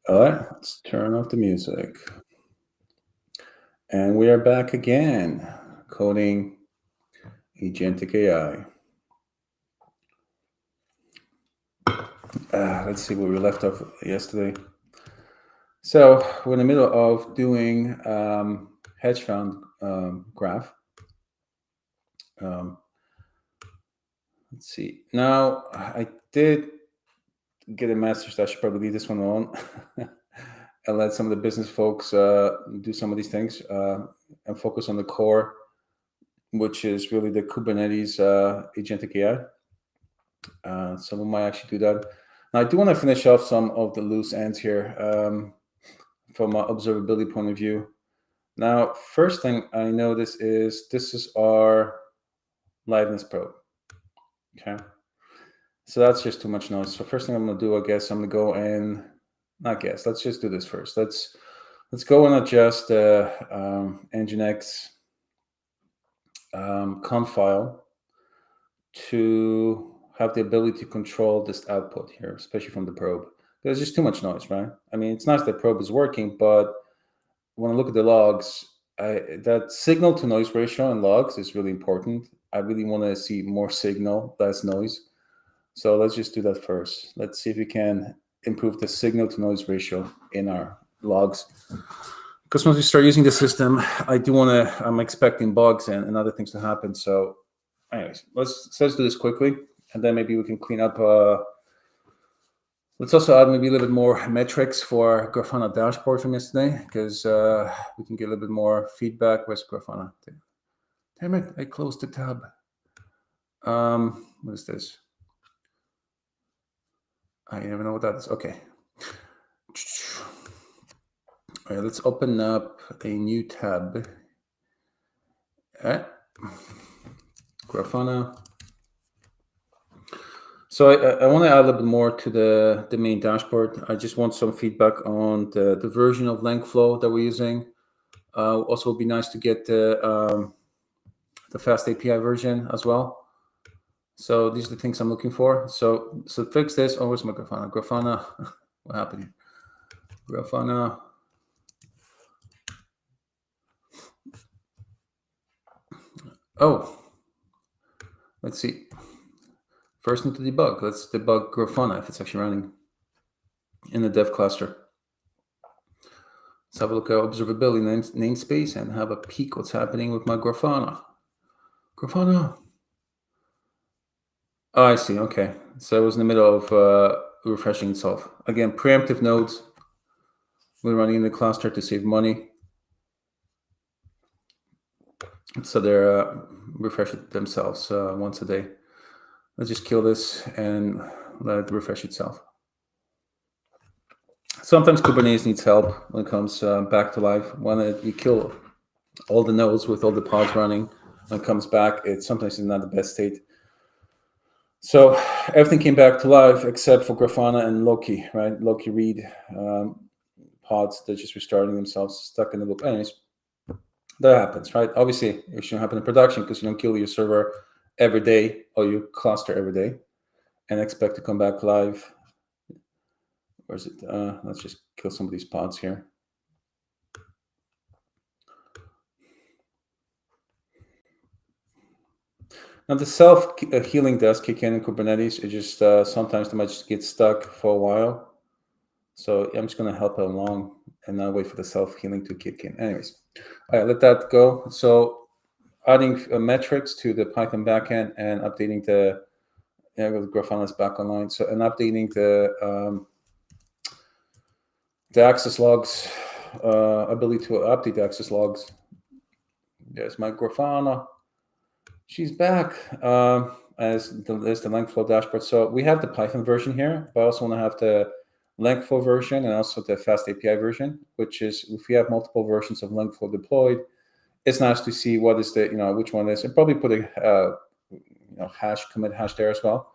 All right, let's turn off the music. And we are back again, coding agentic AI. Let's see where we left off yesterday. So we're in the middle of doing hedge fund graph. Let's see. Now, I did get a message that I should probably leave this one on and let some of the business folks do some of these things and focus on the core, which is really the Kubernetes agentic AI. So we might actually do that. Now, I do want to finish off some of the loose ends here from an observability point of view. Now, first thing I notice is this is our liveness probe. Okay. So that's just too much noise. So first thing I'm going to do, I guess, I'm going to go and let's just do this first. Let's go and adjust the Nginx conf file to have the ability to control this output here, especially from the probe. There's just too much noise, right? I mean, it's nice that probe is working, but when I look at the logs, that signal to noise ratio in logs is really important. I really want to see more signal, less noise. So let's just do that first. Let's see if we can improve the signal to noise ratio in our logs. Because once we start using the system, I'm expecting bugs and other things to happen. So anyways, let's do this quickly, and then maybe we can clean up. Let's also add maybe a little bit more metrics for our Grafana dashboard from yesterday, because we can get a little bit more feedback. Where's Grafana? Damn it, I closed the tab. What is this? I never know what that is. Okay. All right, let's open up a new tab. All right. Grafana. So I want to add a little bit more to the main dashboard. I just want some feedback on the version of LangFlow that we're using. Also, it would be nice to get the FastAPI version as well. So these are the things I'm looking for. So fix this. Oh, where's my Grafana? Grafana, what happened here? Grafana. Oh, let's see. First need to debug. Let's debug Grafana if it's actually running in the dev cluster. Let's have a look at observability namespace and have a peek what's happening with my Grafana. Grafana. Oh, I see. Okay. So it was in the middle of refreshing itself. Again, preemptive nodes. We're running in the cluster to save money. So they're refreshing themselves once a day. Let's just kill this and let it refresh itself. Sometimes Kubernetes needs help when it comes back to life. When you kill all the nodes with all the pods running, when it comes back, it's sometimes in not the best state. So everything came back to life except for Grafana and Loki, right? Loki read pods, they're just restarting themselves, stuck in the loop. Anyways, that happens, right? Obviously, it shouldn't happen in production because you don't kill your server every day or your cluster every day and expect to come back live. Where is it? Let's just kill some of these pods here. Now the self-healing does kick in Kubernetes. It just sometimes they might just get stuck for a while. So I'm just going to help it along and not wait for the self-healing to kick in. Anyways, all right, let that go. So adding metrics to the Python backend and updating the Grafana's back online. So and updating the access logs, ability to update the access logs. There's my Grafana. She's back as the LangFlow dashboard. So we have the Python version here, but I also want to have the LangFlow version and also the FastAPI version, which is if we have multiple versions of LangFlow deployed, it's nice to see what is the, which one is, and probably put a, commit hash there as well.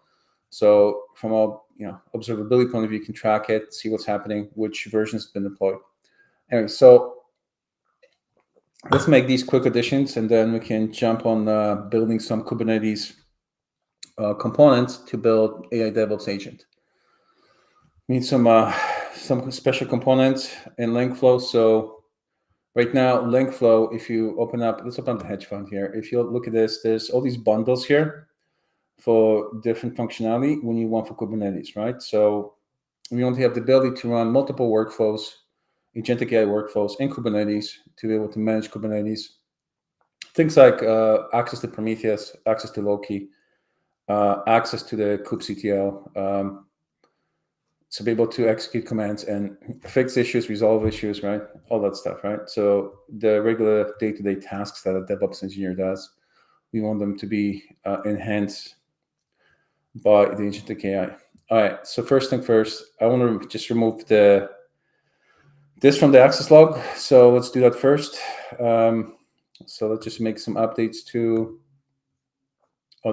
So from a, observability point of view, you can track it, see what's happening, which version has been deployed. Anyway, so let's make these quick additions, and then we can jump on building some Kubernetes components to build AI DevOps agent. We need some some special components in LangFlow. So right now, LangFlow, if you open up, let's open up the hedge fund here. If you look at this, there's all these bundles here for different functionality when you want for Kubernetes, right? So we want to have the ability to run multiple workflows, agentic AI workflows in Kubernetes to be able to manage Kubernetes. Things like access to Prometheus, access to Loki, access to the kubectl, so be able to execute commands and fix issues, resolve issues, right? All that stuff, right? So the regular day-to-day tasks that a DevOps engineer does, we want them to be enhanced by the agentic AI. All right, so first thing first, I want to just remove this from the access log. So let's do that first. So let's just make some updates to,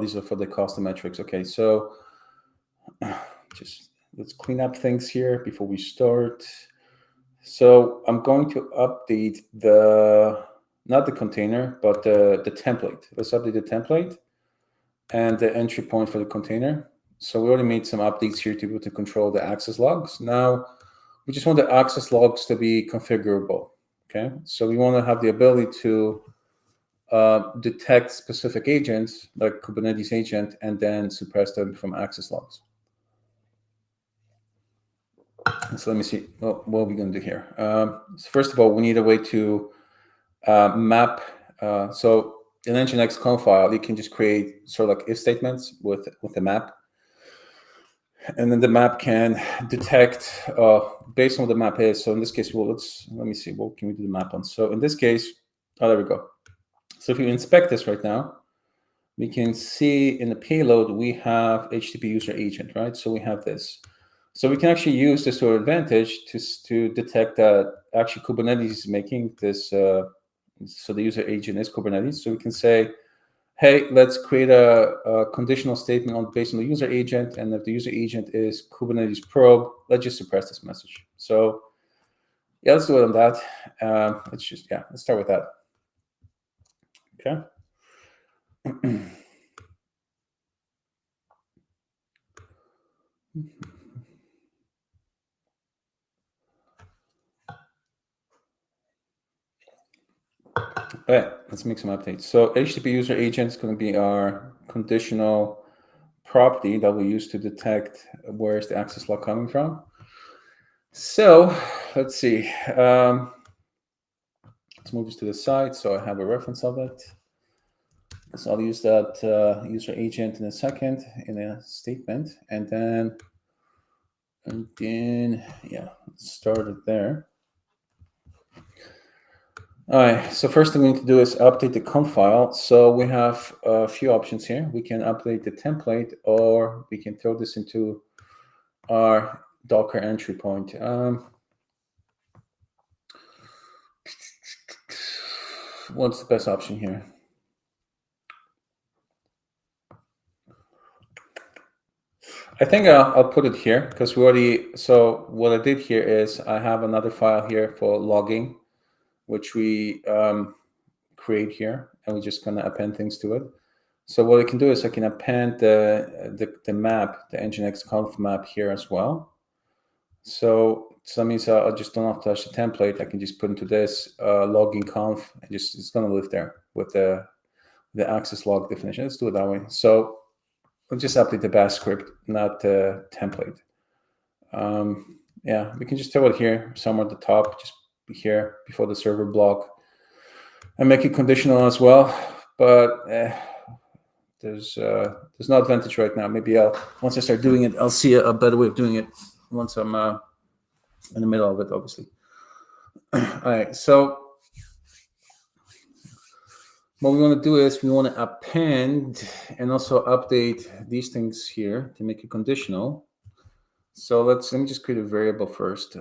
these are for the custom metrics. Okay, so just let's clean up things here before we start. So I'm going to update not the container, but the template. Let's update the template and the entry point for the container. So we already made some updates here to be able to control the access logs. Now we just want the access logs to be configurable. Okay, so we want to have the ability to detect specific agents like Kubernetes agent and then suppress them from access logs. So let me see what are we going to do here. So first of all, we need a way to map. So in Nginx conf file, you can just create sort of like if statements with the map. And then the map can detect based on what the map is. So in this case, well, let me see, what can we do the map on? So in this case, there we go. So if you inspect this right now, we can see in the payload, we have HTTP user agent, right? So we have this. So we can actually use this to our advantage to detect that actually Kubernetes is making this. So the user agent is Kubernetes. So we can say, hey, let's create a conditional statement based on the user agent. And if the user agent is Kubernetes probe, let's just suppress this message. So yeah, let's do it on that. Let's start with that. Okay. All right, let's make some updates. So HTTP user agent is going to be our conditional property that we use to detect where is the access log coming from. So let's see. Let's move this to the side so I have a reference of it. So I'll use that user agent in a second in a statement, and then yeah, let's start it there. All right, so first thing we need to do is update the conf file. So we have a few options here. We can update the template, or we can throw this into our Docker entry point. What's the best option here? I think I'll put it here because we already, so what I did here is I have another file here for logging, which we create here, and we're just gonna append things to it. So what I can do is I can append the map, the Nginx conf map here as well. So that means I just don't have to touch the template. I can just put into this logging conf, and it's gonna live there with the access log definition. Let's do it that way. So we'll just update the bash script, not the template. Yeah, we can just throw it here somewhere at the top, just here before the server block, and make it conditional as well. But there's no advantage right now. Maybe once I start doing it, I'll see a better way of doing it once I'm in the middle of it, obviously. All right, so what we want to do is we want to append and also update these things here to make it conditional. So let me just create a variable first.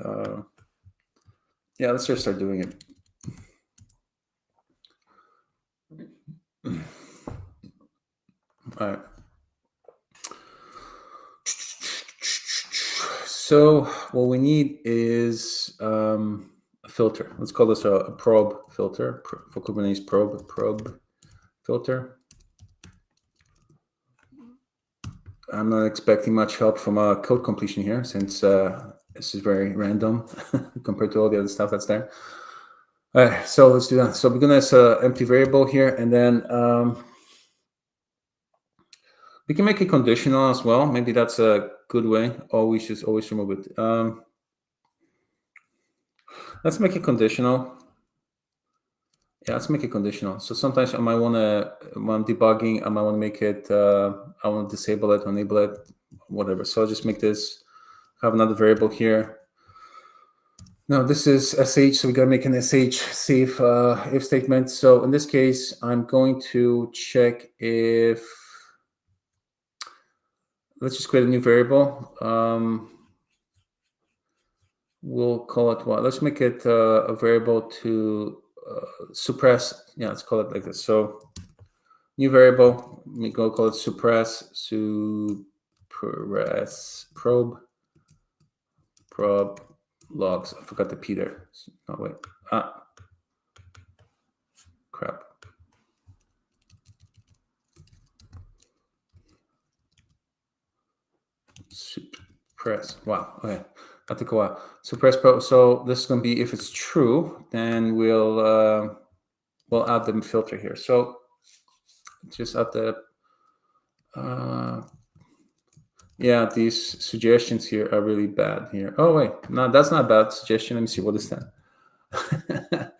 Yeah, let's just start doing it. All right. So what we need is a filter. Let's call this a probe filter for Kubernetes probe filter. I'm not expecting much help from code completion here since This is very random compared to all the other stuff that's there. All right, so let's do that. So we're gonna set an empty variable here, and then we can make it conditional as well. Maybe that's a good way. Always just always remove it. Let's make it conditional. Yeah, let's make it conditional. So sometimes I might want to, when I'm debugging, I might want to make it, I want to disable it, enable it, whatever. So I'll just make this, have another variable here. Now this is sh, so we got to make an sh safe if statement. So in this case, I'm going to check if, let's just create a new variable. We'll call it what? Let's make it a variable to suppress. Yeah, let's call it like this. So new variable, we go call it suppress probe logs. I forgot the P there. Oh wait. Crap. Suppress. Wow. Okay. That took a while. Suppress probe. So this is going to be, if it's true, then we'll add the filter here. So just add the yeah, these suggestions here are really bad here. Oh wait, no, that's not a bad suggestion. Let me see, what is that?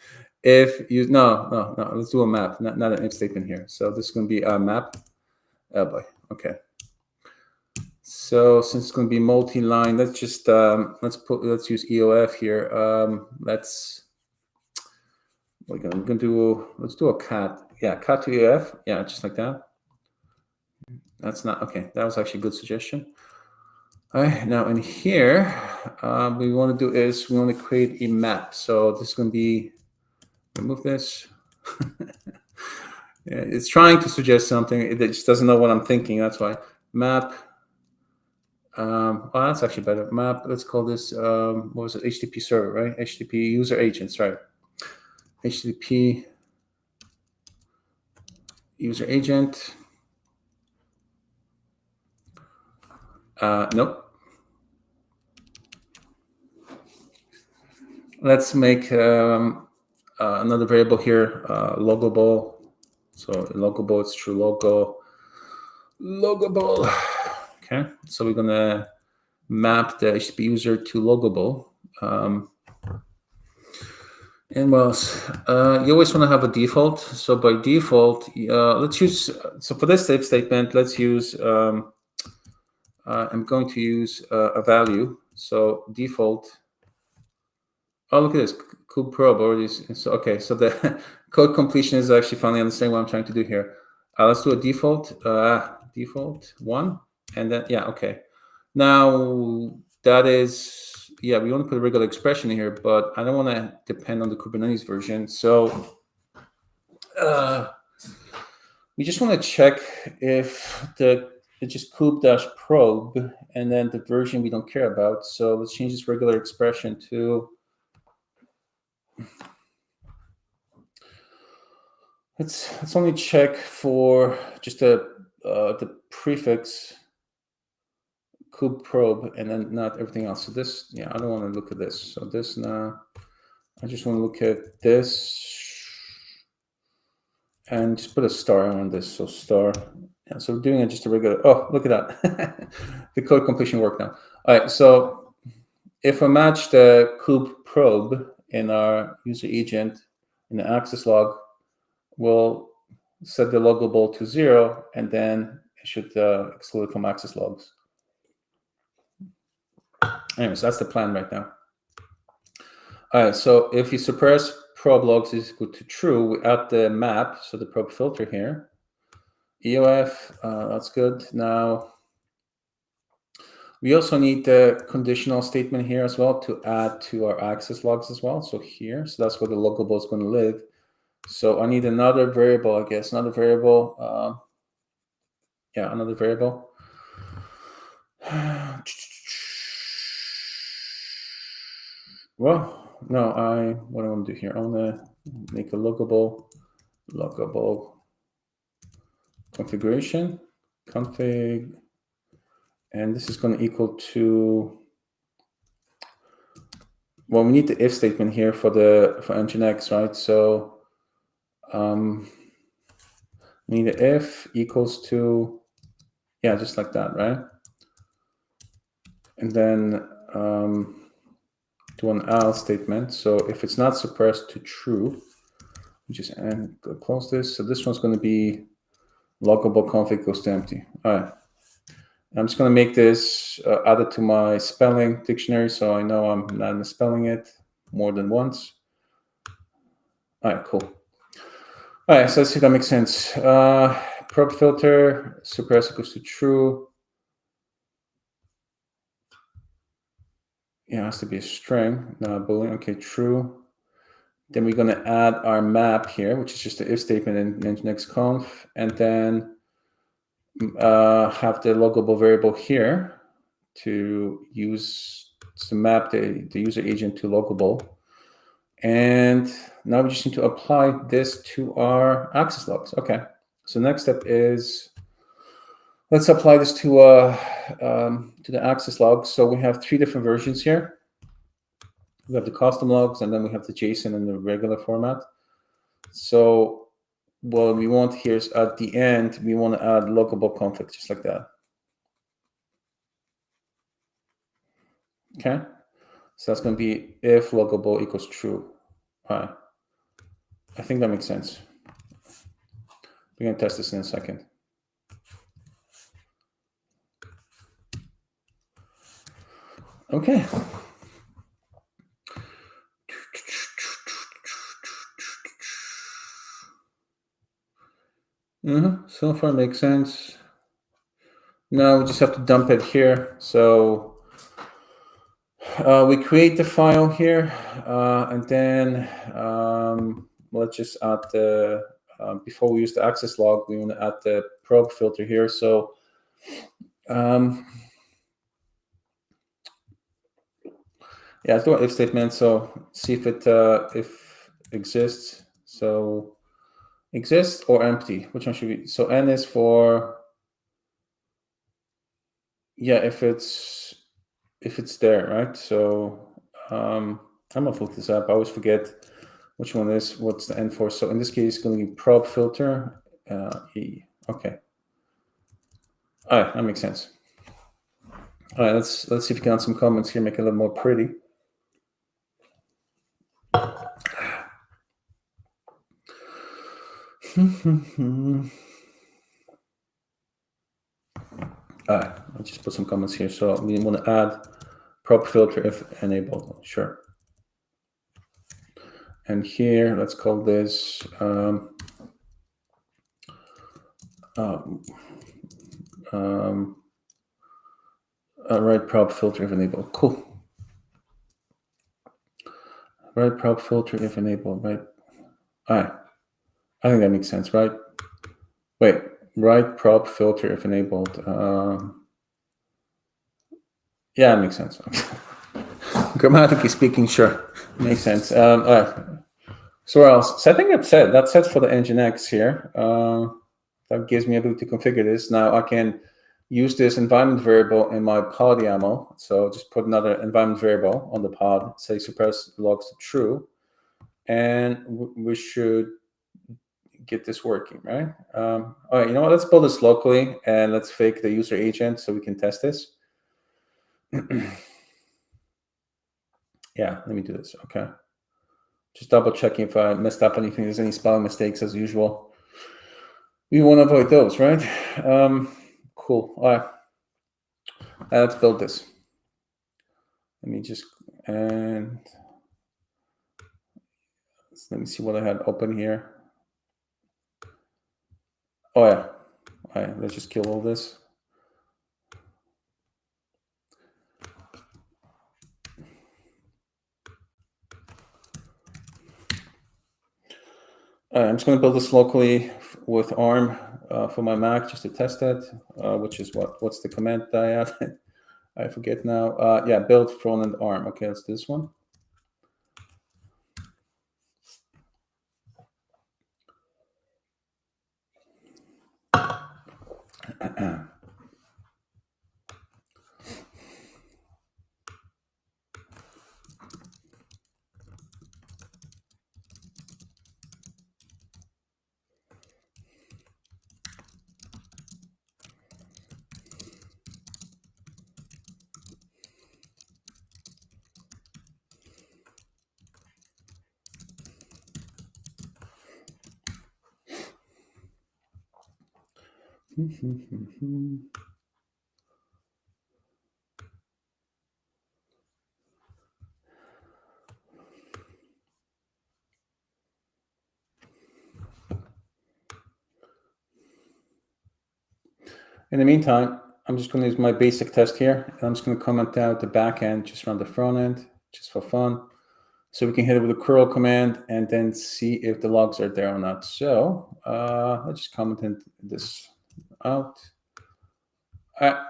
If you no, let's do a map, not an if statement here. So this is going to be a map. Oh boy, okay. So since it's going to be multi-line, let's just let's use EOF here. Let's let's do a cat. Yeah, cat to EOF. Yeah, just like that. That's not okay. That was actually a good suggestion. All right, now in here, what we want to do is we want to create a map. So this is going to be, remove this. Yeah, it's trying to suggest something. It just doesn't know what I'm thinking. That's why. Map. Oh, that's actually better. Map. Let's call this, what was it? HTTP server, right? HTTP user agents, right? HTTP user agent. Nope. Let's make another variable here, logable. So logable, it's true logable. Okay, so we're gonna map the HTTP user to logable. And what else? You always want to have a default. So by default, let's use, so for this if statement, let's use, I'm going to use a value. So default, oh, look at this, kube probe already. So, okay, so the code completion is actually finally understanding what I'm trying to do here. Let's do a default, default 1, and then, yeah, okay. Now, that is, yeah, we want to put a regular expression in here, but I don't want to depend on the Kubernetes version. So we just want to check if it's just kube-probe, and then the version we don't care about. So let's change this regular expression to, let's only check for just the prefix kube probe, and then not everything else. So this, yeah, I don't want to look at this. So this now, I just want to look at this and just put a star on this. So star. Yeah, so we're doing it just a regular. Oh, look at that. The code completion worked now. All right. So if I match the kube probe in our user agent in the access log, we'll set the logable to 0, and then it should exclude it from access logs. Anyways, that's the plan right now. All right, so if you suppress probe logs is equal to true, we add the map, so the probe filter here. EOF, that's good. Now, we also need the conditional statement here as well to add to our access logs as well. So here, so that's where the logable is going to live. So I need another variable, I guess, another variable. Yeah, another variable. Well, no, what I want to do here, I want to make a loggable configuration, config, and this is going to equal to well, we need the if statement here for Nginx, right? So we need the if equals to, yeah, just like that, right? And then do an else statement. So if it's not suppressed to true, we just close this. So this one's going to be loggable config goes to empty. All right. I'm just going to make this added to my spelling dictionary, so I know I'm not misspelling it more than once. All right, cool. All right, so let's see if that makes sense. Probe filter, suppress equals to true. Yeah, it has to be a string, not a boolean. Okay, true. Then we're going to add our map here, which is just the if statement in Nginx conf, and then have the loggable variable here to map the user agent to loggable. And now we just need to apply this to our access logs. Okay, so next step is, let's apply this to the access logs. So we have 3 different versions here. We have the custom logs, and then we have the JSON in the regular format. So what we want here is at the end, we want to add loggable config, just like that. Okay, so that's going to be if loggable equals true. All right, I think that makes sense. We're going to test this in a second. Okay. So far makes sense. Now we just have to dump it here. So we create the file here, and then let's just add the, before we use the access log, we want to add the probe filter here. So yeah, let's do an if statement. So see if it if exists. So exists or empty, which one should we? So n is for, yeah, if it's there, right? So I'm gonna look this up. I always forget which one is, what's the n for. So in this case, it's going to be probe filter e. Okay. All right, that makes sense. All right, let's see if we can add some comments here, make it a little more pretty. All right, I'll just put some comments here. So we want to add probe filter if enabled. Sure. And here, let's call this right probe filter if enabled. Cool. Right probe filter if enabled. Right. All right. I think that makes sense, right? Wait. Right probe filter if enabled. Yeah, it makes sense. Grammatically speaking, sure, makes sense. All right. So where else? So I think that's it. That's it for the Nginx here. That gives me ability to configure this. Now I can use this environment variable in my pod YAML. So just put another environment variable on the pod, say suppress logs to true, and we should get this working, right? All right, you know what? Let's build this locally and let's fake the user agent so we can test this. Yeah, let me do this. Okay. Just double checking if I messed up anything. There's any spelling mistakes as usual. We want to avoid those, right? Cool. All right. Let's build this. Let me just, and let me see what I had open here. Oh yeah. All right, let's just kill all this. All right, I'm just going to build this locally with ARM for my Mac just to test it, which is what's the command that I have? I forget now. Yeah, build front end ARM. Okay, let's do this one. In the meantime, I'm just going to use my basic test here. And I'm just going to comment out the back end, just run the front end, just for fun. So we can hit it with a curl command and then see if the logs are there or not. So let's just comment this out. All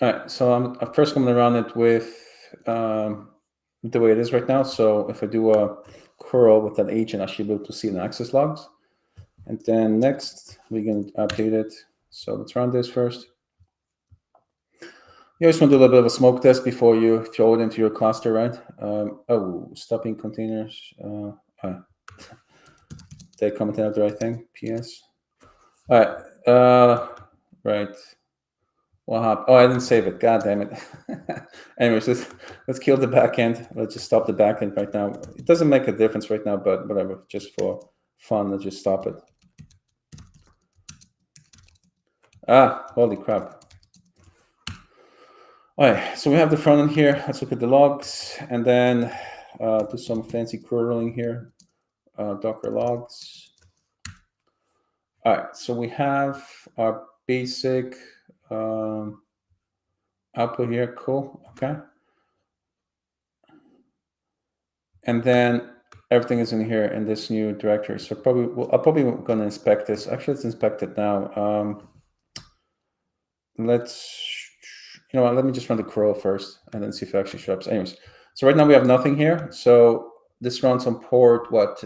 right, so I'm first going to run it with the way it is right now. So if I do a curl with that agent, I should be able to see the access logs. And then next, we can update it. So let's run this first. You always want to do a little bit of a smoke test before you throw it into your cluster, right? Oh, stopping containers. They commented out the right thing. PS. All right. Right. What happened? Oh, I didn't save it. God damn it. Anyways, let's kill the backend. Let's just stop the backend right now. It doesn't make a difference right now, but whatever. Just for fun, let's just stop it. Holy crap. All right, so we have the front end here. Let's look at the logs and then do some fancy curling here. Docker logs. All right, so we have our basic output here. Cool. Okay. And then everything is in here in this new directory. So I'm probably going to inspect this. Actually, let's inspect it now. You know what, let me just run the curl first and then see if it actually shows up. Anyways, so right now we have nothing here. So this runs on port, what?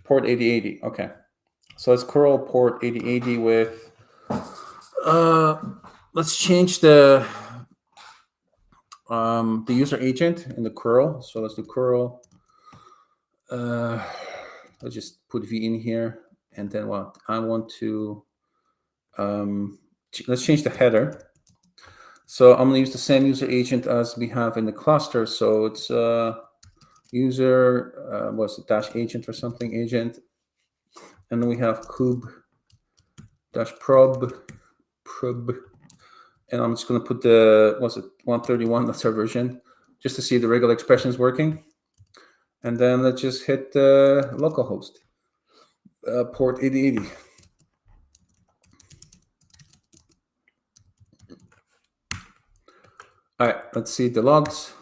Port 8080. Okay. So let's curl port 8080 with, let's change the user agent in the curl. So let's do curl. Let's just put v in here. And then what? I want to, let's change the header. So I'm going to use the same user agent as we have in the cluster. So it's user, what's it, dash agent or something, agent. And then we have kube dash prob. And I'm just going to put the, what's it, 131, that's our version, just to see the regular expressions working. And then let's just hit localhost, port 8080. All right, let's see the logs.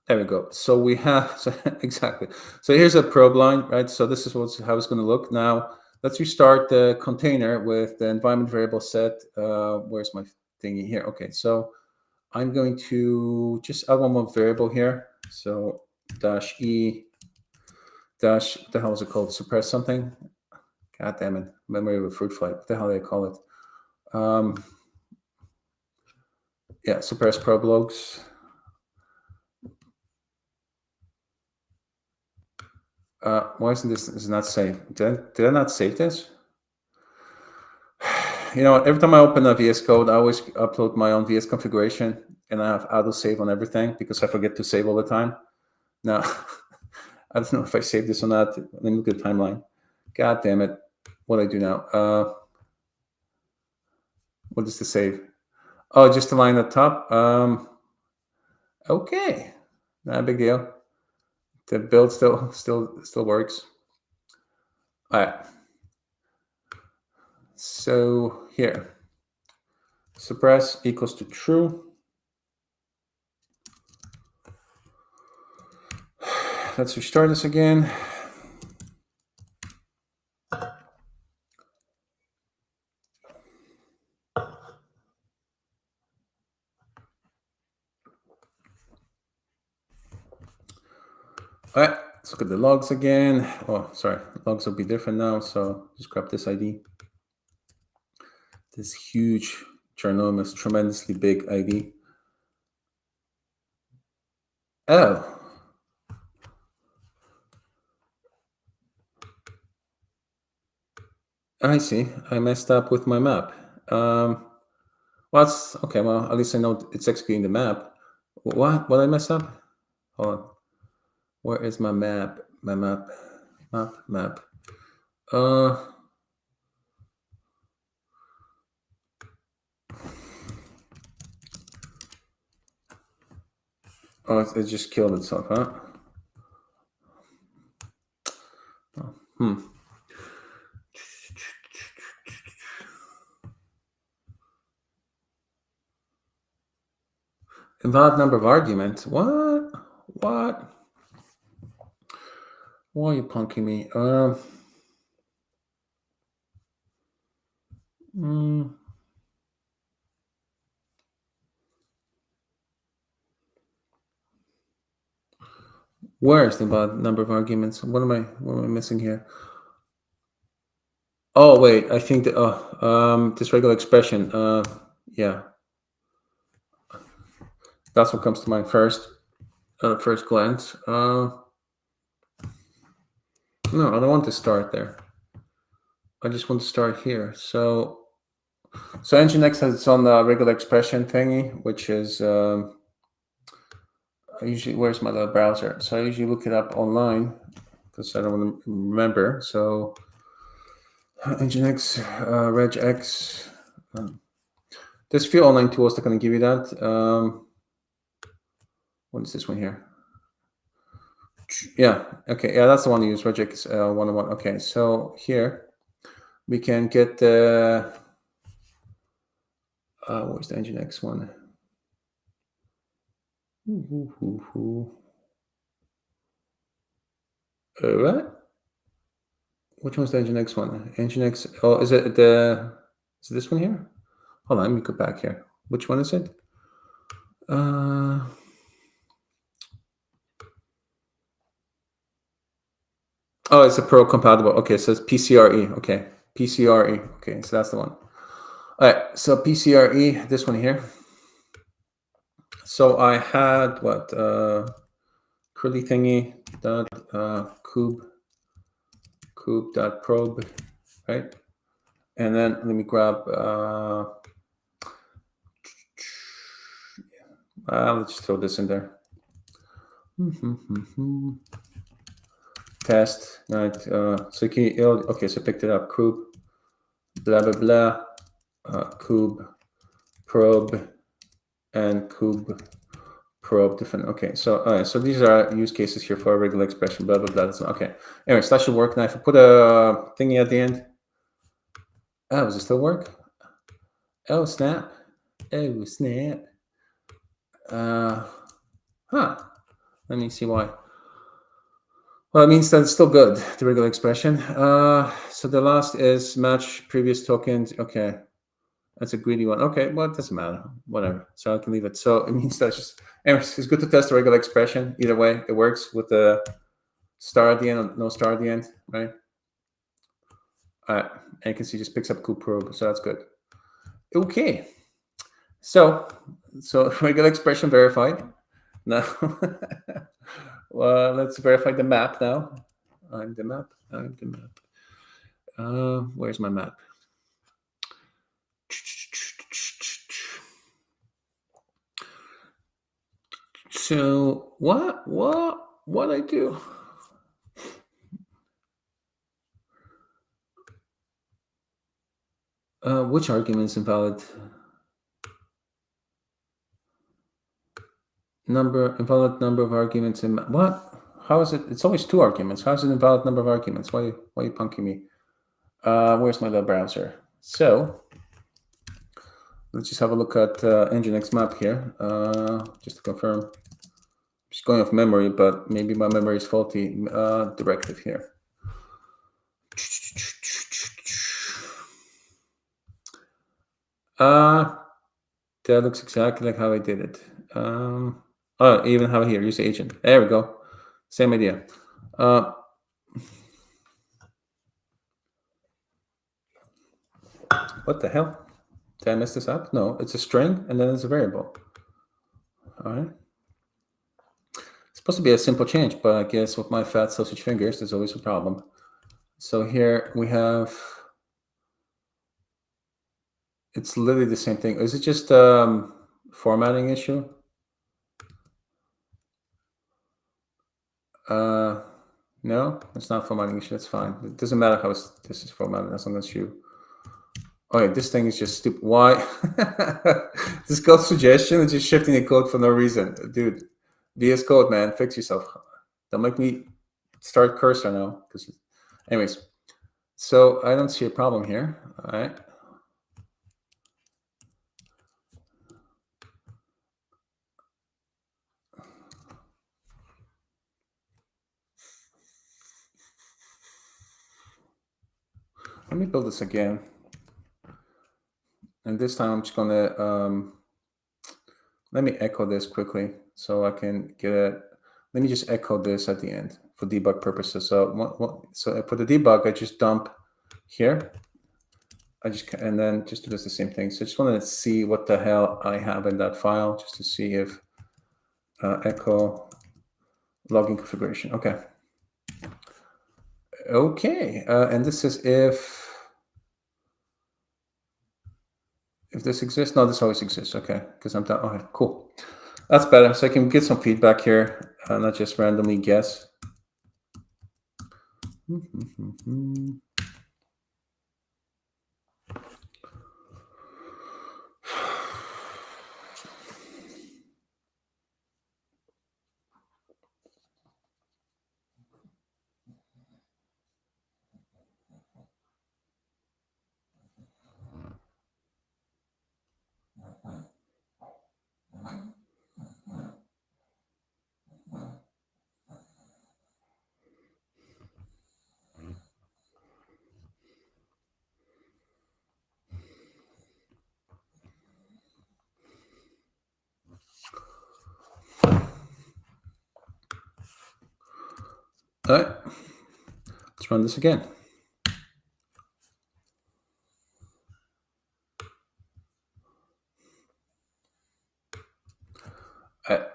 There we go. So we have, so exactly. So here's a probe line, right? So this is how it's going to look. Now, let's restart the container with the environment variable set. Where's my thingy here? Okay, so I'm going to just add one more variable here. So dash E dash, what the hell is it called? Suppress something? God damn it. Memory of a fruit fly. What the hell do they call it? Yeah, suppress probe logs. Why isn't this is not saved? Did I not save this? You know, every time I open a VS Code, I always upload my own VS configuration, and I have auto save on everything because I forget to save all the time. Now, I don't know if I saved this or not. Let me look at the timeline. God damn it. What do I do now? What is the save? Oh, just the line at the top. Okay. Not a big deal. The build still works. All right. So here, suppress equals to true. Let's restart this again. All right, let's look at the logs again. Oh, sorry, logs will be different now. So just grab this ID. This huge, ginormous, tremendously big ID. Oh. I see. I messed up with my map. Well, that's okay. Well, at least I know it's executing the map. What? What I messed up? Hold on. Where is my map? my map. Oh, it just killed itself, huh? Invalid number of arguments. What? Why are you punking me? Where's the invalid number of arguments? What am I missing here? Oh wait, I think that this regular expression. Yeah, that's what comes to mind first. First glance. No, I don't want to start there. I just want to start here. So Nginx has its own regular expression thingy, which is usually, where's my little browser? So I usually look it up online because I don't want to remember. So Nginx, regex. There's a few online tools that can give you that. What is this one here? Yeah, okay, yeah, that's the one to use, regex 101. Okay, so here we can get the where's the Nginx one? What? Which one's the Nginx one? Nginx. Oh, is it this one here? Hold on, let me go back here. Which one is it? Oh, it's a Pro compatible. Okay, so it's PCRE. Okay, PCRE. Okay, so that's the one. All right, so PCRE, this one here. So I had what curly thingy dot kube dot probe, right? And then let me grab let's just throw this in there. Test, right? So okay, so picked it up. Kube, blah blah blah, kube, probe, and kube, probe. Different. Okay, so so these are use cases here for a regular expression. Blah blah blah. Okay. Anyways, that should work now. If I put a thingy at the end, does it still work? Oh snap! Oh snap! Let me see why. Well, it means that it's still good, the regular expression. So the last is match previous tokens. Okay, that's a greedy one. Okay, well, it doesn't matter. Whatever. So I can leave it. So it means that's just, anyways, it's good to test the regular expression. Either way, it works with the star at the end or no star at the end, right? All right, and you can see it just picks up kube probe, so that's good. Okay, so regular expression verified. Now, well, let's verify the map now. I'm the map. Where's my map? So what I do? Which argument is invalid? Invalid number of arguments in what? How is it? It's always two arguments. How is it invalid number of arguments? Why are you punking me? Where's my little browser? So let's just have a look at Nginx map here, just to confirm. Just going off memory, but maybe my memory is faulty. Directive here. That looks exactly like how I did it. Oh, I even have it here. Use agent. There we go. Same idea. What the hell? Did I mess this up? No, it's a string and then it's a variable. All right. It's supposed to be a simple change, but I guess with my fat sausage fingers, there's always a problem. So here we have, it's literally the same thing. Is it just formatting issue? No, it's not formatting issue. That's fine. It doesn't matter how this is formatted as long as you. Oh yeah, this thing is just stupid. Why? This code suggestion is just shifting the code for no reason, dude. VS Code, man, fix yourself. Don't make me start cursor now. Because, anyways, so I don't see a problem here. All right. Let me build this again. And this time I'm just gonna let me echo this quickly so I can get it. Let me just echo this at the end for debug purposes. So for the debug, I just dump here. And then just do this the same thing. So I just wanted to see what the hell I have in that file, just to see if echo login configuration. Okay. Okay, and this is if this exists. No, this always exists. Okay, because I'm done. Okay, cool. That's better. So I can get some feedback here, not just randomly guess. All right, let's run this again. All right,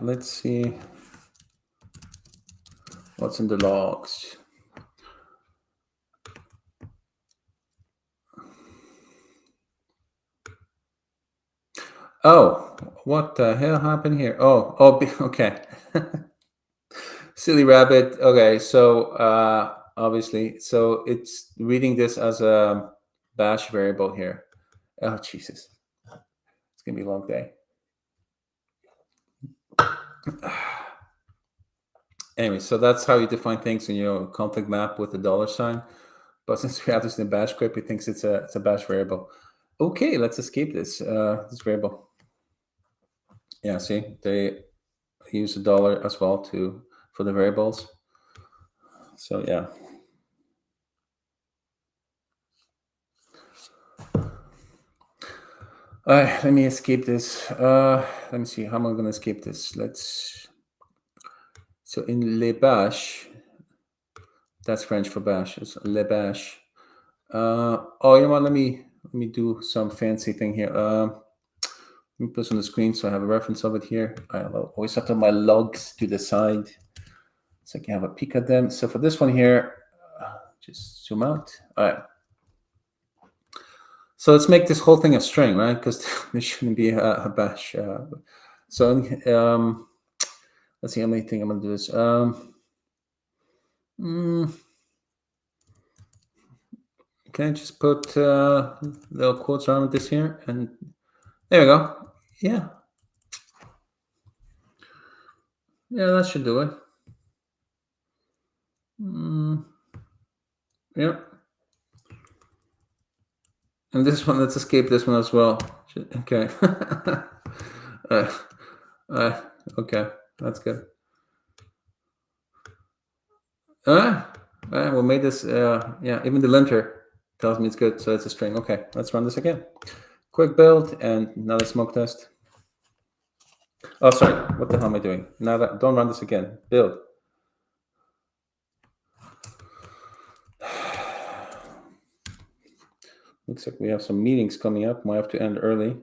let's see what's in the logs. Oh, what the hell happened here? Okay. Silly rabbit. Okay, so obviously, so it's reading this as a bash variable here. Oh, Jesus. It's going to be a long day. Anyway, so that's how you define things in your config map with the $sign. But since we have this in the bash script, it thinks it's a bash variable. Okay, let's escape this variable. Yeah, see, they use a dollar as well for the variables. So yeah. Let me escape this. Let me see. How am I going to escape this? So in le bash, that's French for bash. It's le bash. Oh, you know what? Let me do some fancy thing here. Let me put this on the screen so I have a reference of it here. I always have to have my logs to the side so I can have a peek at them. So for this one here, just zoom out. All right. So let's make this whole thing a string, right? Because there shouldn't be a bash. Let's see how many things I'm going to do this. Can I just put little quotes around this here? And there we go. Yeah. Yeah, that should do it. Yep. And this one, let's escape this one as well. Okay. Okay, that's good. We made this. Yeah, even the linter tells me it's good, so it's a string. Okay, let's run this again. Quick build and another smoke test. Oh, sorry. What the hell am I doing? Now don't run this again. Build. Looks like we have some meetings coming up. Might have to end early.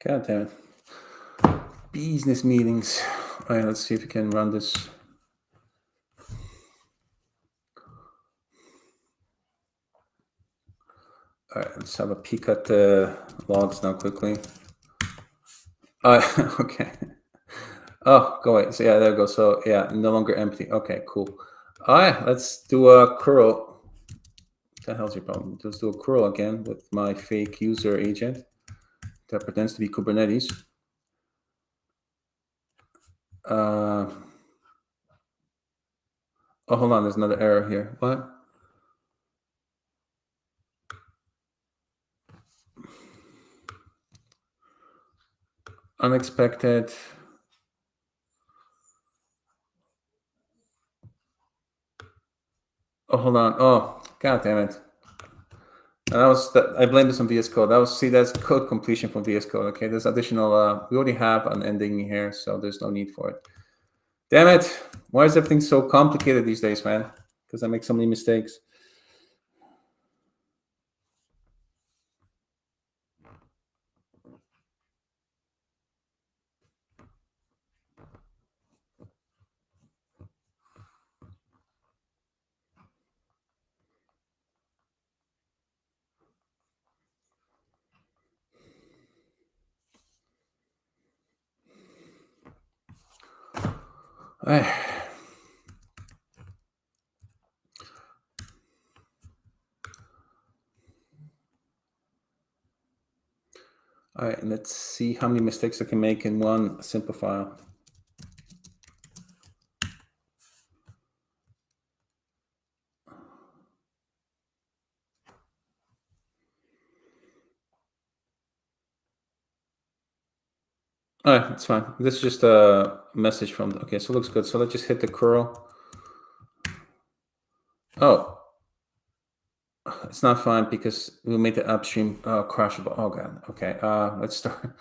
God damn it. Business meetings. All right, let's see if we can run this. All right, let's have a peek at the logs now quickly. Okay. Oh, go away. So yeah, there we go. So yeah, no longer empty. Okay, cool. All right, let's do a curl. What the hell's your problem? Let's do a curl again with my fake user agent that pretends to be Kubernetes. Oh, hold on. There's another error here. What? Unexpected. Oh, hold on. Oh, god damn it. I blame this on VS Code. That's code completion from VS Code. Okay, there's additional. We already have an ending here, so there's no need for it. Damn it! Why is everything so complicated these days, man? Because I make so many mistakes. All right, let's see how many mistakes I can make in one simple file. All right, that's fine. This is just a message from. Okay, so it looks good. So let's just hit the curl. Oh, it's not fine because we made the upstream crashable. Oh god. Okay. Let's start.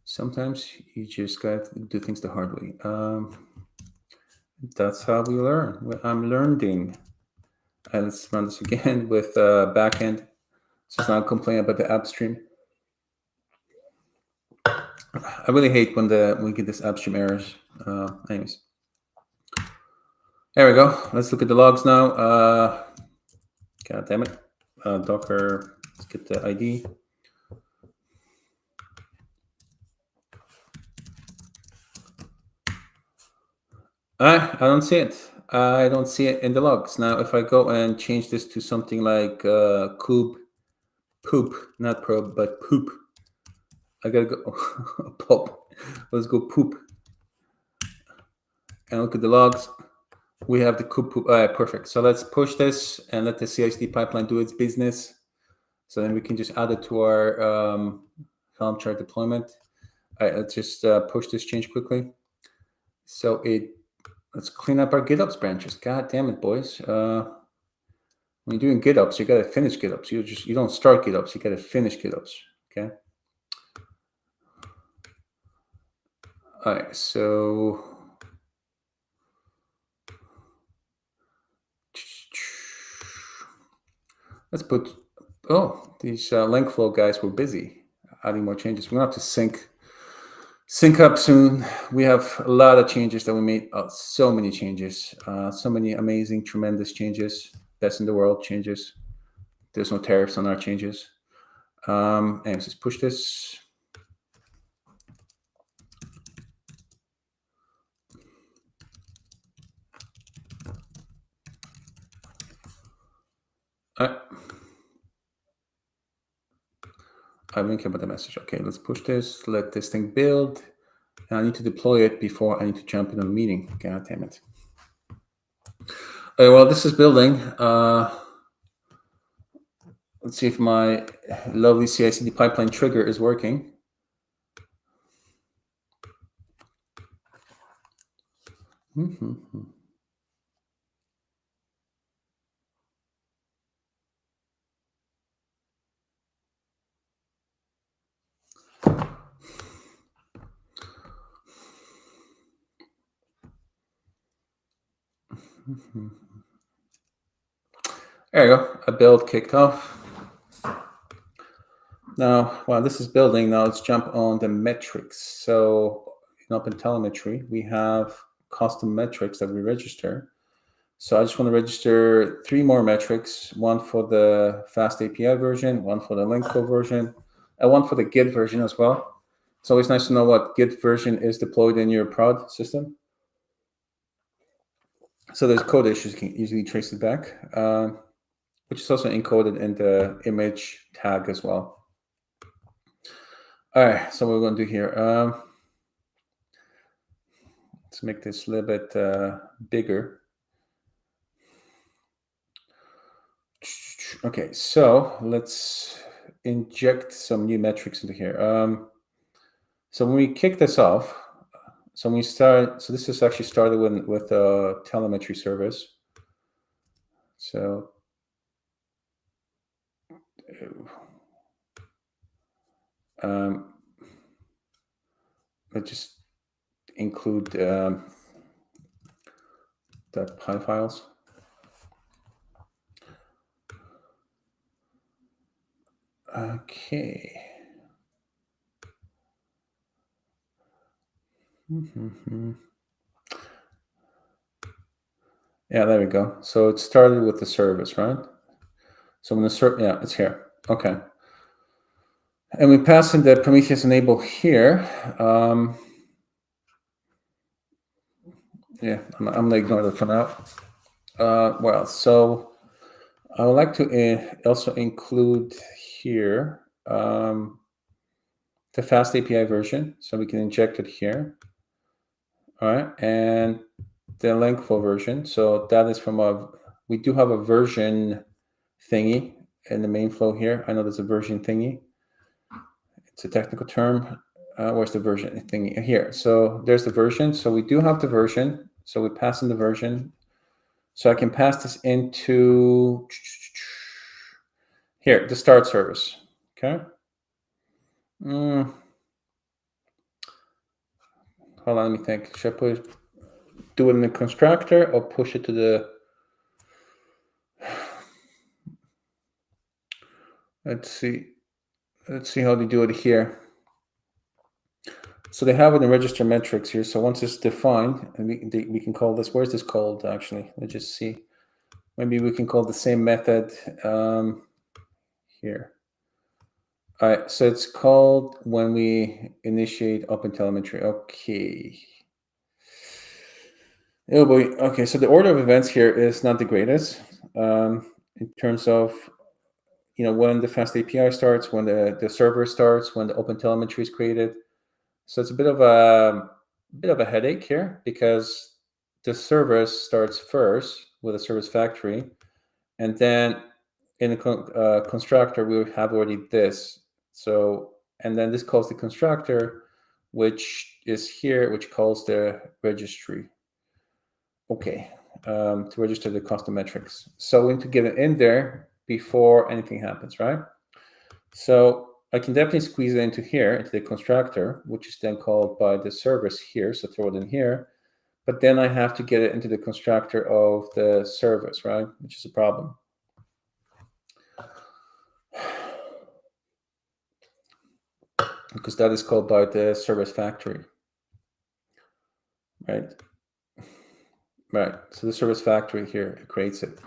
Sometimes you just got to do things the hard way. That's how we learn. I'm learning. Let's run this again with backend. So it's not complaining about the upstream. I really hate when we get this upstream errors. Anyways, there we go. Let's look at the logs now. God damn it. Docker. Let's get the ID. I don't see it. I don't see it in the logs. Now, if I go and change this to something like poop, not probe, but poop. I gotta go pop. Let's go poop. And look at the logs. We have the poop. All right, perfect. So let's push this and let the CI/CD pipeline do its business. So then we can just add it to our Helm chart deployment. All right, let's just push this change quickly. So let's clean up our GitOps branches. God damn it, boys. When you're doing GitOps, you got to finish GitOps. You don't start GitOps. You got to finish GitOps. Okay. All right. So let's put. Oh, these LangFlow guys were busy adding more changes. We're gonna have to sync up soon. We have a lot of changes that we made. So many changes. So many amazing, tremendous changes. Best in the world changes. There's no tariffs on our changes. And let's just push this. I didn't care about the message. Okay, let's push this. Let this thing build. And I need to deploy it before I need to jump in a meeting. God damn it. Okay, well, this is building. Let's see if my lovely CI/CD pipeline trigger is working. There you go. A build kicked off. Now, while this is building, now let's jump on the metrics. So in OpenTelemetry, we have custom metrics that we register. So I just want to register 3 more metrics, one for the FastAPI version, one for the LangFlow version, and one for the Git version as well. It's always nice to know what Git version is deployed in your prod system. So there's code issues, you can easily trace it back, which is also encoded in the image tag as well. All right, so what we're going to do here, let's make this a little bit bigger. Okay, so let's inject some new metrics into here. So when we kick this off, so when we start, so this is actually started with TelemetryService. So let's just include the .py files. Okay. Yeah, there we go. So it started with the service, right? So when the yeah, it's here. Okay. And we pass in the Prometheus enable here. Yeah, I'm gonna ignore that for now. Well, so I would like to also include here the FastAPI version, so we can inject it here. All right, and the LangFlow version. So that is from we do have a version thingy in the main flow here. I know there's a version thingy. It's a technical term. Where's the version thingy? Here. So there's the version. So we do have the version. So we pass in the version. So I can pass this into here, the start service. Okay. Hold on, let me think. Should I do it in the constructor or push it to the? Let's see. Let's see how they do it here. So they have it in register metrics here. So once it's defined, and we can call this. Where's this called actually? Let's just see. Maybe we can call the same method here. All right, so it's called when we initiate OpenTelemetry. Okay. Oh boy. Okay, so the order of events here is not the greatest in terms of when the FastAPI starts, when the server starts, when the OpenTelemetry is created. So it's a bit of a headache here because the service starts first with a service factory, and then in the constructor we have already this. So and then this calls the constructor, which is here, which calls the registry. Okay, to register the custom metrics. So we need to get it in there before anything happens, right? So I can definitely squeeze it into here, into the constructor, which is then called by the service here. So throw it in here. But then I have to get it into the constructor of the service, right? Which is a problem. Because that is called by the service factory, right? Right. So the service factory here creates it,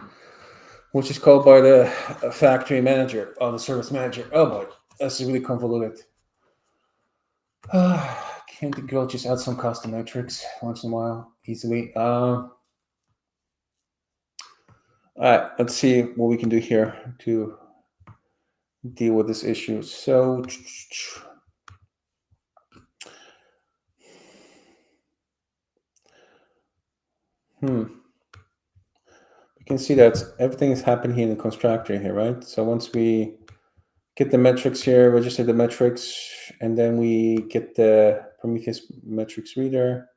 which is called by the factory manager or the service manager. Oh boy, this is really convoluted. Can't the girl just add some custom metrics once in a while easily? All right, let's see what we can do here to deal with this issue. So, you can see that everything is happening here in the constructor here, right? So once we get the metrics here, register the metrics, and then we get the Prometheus metrics reader,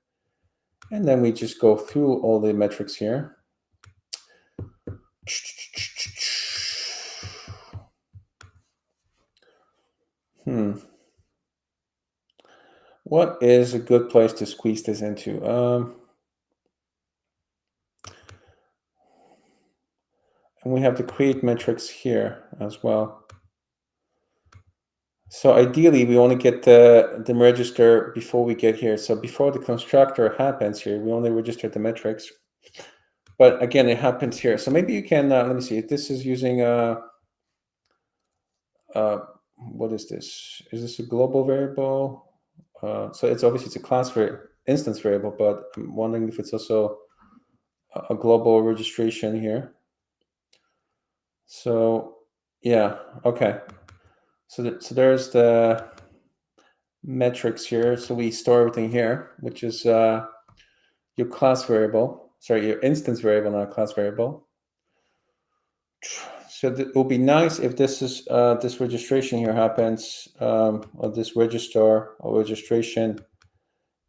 and then we just go through all the metrics here. What is a good place to squeeze this into? And we have the create metrics here as well. So ideally, we want to get the register before we get here. So before the constructor happens here, we only register the metrics. But again, it happens here. So maybe you can, let me see, if this is using, what is this? Is this a global variable? So it's obviously it's a class instance variable, but I'm wondering if it's also a global registration here. So yeah, okay. So there's the metrics here. So we store everything here, which is your class variable. Sorry, your instance variable, not class variable. So it would be nice if this is this registration here happens, or this register or registration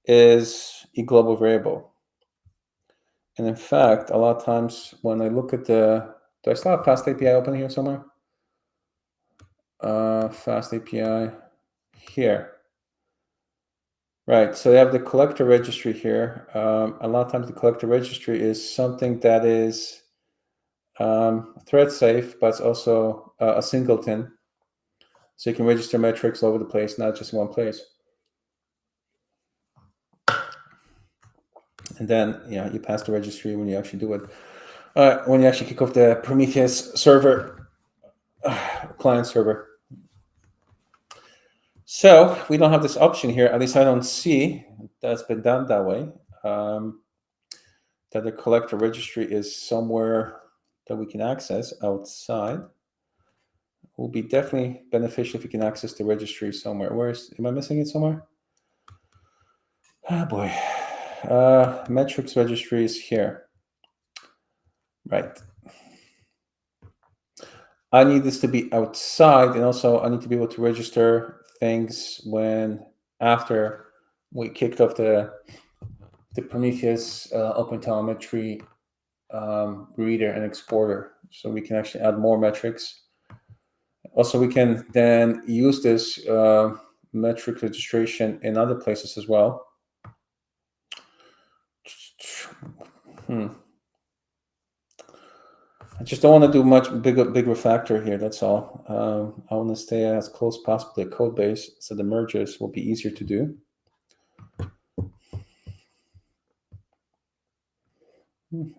is a global variable. And in fact, a lot of times when I look at do I still have FastAPI open here somewhere? FastAPI here. Right, so you have the collector registry here. A lot of times the collector registry is something that is thread safe, but it's also a singleton. So you can register metrics all over the place, not just in one place. And then, yeah, you pass the registry when you actually do it. When you actually kick off the Prometheus server, client server. So we don't have this option here. At least I don't see that's been done that way. That the collector registry is somewhere that we can access outside. It will be definitely beneficial if you can access the registry somewhere. Am I missing it somewhere? Oh boy. Metrics registry is here. Right. I need this to be outside, and also I need to be able to register things after we kicked off the Prometheus open telemetry reader and exporter, so we can actually add more metrics. Also, we can then use this metric registration in other places as well. I just don't want to do much big refactor here. That's all. I want to stay as close as possible to the code base, so the merges will be easier to do. You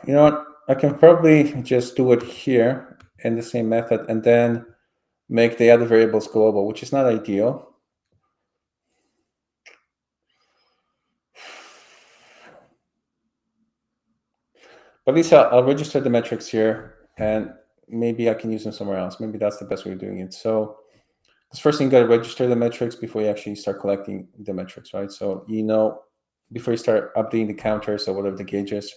know what? I can probably just do it here in the same method and then make the other variables global, which is not ideal. But at least I'll register the metrics here, and maybe I can use them somewhere else. Maybe that's the best way of doing it. So the first thing, you got to register the metrics before you actually start collecting the metrics, right? So before you start updating the counters or whatever the gauge is,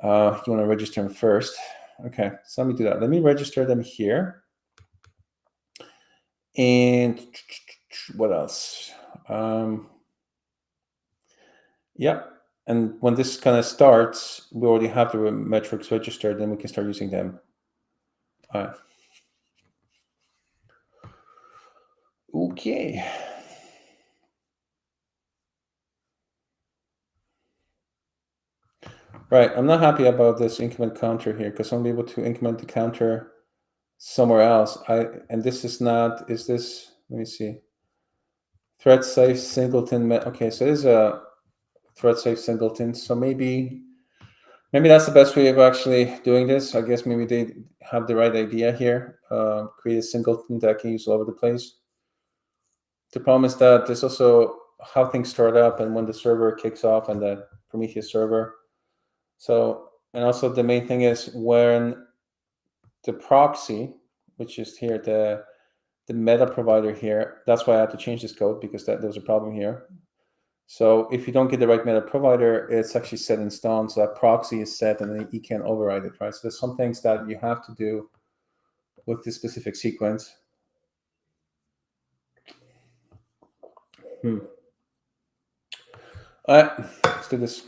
you want to register them first. Okay, so let me do that. Let me register them here. And what else? Yeah. And when this kind of starts, we already have the metrics registered, then we can start using them. All right. Okay. Right, I'm not happy about this increment counter here because I'm able to increment the counter somewhere else. Let me see. Thread safe singleton. Okay, so there's a thread safe singleton. So maybe that's the best way of actually doing this. I guess maybe they have the right idea here. Create a singleton that I can use all over the place. The problem is that there's also how things start up and when the server kicks off and the Prometheus server. So, and also the main thing is when the proxy, which is here, the meta provider here, that's why I had to change this code because there was a problem here. So if you don't get the right meta provider, it's actually set in stone. So that proxy is set and then you can't override it, right? So there's some things that you have to do with this specific sequence. All right, let's do this.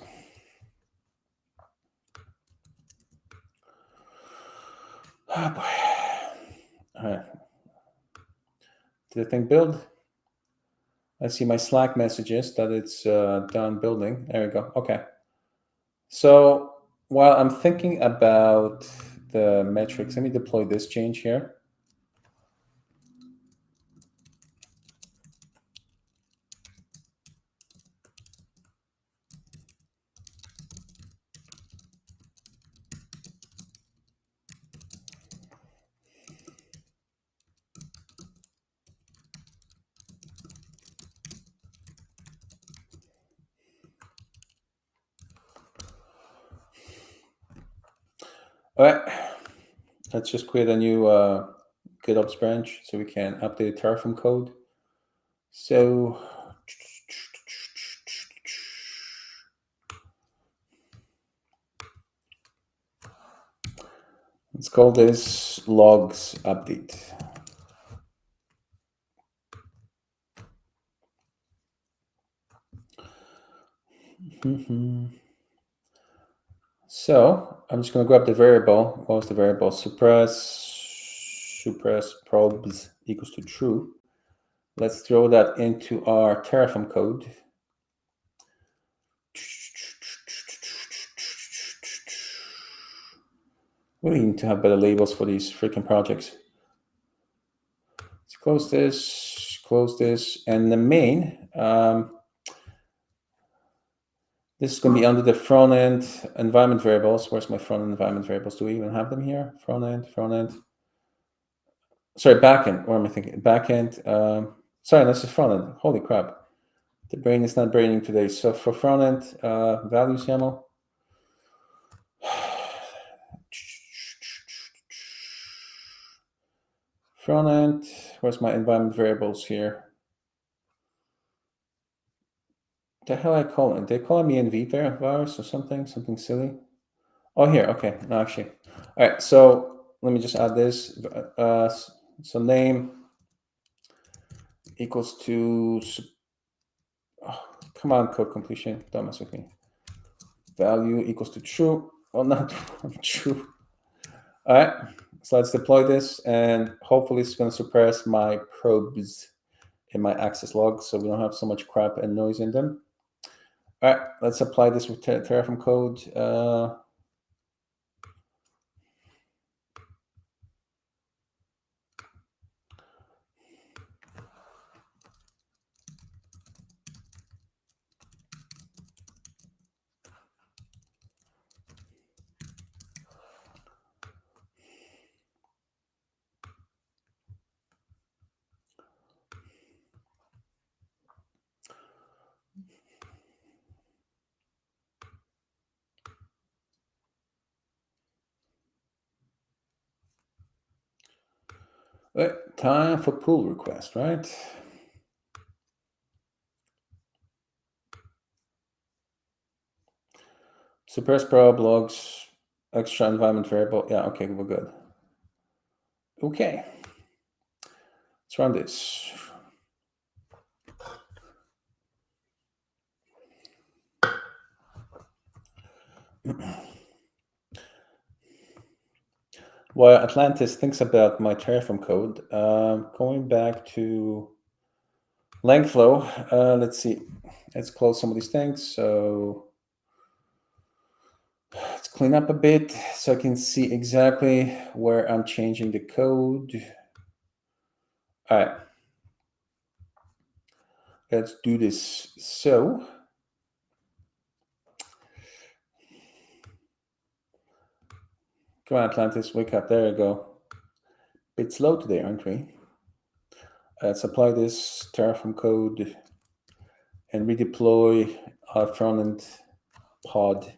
Oh boy. All right. Did the thing build? I see my Slack messages that it's done building. There we go. Okay. So while I'm thinking about the metrics. Let me deploy this change here. All right, let's just create a new GitOps branch so we can update Terraform code. So let's call this logs update. So I'm just going to grab the variable. What was the variable? Suppress probes equals to true. Let's throw that into our Terraform code. We need to have better labels for these freaking projects. Let's close this, and the main. This is going to be under the front end environment variables. Where's my front end environment variables? Do we even have them here? Front end. Sorry, backend. What am I thinking? Backend. Sorry, this is front end. Holy crap. The brain is not braining today. So for front end, values YAML. Front end. Where's my environment variables here? The hell I call it? They call me NV virus or something silly. Oh, here. Okay. No, actually. All right. So let me just add this. So name equals to. Oh, come on, code completion. Don't mess with me. Value equals to true. Well, not true. All right. So let's deploy this, and hopefully it's going to suppress my probes in my access logs, so we don't have so much crap and noise in them. All right, let's apply this with Terraform code. Right, time for pull request, right? Suppress probe logs, extra environment variable. Yeah, okay, we're good. Okay, let's run this. While Atlantis thinks about my Terraform code, going back to LangFlow, let's see. Let's close some of these things. So let's clean up a bit so I can see exactly where I'm changing the code. All right. Let's do this. So come on, Atlantis, wake up. There you go. Bit slow today, aren't we? Let's apply this Terraform code and redeploy our front-end pod.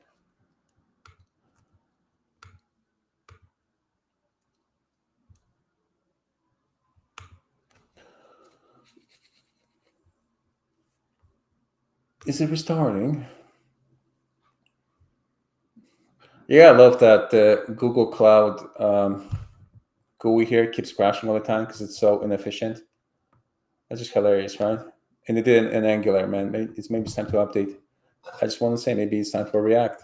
Is it restarting? Yeah, I love that Google Cloud GUI here keeps crashing all the time because it's so inefficient. That's just hilarious, right? And it did an Angular, man. Maybe it's time to update. I just want to say maybe it's time for React.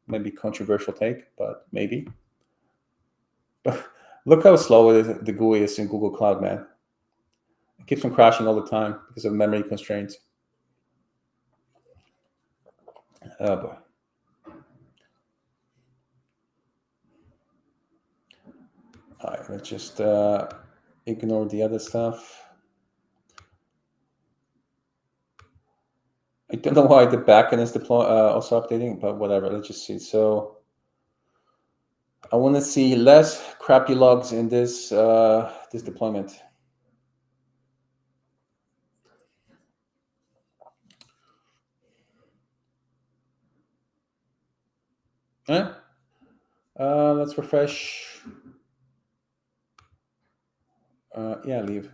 Maybe controversial take, but maybe. But look how slow the GUI is in Google Cloud, man. It keeps on crashing all the time because of memory constraints. Oh boy. All right, let's just ignore the other stuff. I don't know why the backend is also updating, but whatever. Let's just see. So I want to see less crappy logs in this this deployment. Yeah. Let's refresh. Yeah, leave.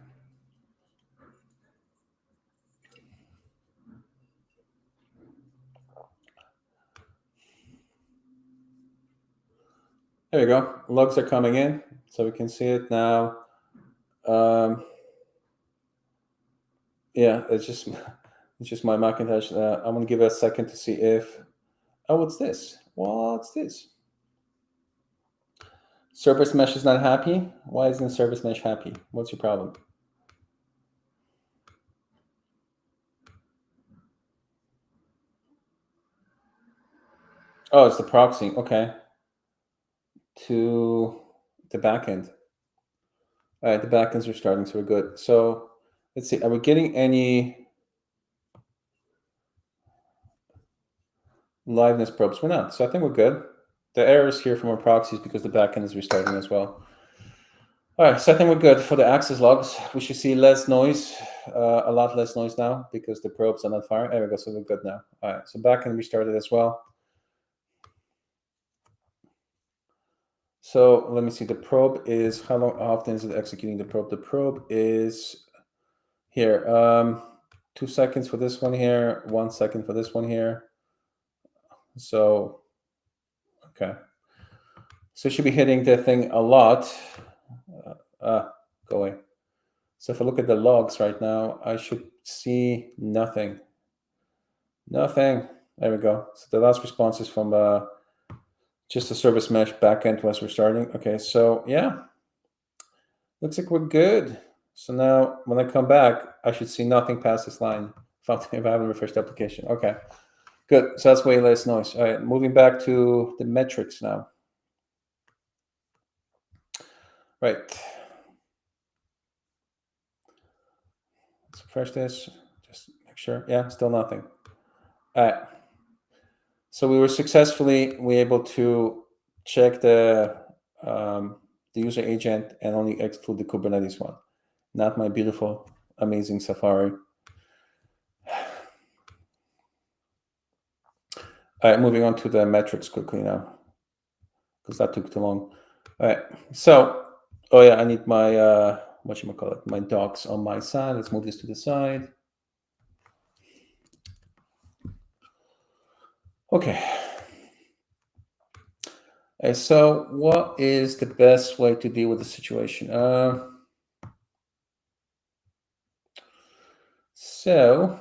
There you go. Logs are coming in, so we can see it now. Yeah, it's just my Macintosh. I'm gonna give it a second to see if. Oh, what's this? What's this? Service mesh is not happy. Why isn't service mesh happy? What's your problem? Oh, it's the proxy. Okay. To the backend. All right, the backends are starting, so we're good. So let's see. Are we getting any liveness probes? We're not. So I think we're good. The error is here from our proxies because the backend is restarting as well. All right, so I think we're good for the access logs. We should see less noise, a lot less noise now because the probes are not firing. There we go. So we're good now. All right, so backend restarted as well. So let me see. The probe is how often is it executing the probe? The probe is here. 2 seconds for this one here. 1 second for this one here. So okay. So it should be hitting the thing a lot. Go away. So if I look at the logs right now, I should see nothing. Nothing. There we go. So the last response is from just the service mesh backend was restarting. Okay, so yeah, looks like we're good. So now when I come back, I should see nothing past this line if I haven't refreshed the application. Okay, good. So that's way less noise. All right, moving back to the metrics now. Right. Let's refresh this. Just make sure. Yeah, still nothing. All right. So we were able to check the user agent and only exclude the Kubernetes one, not my beautiful, amazing Safari. All right, moving on to the metrics quickly now, because that took too long. All right, so, oh yeah, I need my, whatchamacallit, my docs on my side. Let's move this to the side. Okay. So what is the best way to deal with the situation? So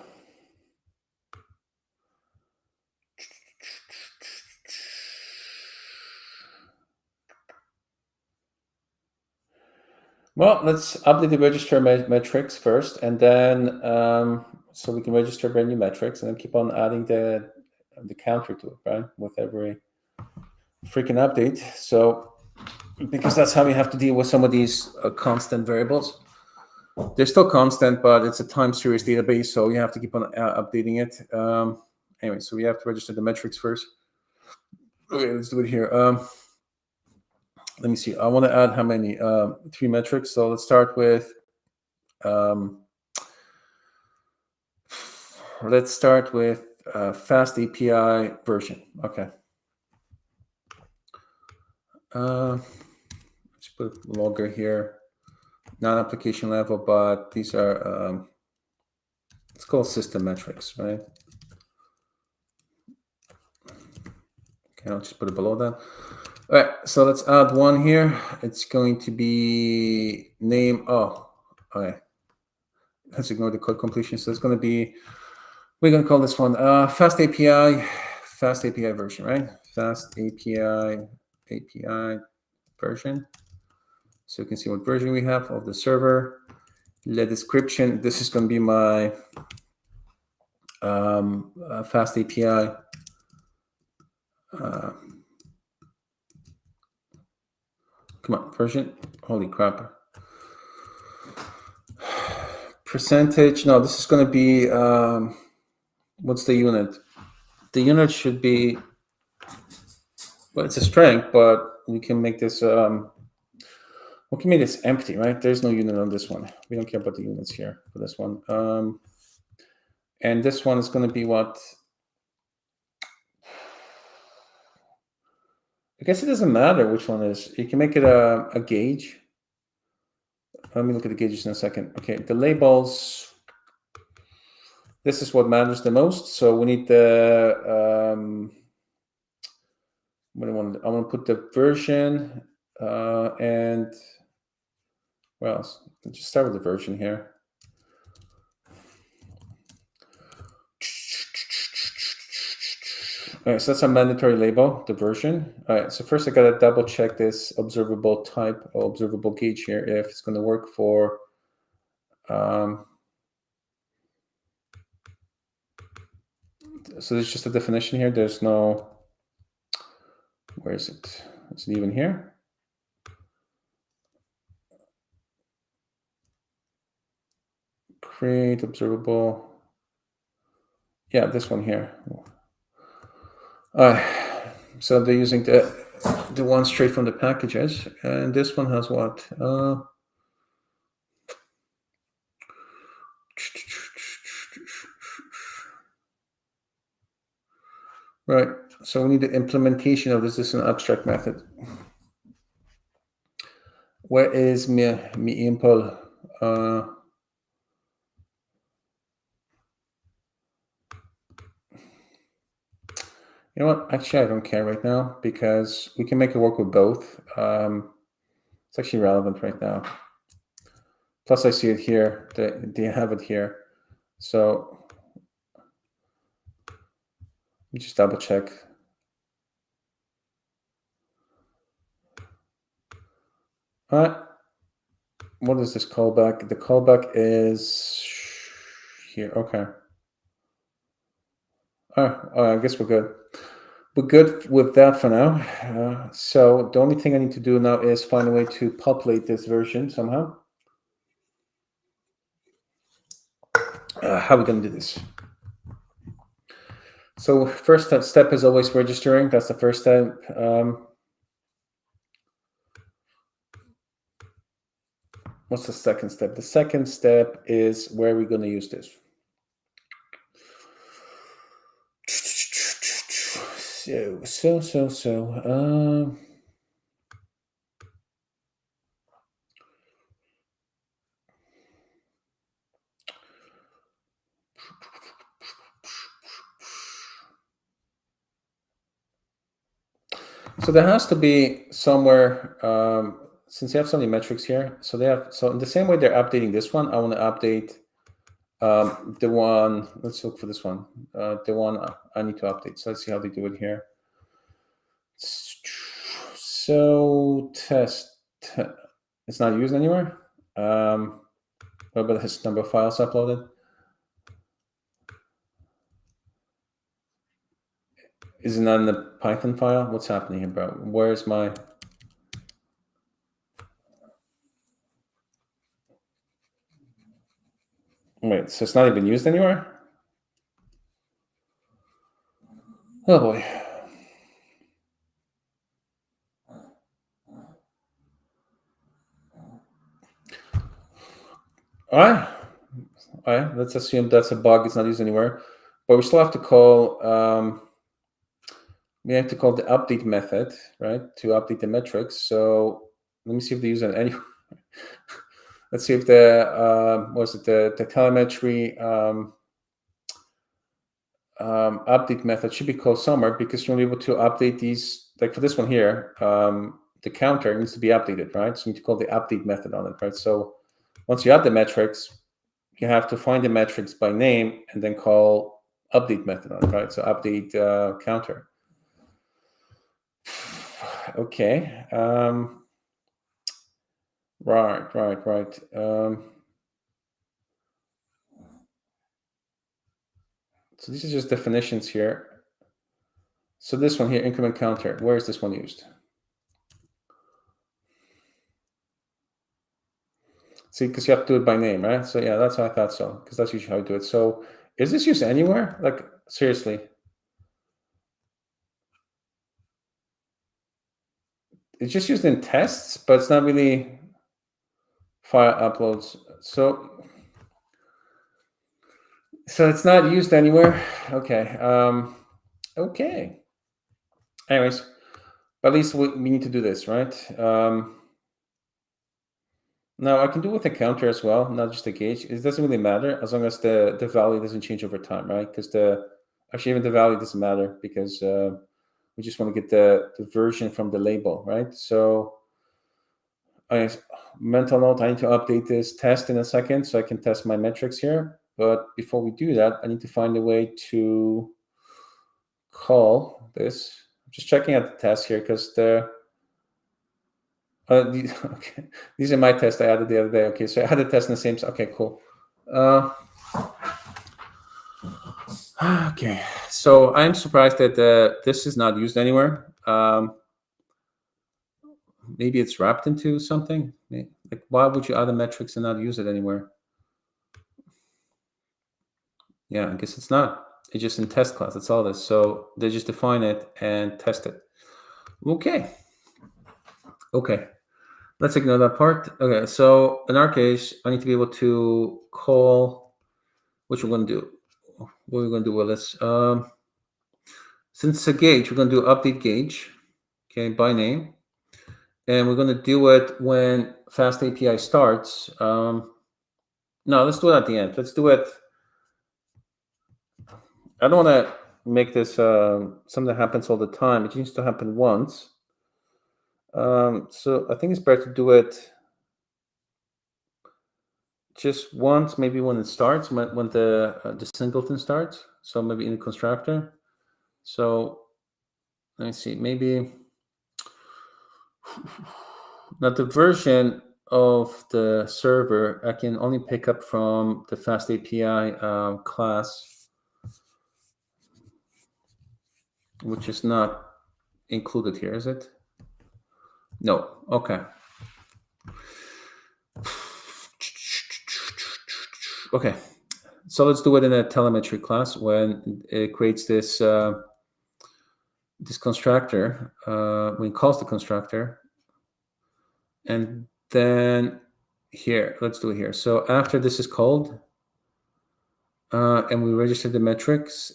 well, let's update the register metrics first, and then so we can register brand new metrics, and then keep on adding the counter to it, right? With every freaking update. So because that's how we have to deal with some of these constant variables. They're still constant, but it's a time series database, so you have to keep on updating it. Anyway, so we have to register the metrics first. Okay, let's do it here. Let me see. I want to add how many? 3 metrics. So let's start with. Let's start with FastAPI version. Okay. Let's put logger here. Not application level, but these are it's called system metrics, right? Okay, I'll just put it below that. All right, so let's add one here. It's going to be name. Oh, okay. Let's ignore the code completion. So it's going to be, we're going to call this one FastAPI version, right? FastAPI API version. So you can see what version we have of the server. The description, this is going to be my FastAPI Come on, version. Holy crap. Percentage. No, this is going to be, what's the unit? The unit should be, well, it's a string, but we can make this, we can make this empty, right? There's no unit on this one. We don't care about the units here for this one. And this one is going to be what? I guess it doesn't matter which one is. You can make it a gauge. Let me look at the gauges in a second. Okay, the labels. This is what matters the most. So we need the. What do I want? I want to put the version and. What else? Let's just start with the version here. All right, so that's a mandatory label, the version. All right, so first I gotta double check this observable type or observable gauge here if it's gonna work for so there's just a definition here. There's no, where is it? Is it even here? Create observable. Yeah, this one here. So they're using the one straight from the packages, and this one has what? Right. So we need the implementation of this. This is an abstract method. Where is mi impl? You know what? Actually, I don't care right now because we can make it work with both. It's actually relevant right now. Plus, I see it here. They have it here. So let me just double check. All right. What is this callback? The callback is here. Okay. I guess we're good. We're good with that for now. So the only thing I need to do now is find a way to populate this version somehow. How are we going to do this? So first step is always registering. That's the first step. What's the second step? The second step is where we're going to use this. So there has to be somewhere, since you have so many metrics here, so in the same way they're updating this one, I want to update the one, let's look for this one, the one I need to update. So let's see how they do it here. So test, it's not used anywhere. What about his number of files uploaded? Is it not in the Python file? What's happening here, bro? Where's my... Wait, so it's not even used anywhere? Oh boy. All right, let's assume that's a bug. It's not used anywhere, but we still have to call. We have to call the update method, right, to update the metrics. So let me see if they use it anywhere. Let's see if the the telemetry update method should be called somewhere, because you'll be able to update these. Like for this one here, the counter needs to be updated, right? So you need to call the update method on it, right? So once you add the metrics, you have to find the metrics by name and then call update method on it, right? So update counter. Okay. Right. So these are just definitions here. So this one here, increment counter, where is this one used? See, because you have to do it by name, right? So yeah, that's how I thought so, because that's usually how I do it. So is this used anywhere? Like, seriously? It's just used in tests, but it's not really file uploads. So it's not used anywhere. Okay. Okay. Anyways, but at least we need to do this, right? Now I can do with a counter as well, not just a gauge. It doesn't really matter as long as the value doesn't change over time, right? Because actually even the value doesn't matter because we just want to get the version from the label, right? So mental note, I need to update this test in a second so I can test my metrics here. But before we do that, I need to find a way to call this. I'm just checking out the test here because okay, these are my tests I added the other day. Okay, so I had a test in the same. Okay, cool. Okay, so I'm surprised that this is not used anywhere. Maybe it's wrapped into something. Like, why would you add the metrics and not use it anywhere? Yeah, I guess it's not. It's just in test class. That's all this. So they just define it and test it. Okay. Okay. Let's ignore that part. Okay. So in our case, I need to be able to call, which we're going to do. What are we going to do with this? Since it's a gauge, we're going to do update gauge. Okay, by name. And we're going to do it when FastAPI starts. No, let's do it at the end. Let's do it. I don't want to make this something that happens all the time. It needs to happen once. So I think it's better to do it just once, maybe when it starts, when the singleton starts. So maybe in the constructor. So let me see, maybe now the version of the server I can only pick up from the FastAPI class, which is not included here, is it? No. Okay. Okay. So let's do it in a telemetry class when it creates this this constructor, when it calls the constructor. And then here, let's do it here. So after this is called, and we register the metrics,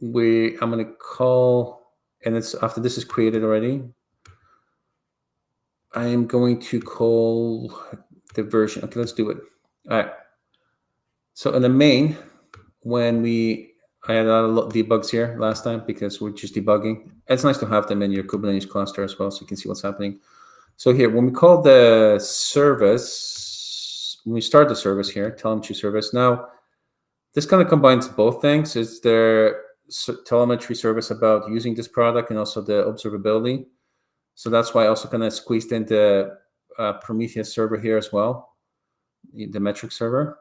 I'm going to call, and it's after this is created already, I am going to call the version. Okay, let's do it. All right. So in the main, I had a lot of debugs here last time because we're just debugging. It's nice to have them in your Kubernetes cluster as well so you can see what's happening. So here, when we call the service, when we start the service here, telemetry service, now this kind of combines both things. It's their telemetry service about using this product and also the observability. So that's why I also kind of squeezed in the Prometheus server here as well, the metric server.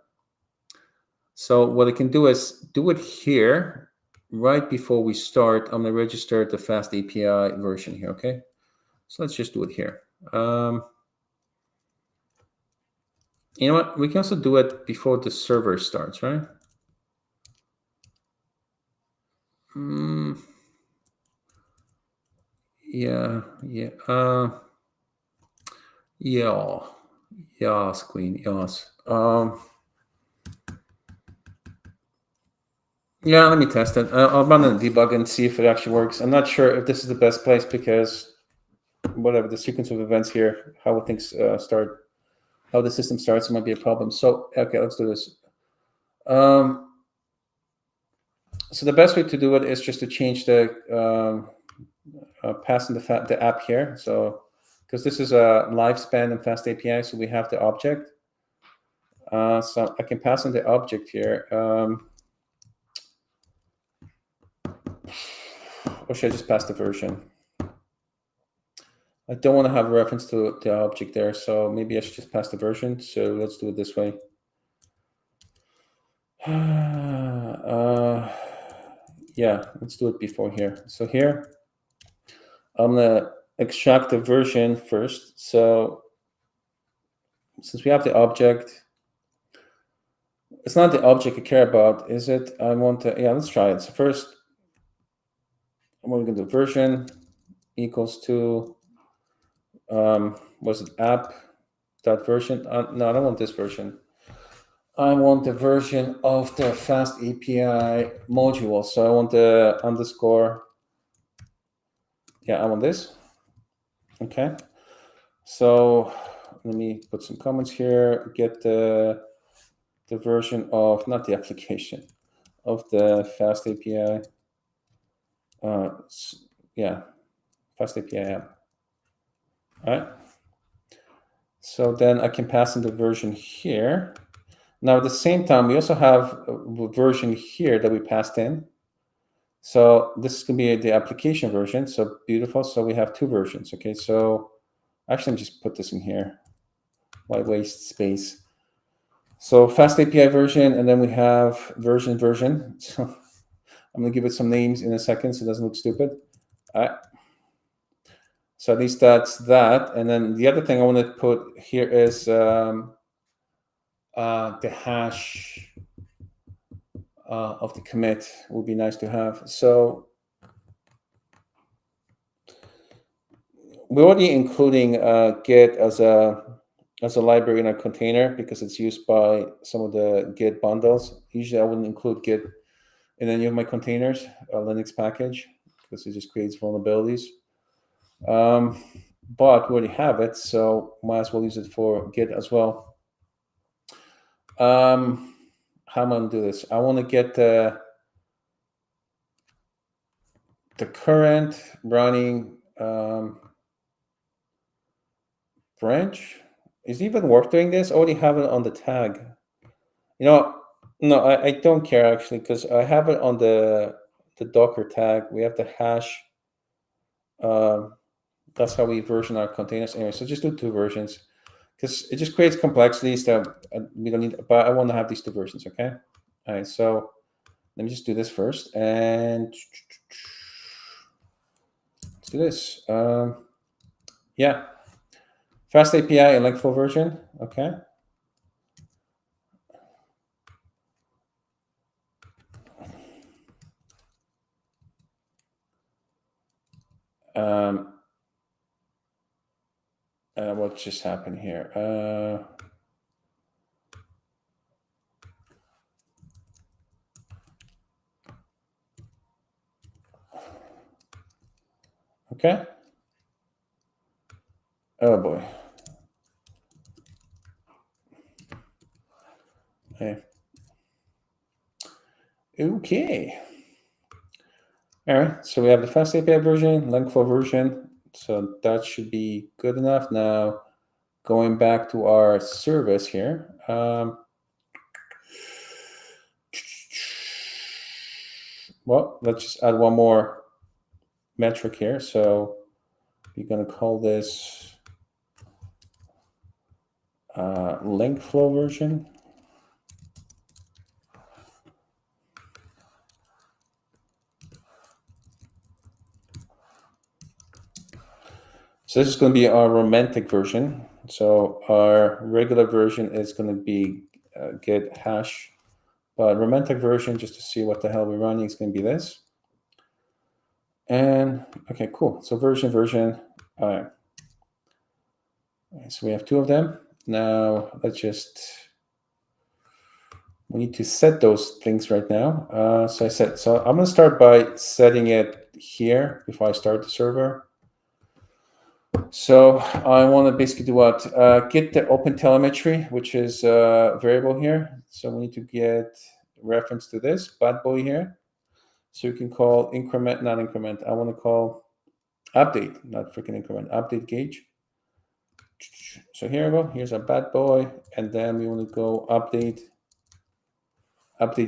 So what I can do is do it here right before we start. I'm going to register the FastAPI version here, okay? So let's just do it here. You know what? We can also do it before the server starts, right? Yeah. Yes, Queen, yes. Yeah, let me test it. I'll run a debug and see if it actually works. I'm not sure if this is the best place because whatever the sequence of events here, how things start, how the system starts, might be a problem. So, okay, let's do this. So the best way to do it is just to change the passing the app here. So, because this is a lifespan in FastAPI, so we have the object. So I can pass in the object here. Or should I just pass the version? I don't want to have a reference to the object there, so maybe I should just pass the version. So let's do it this way. Yeah, let's do it before here. So here, I'm gonna extract the version first. So since we have the object, it's not the object I care about, is it? I want to, yeah, let's try it. So first, what we're going to do, version equals to, was it app.version? No, I don't want this version. I want the version of the FastAPI module. So I want the underscore. Yeah, I want this. Okay. So let me put some comments here. Get the version of, not the application, of the FastAPI. Yeah, FastAPI app. All right. So then I can pass in the version here. Now at the same time, we also have a version here that we passed in. So this is going to be the application version. So beautiful. So we have two versions. Okay. So actually, let me just put this in here. Why waste space? So FastAPI version, and then we have version. So I'm going to give it some names in a second so it doesn't look stupid. All right. So at least that's that. And then the other thing I want to put here is the hash of the commit would be nice to have. So we're already including Git as a library in our container because it's used by some of the Git bundles. Usually I wouldn't include Git in any of my containers, a Linux package, because it just creates vulnerabilities. But we already have it, so might as well use it for Git as well. How am I going to do this? I want to get the current running branch. Is it even worth doing this? I already have it on the tag. You know, no, I don't care actually, because I have it on the Docker tag. We have the hash. That's how we version our containers. Anyway, so just do two versions, because it just creates complexities that we don't need. But I want to have these two versions. Okay. All right. So let me just do this first, and let's do this. Yeah. FastAPI and LangFlow version. Okay. What just happened here? Okay. Oh boy. Okay. All right. So we have the FastAPI version, LangFlow version. So that should be good enough. Now, going back to our service here. Well, let's just add one more metric here. So we're going to call this LangFlow version. So this is going to be our romantic version. So our regular version is going to be get hash, but romantic version, just to see what the hell we're running, is going to be this. And okay, cool. So version. All right. So we have two of them. Now let's just, we need to set those things right now. So I'm going to start by setting it here before I start the server. So I want to basically do what? Get the open telemetry, which is a variable here. So we need to get reference to this bad boy here. So you can call increment, not increment. I want to call update, not freaking increment, update gauge. So here we go. Here's our bad boy. And then we want to go update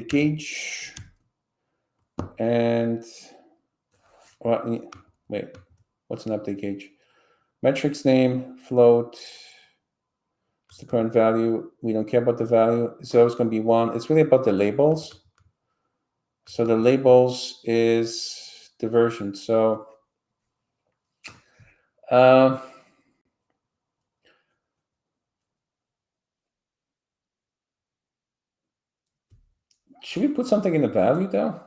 gauge. And well, wait, what's an update gauge? Metrics name, float. What's the current value? We don't care about the value. So it's going to be 1. It's really about the labels. So the labels is the version. So Should we put something in the value though?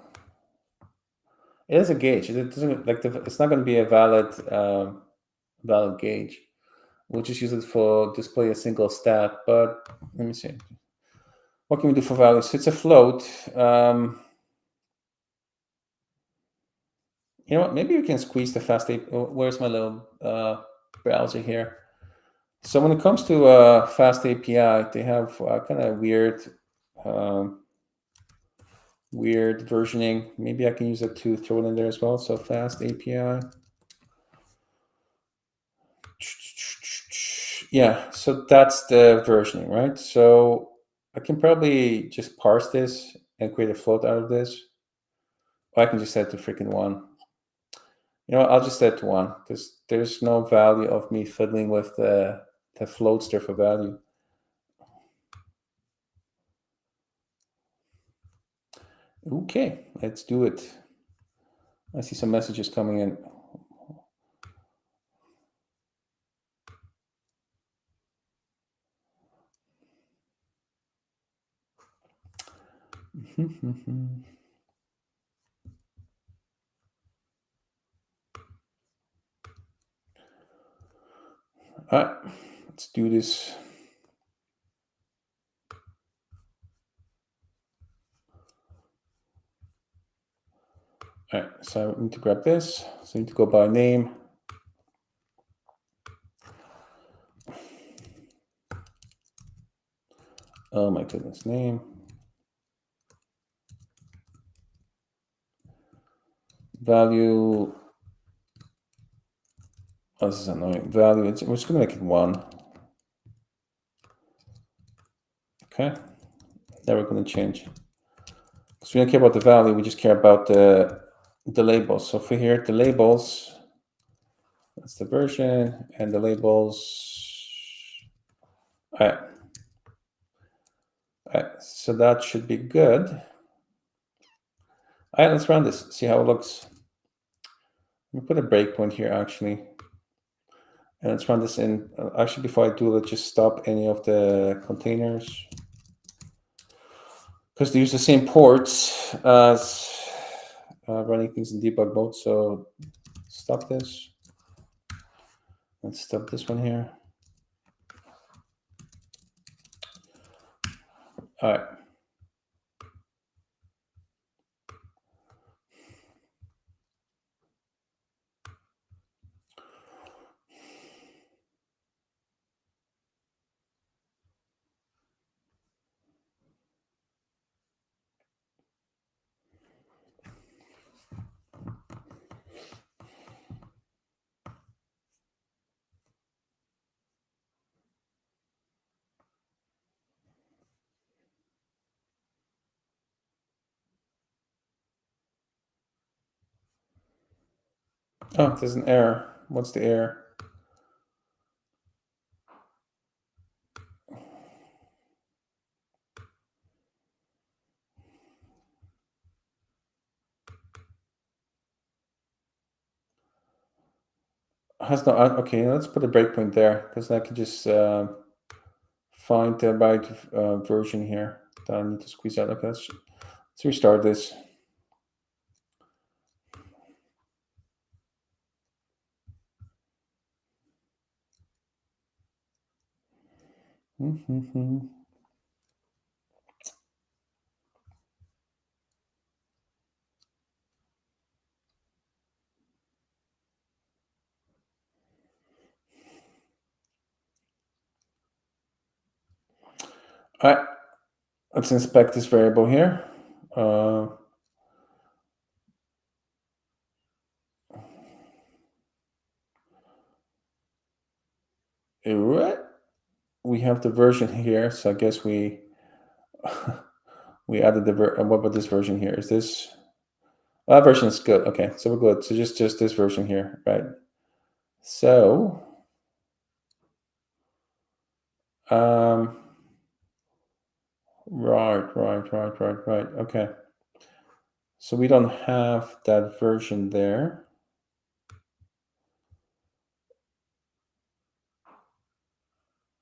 It is a gauge. It doesn't like it's not going to be a valid gauge. We'll just use it for display a single stat. But let me see. What can we do for values? It's a float. You know what? Maybe we can squeeze the FastAPI. Oh, where's my little browser here? So when it comes to FastAPI, they have kind of weird versioning. Maybe I can use it to throw it in there as well. So FastAPI. Yeah, so that's the versioning, right? So I can probably just parse this and create a float out of this. Or I can just set to freaking 1. You know what, I'll just set to 1 because there's no value of me fiddling with the floats there for value. Okay, let's do it. I see some messages coming in. All right, let's do this. All right, so I need to grab this. So I need to go by name. Oh my goodness, name. Value. Oh, this is annoying. Value, we're just going to make it 1. Okay, now we're going to change. So we don't care about the value, we just care about the labels. So for here, the labels, that's the version, and the labels. All right. All right, so that should be good. All right, let's run this, see how it looks. Let me put a breakpoint here, actually. And let's run this in. Actually, before I do, let's just stop any of the containers. Because they use the same ports as running things in debug mode. So stop this. Let's stop this one here. All right. Oh, there's an error. What's the error? Has no. Okay, let's put a breakpoint there because I can just find the right version here that I need to squeeze out. Okay, let's restart this. All right, let's inspect this variable here. All right, we have the version here, so I guess we we added the what about this version here? Is this that version is good? Okay, so we're good. So just this version here, right? So right. Okay. So we don't have that version there.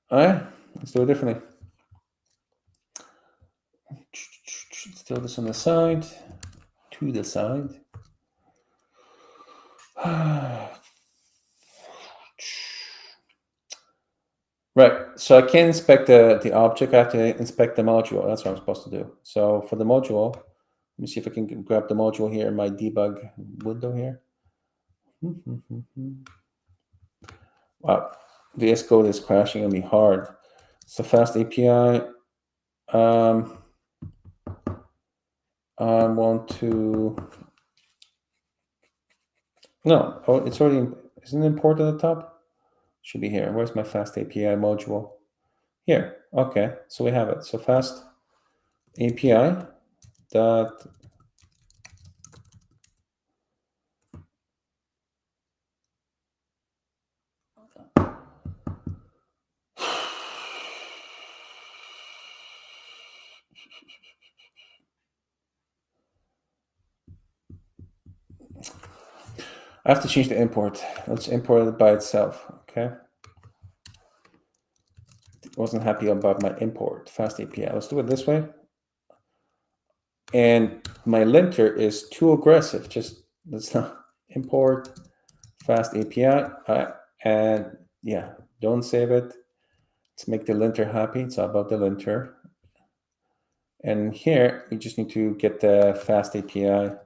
All right, let's do it differently. Still this on the side, to the side. Right, so I can't inspect the object, I have to inspect the module. That's what I'm supposed to do. So for the module, let me see if I can grab the module here in my debug window here. Wow, VS Code is crashing on me hard. It's a FastAPI. I want to, no, oh, it's already, isn't it imported at the top? Should be here. Where's my FastAPI module? Here, okay, so we have it. So FastAPI dot I have to change the import. Let's import it by itself, okay? Wasn't happy about my import, FastAPI. Let's do it this way. And my linter is too aggressive. Just let's not import FastAPI. And yeah, don't save it. Let's make the linter happy. It's all about the linter. And here, we just need to get the FastAPI.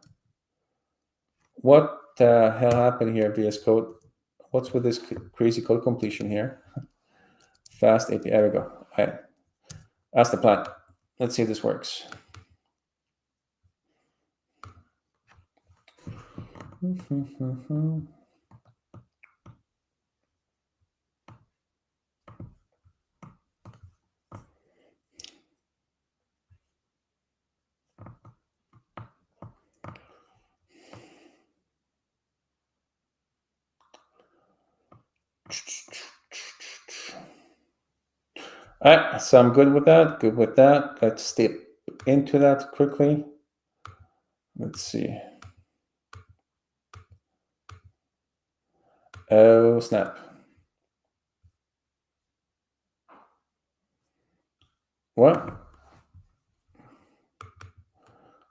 What the hell happened here, VS Code? What's with this crazy code completion here? FastAPI, there we go. All right, that's the plan. Let's see if this works. All right, so I'm good with that. Good with that. Let's step into that quickly. Let's see. Oh, snap. What?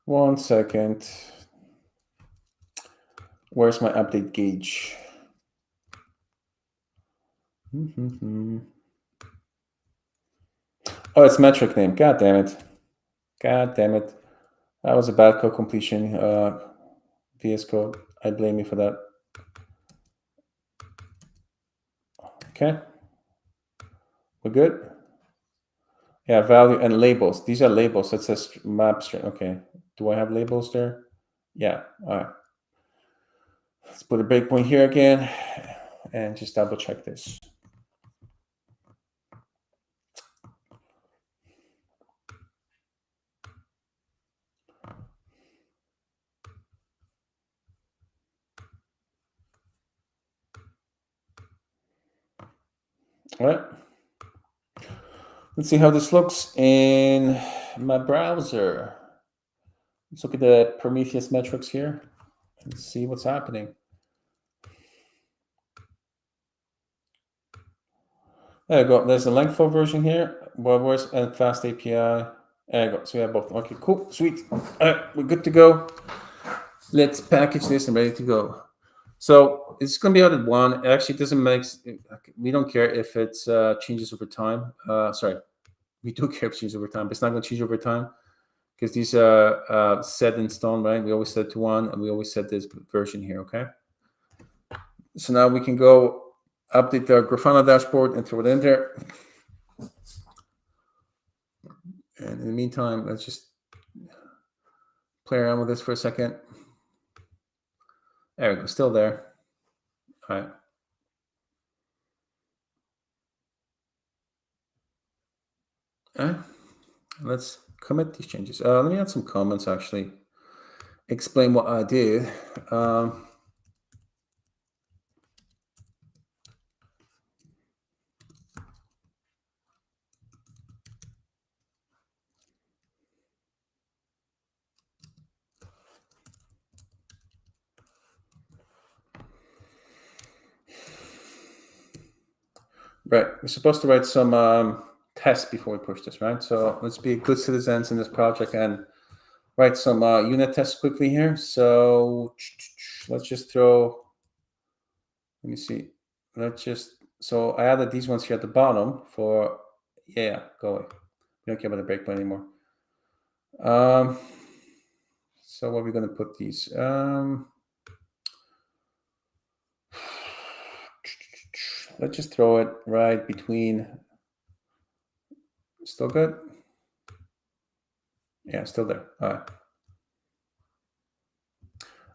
1 second. Where's my update gauge? Oh, it's metric name. God damn it. God damn it. That was a bad code completion. VS Code. I blame you for that. Okay. We're good? Yeah, value and labels. These are labels. It says map string. Okay. Do I have labels there? Yeah. All right. Let's put a breakpoint here again and just double check this. All right. Let's see how this looks in my browser. Let's look at the Prometheus metrics here and see what's happening. There you go. There's the LangFlow version here. Where's and FastAPI? There you go. So we have both. Okay, cool, sweet. All right, we're good to go. Let's package this and ready to go. So it's going to be out at 1. It actually doesn't make. We don't care if it changes over time. Sorry, we do care if it changes over time, but it's not going to change over time because these are set in stone, right? We always set to 1, and we always set this version here. Okay. So now we can go update the Grafana dashboard and throw it in there. And in the meantime, let's just play around with this for a second. There we go, still there. All right. All right. Let's commit these changes. Let me add some comments, actually. Explain what I did. Right, we're supposed to write some tests before we push this, right? So let's be good citizens in this project and write some unit tests quickly here. So let's just throw, let me see. So I added these ones here at the bottom for, yeah, go away. We don't care about the breakpoint anymore. So where are we going to put these? Let's just throw it right between. Still good? Yeah, still there. All right.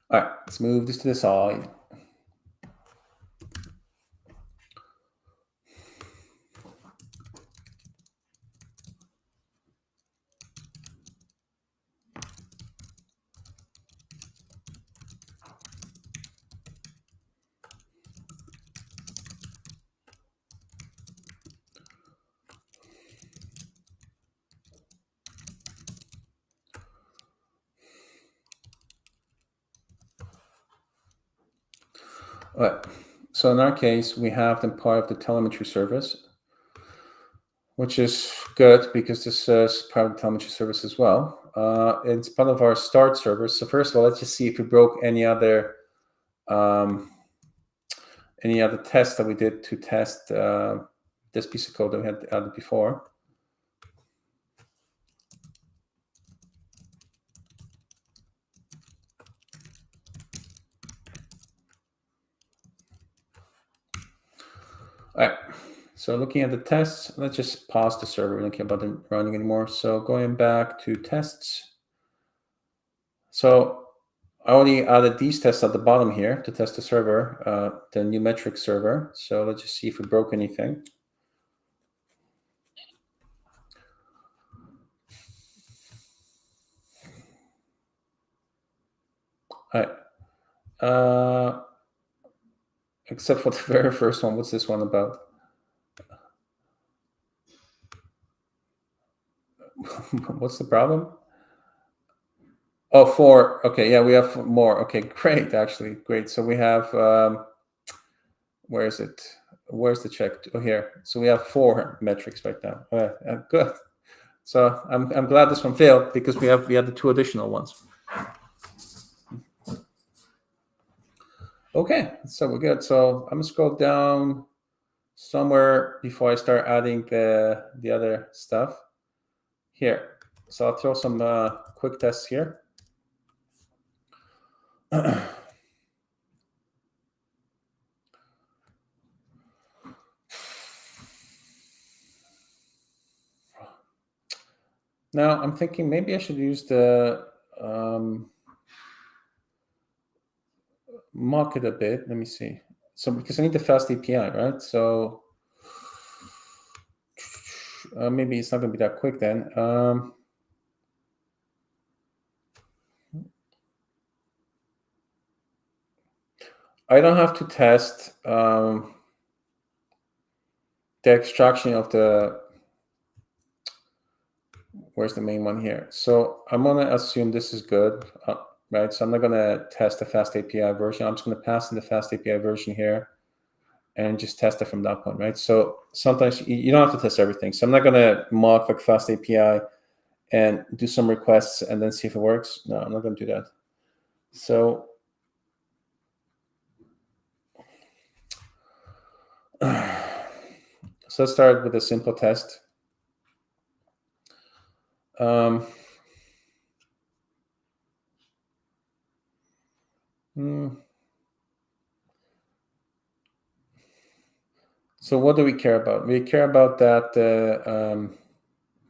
All right, let's move this to the side. All right. So in our case, we have them part of the telemetry service, which is good because this is part of the telemetry service as well. It's part of our start server. So first of all, let's just see if we broke any other tests that we did to test this piece of code that we had added before. All right, so looking at the tests, let's just pause the server. We don't care about them running anymore. So going back to tests. So I already added these tests at the bottom here to test the server, the new metric server. So let's just see if we broke anything. All right. Except for the very first one. What's this one about? What's the problem? Oh, 4. Okay, yeah, we have more. Okay, great, actually. Great. So we have, where is it? Where's the check? Oh, here. So we have 4 metrics right now. Good. So I'm glad this one failed because we had the 2 additional ones. Okay, so we're good. So I'm gonna scroll down somewhere before I start adding the other stuff here. So I'll throw some quick tests here. Now I'm thinking maybe I should use the mock it a bit. Let me see. So because I need the FastAPI, right? So maybe it's not going to be that quick then. I don't have to test the extraction of the, where's the main one here? So I'm going to assume this is good, right? So I'm not going to test the FastAPI version. I'm just going to pass in the FastAPI version here and just test it from that point, right? So sometimes you don't have to test everything. So I'm not going to mock like FastAPI and do some requests and then see if it works. No, I'm not going to do that. So let's start with a simple test. So what do we care about? We care about that the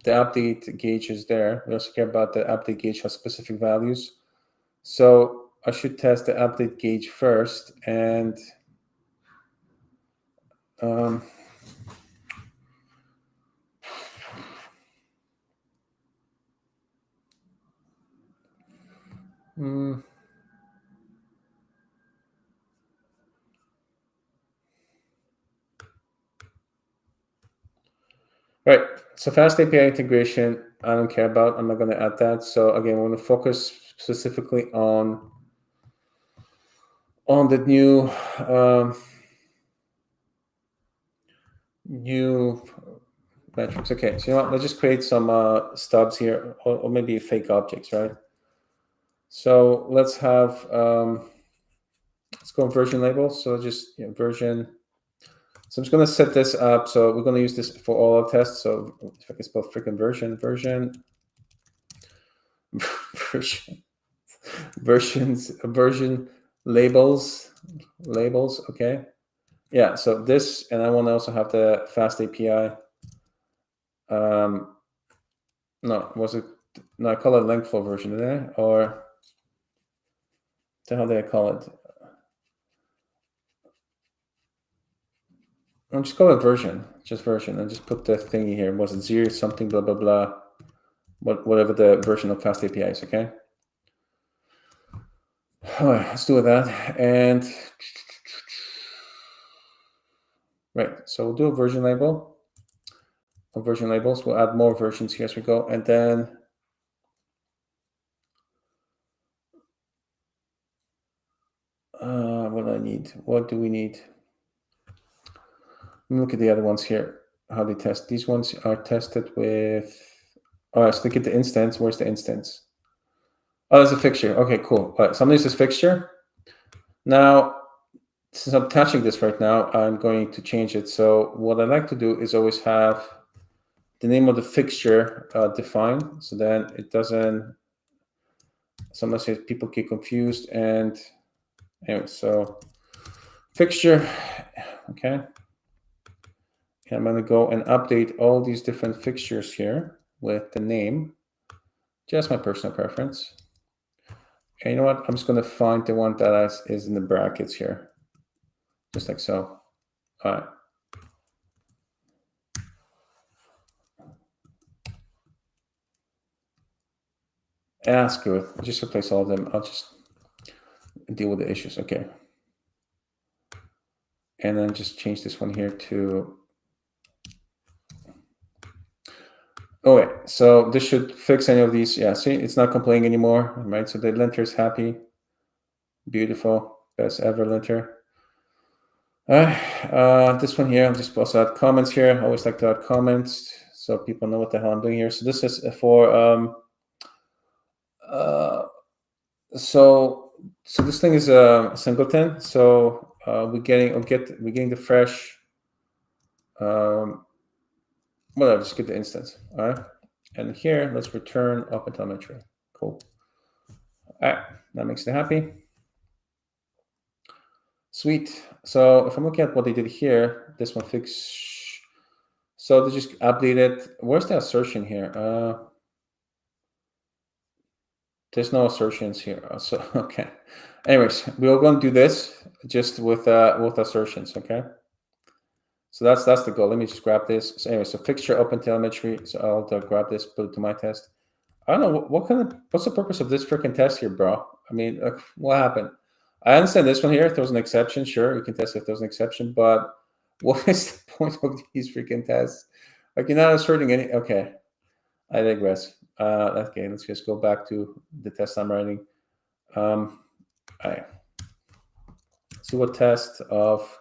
update gauge is there. We also care about the update gauge has specific values. So I should test the update gauge first, and right. So FastAPI integration, I don't care about. I'm not going to add that. So again, we're going to focus specifically on the new metrics. Okay, so you know what? Let's just create some stubs here, or maybe fake objects, right? So let's have, let's go on version labels. So just version. So I'm just going to set this up. So we're going to use this for all our tests. So if I can spell freaking version, version, version labels, okay. Yeah, so this, and I want to also have the FastAPI. No, was it? No, I call it LangFlow version, did I? Or how did I call it? I'll just call it version, just version, and just put the thingy here. Was it 0 something blah blah blah? Whatever the version of FastAPI is, okay? All right, let's do that. And right, so we'll do a version label. On version labels, we'll add more versions here as we go, and then what do I need? What do we need? Let me look at the other ones here. How they test. These ones are tested with. All right, so look at the instance. Where's the instance? Oh, there's a fixture. Okay, cool. All right, so I'm going to use this fixture. Now, since I'm attaching this right now, I'm going to change it. So what I like to do is always have the name of the fixture defined. So then it doesn't, sometimes people get confused. And anyway, so fixture, okay. And I'm going to go and update all these different fixtures here with the name, just my personal preference. And you know what? I'm just going to find the one that is in the brackets here, just like so. All right. That's good. I'll just replace all of them. I'll just deal with the issues. Okay. And then just change this one here to. Oh, wait. So this should fix any of these. Yeah, see, it's not complaining anymore, right? So the linter is happy. Beautiful. Best ever linter. This one here, I'll just also add comments here. I always like to add comments so people know what the hell I'm doing here. So this is for so this thing is a singleton. So we're getting the fresh whatever, just get the instance. All right. And here let's return OpenTelemetry. Cool. All right, that makes it happy. Sweet. So if I'm looking at what they did here, this one fix. So they just updated. Where's the assertion here? There's no assertions here. So okay. Anyways, we're going to do this just with assertions. Okay. So that's the goal. Let me just grab this. So anyway, so fixture OpenTelemetry. So I'll grab this, put it to my test. I don't know what's the purpose of this freaking test here, bro. I mean, what happened? I understand this one here. If there was an exception, sure, you can test if there's an exception. But what is the point of these freaking tests? Like, you're not asserting any. Okay, I digress. Okay, let's just go back to the test I'm writing. All right. So what test of?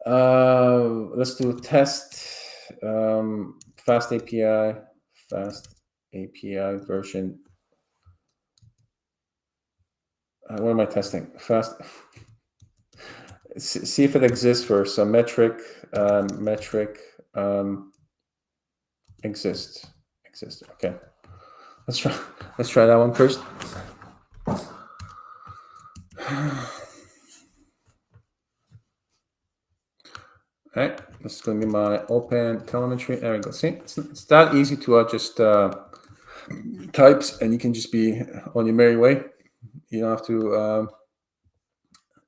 Let's do a test. FastAPI version. What am I testing? Fast. See if it exists first. So metric exists. Okay. Let's try that one first. All right, this is going to be my open telemetry. There we go. See, it's that easy to just types, and you can just be on your merry way. You don't have to.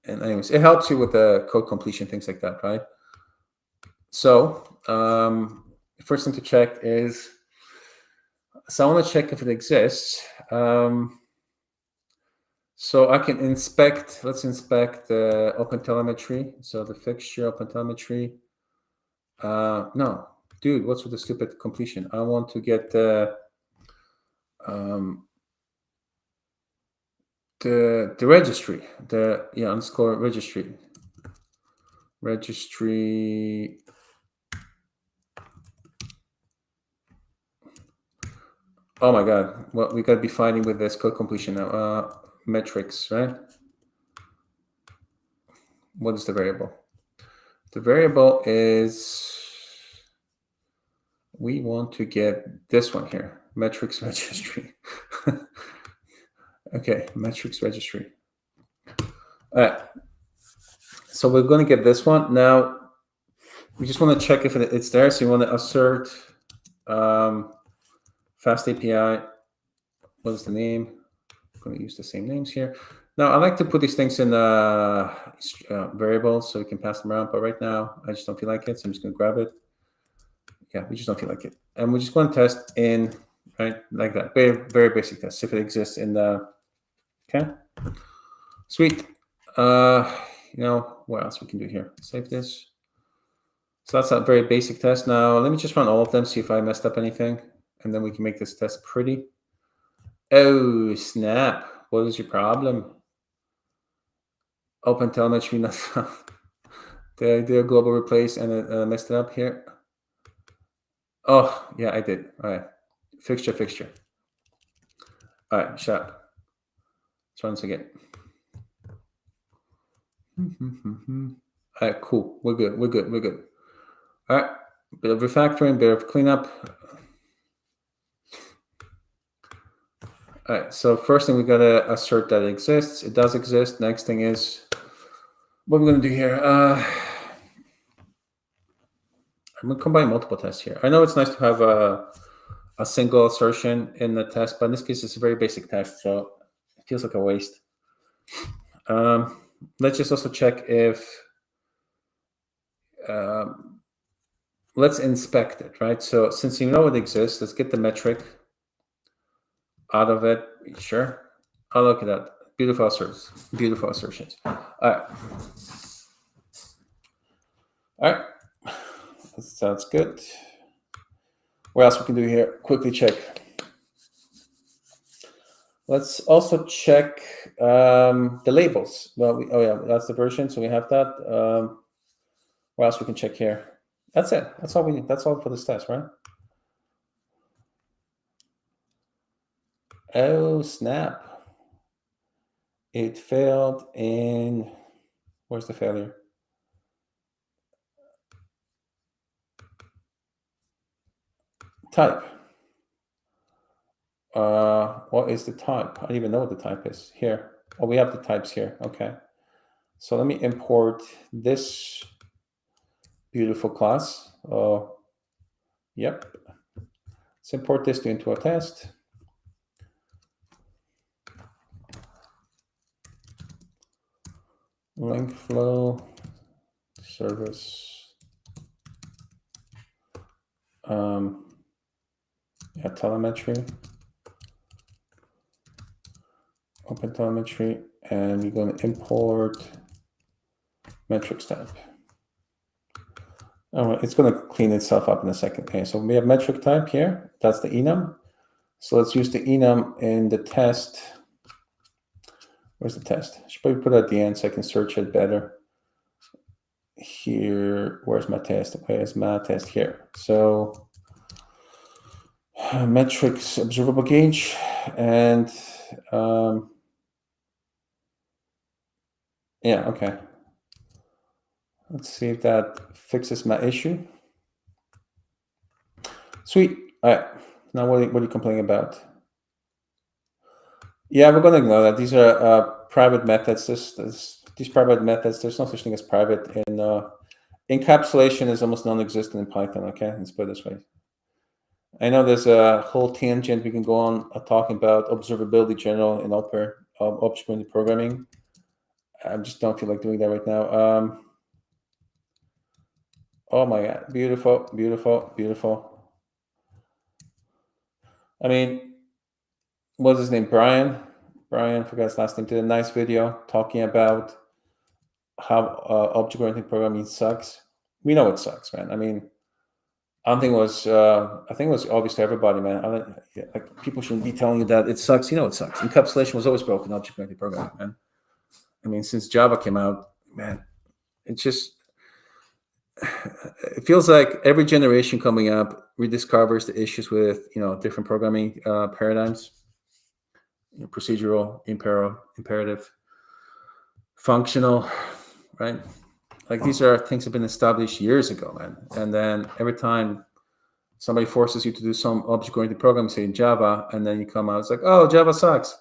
And anyways, it helps you with the code completion, things like that, right? So the first thing to check is. So I want to check if it exists. So I can inspect. Let's inspect the OpenTelemetry. So the fixture OpenTelemetry. No, dude, what's with the stupid completion? I want to get the registry. Underscore registry. Registry. Oh my God. Well, we got to be fighting with this code completion now. Metrics, right? What is the variable? The variable is, we want to get this one here, metrics registry. Okay, metrics registry. All right. So we're going to get this one. Now, we just want to check if it's there. So you want to assert FastAPI. What is the name? I'm going to use the same names here. Now, I like to put these things in variables so we can pass them around. But right now, I just don't feel like it. So I'm just going to grab it. Yeah, we just don't feel like it. And we're just going to test in, right, like that. Very, very basic test. If it exists in the, okay. Sweet. What else we can do here? Save this. So that's a very basic test. Now, let me just run all of them, see if I messed up anything. And then we can make this test pretty. Oh, snap. What is your problem? Open telemetry, not found. Did I do a global replace and it messed it up here? Oh, yeah, I did. All right. Fixture. All right, shop. Let's run this again. All right, cool. We're good. All right, bit of refactoring, bit of cleanup. All right, so first thing we gotta assert that it exists. It does exist. Next thing is, what we're gonna do here. I'm gonna combine multiple tests here. I know it's nice to have a single assertion in the test, but in this case, it's a very basic test, so it feels like a waste. Let's just also check if, let's inspect it, right? So since you know it exists, let's get the metric out of it. Sure. Oh, look at that. Beautiful assertions. All right. That sounds good. What else we can do here? Quickly check. Let's also check the labels. Well, that's the version, so we have that. What else we can check here? That's it. That's all we need. That's all for this test, right? Oh, snap. It failed in, where's the failure? Type. What is the type? I don't even know what the type is here. Oh, we have the types here. Okay. So let me import this beautiful class. Oh, yep. Let's import this into a test. LangFlow service. Telemetry. Open telemetry, and we're going to import metrics type. All right, it's going to clean itself up in a second. Okay, so we have metric type here. That's the enum. So let's use the enum in the test. Where's the test? I should probably put it at the end so I can search it better. Here, where's my test? Where's my test here? So metrics observable gauge, and yeah, okay. Let's see if that fixes my issue. Sweet. All right. Now, what are you complaining about? Yeah, we're going to ignore that. These are private methods. These private methods, there's no such thing as private. And encapsulation is almost non-existent in Python. Okay, let's put it this way. I know there's a whole tangent we can go on talking about observability general in object-oriented programming. I just don't feel like doing that right now. Oh my God, beautiful. I mean, what's his name? Brian, I forgot his last name, did a nice video talking about how object-oriented programming sucks. We know it sucks, man. I mean, I think it was obvious to everybody, man. Like, people shouldn't be telling you that it sucks. You know it sucks. Encapsulation was always broken, object-oriented programming, man. I mean, since Java came out, man, it's just, it feels like every generation coming up rediscovers the issues with different programming paradigms, procedural, imperative, functional, right? Like these are things that have been established years ago, man. And then every time somebody forces you to do some object-oriented programming, say in Java, and then you come out, it's like, oh, Java sucks.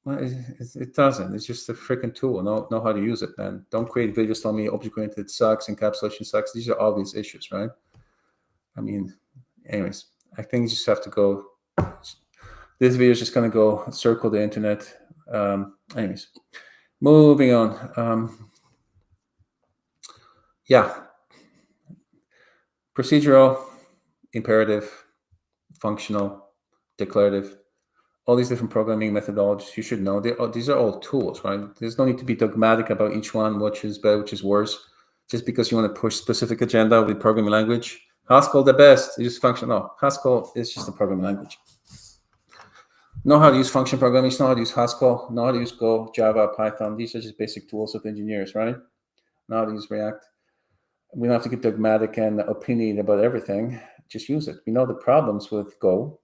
Well, it doesn't. It's just a freaking tool. Know how to use it, man. Don't create videos telling me object-oriented sucks, encapsulation sucks. These are obvious issues, right? I mean, anyways, I think you just have to go. This video is just going to go circle the internet. Anyways, moving on. Yeah, procedural, imperative, functional, declarative, all these different programming methodologies you should know. These are all tools, right? There's no need to be dogmatic about each one, which is better, which is worse, just because you want to push specific agenda with programming language. Haskell the best, use function. No, Haskell is just a programming language. Know how to use function programming, know how to use Haskell, know how to use Go, Java, Python. These are just basic tools of engineers, right? Know how to use React. We don't have to get dogmatic and opinionated about everything. Just use it. We know the problems with Go.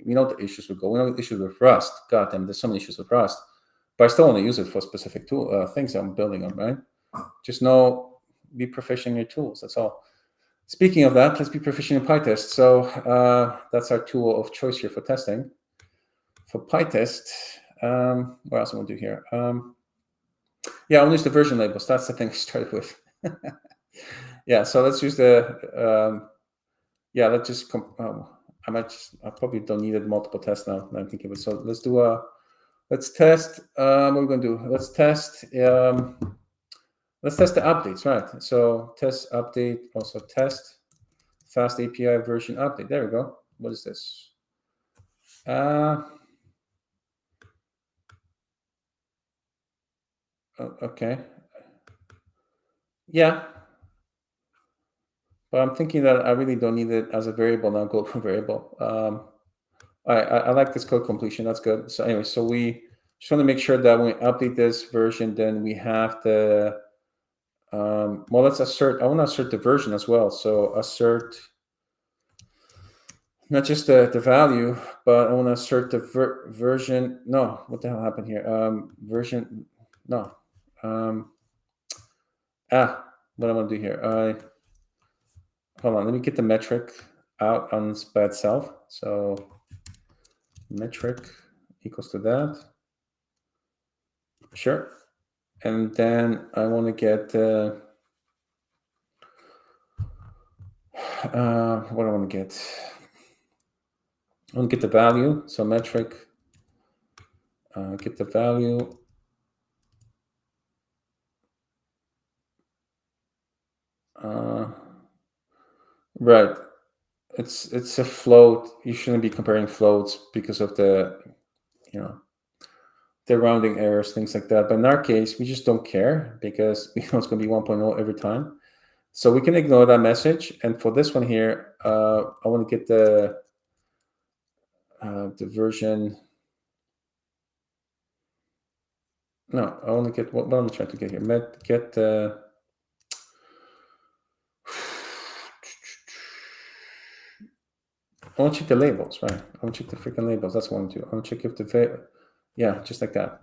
We know the issues with Go. We know the issues with Rust. God damn, there's so many issues with Rust. But I still want to use it for specific things I'm building on, right? Just be proficient in your tools. That's all. Speaking of that, let's be proficient in PyTest. So that's our tool of choice here for testing. For PyTest, what else am I going to do here? Yeah, I'll use the version labels. That's the thing I started with. Yeah, so let's use the, let's just, I probably don't need multiple tests now that I'm thinking of it. So let's test, what are we going to do? Let's test the updates, right? So test update, also test FastAPI version update. There we go. What is this? Okay. Yeah. But I'm thinking that I really don't need it as a variable now, global variable. I like this code completion. That's good. So anyway, so we just want to make sure that when we update this version, then we have the, well, let's assert, I want to assert the version as well. So assert, not just the value, but I want to assert the version. No, what the hell happened here? Version, no. What I'm going to do here? Hold on, let me get the metric out on by itself. So metric equals to that. Sure. And then I want to get, what do I want to get? I want to get the value. So metric, get the value. Right. It's a float. You shouldn't be comparing floats because of the rounding errors, things like that. But in our case, we just don't care because we know it's going to be 1.0 every time. So we can ignore that message. And for this one here, I want to get the version. No, I want to get what am I trying to get here? Get the. I want to check the labels, right? I want to check the freaking labels. That's what I want to do. I want to check if the yeah, just like that.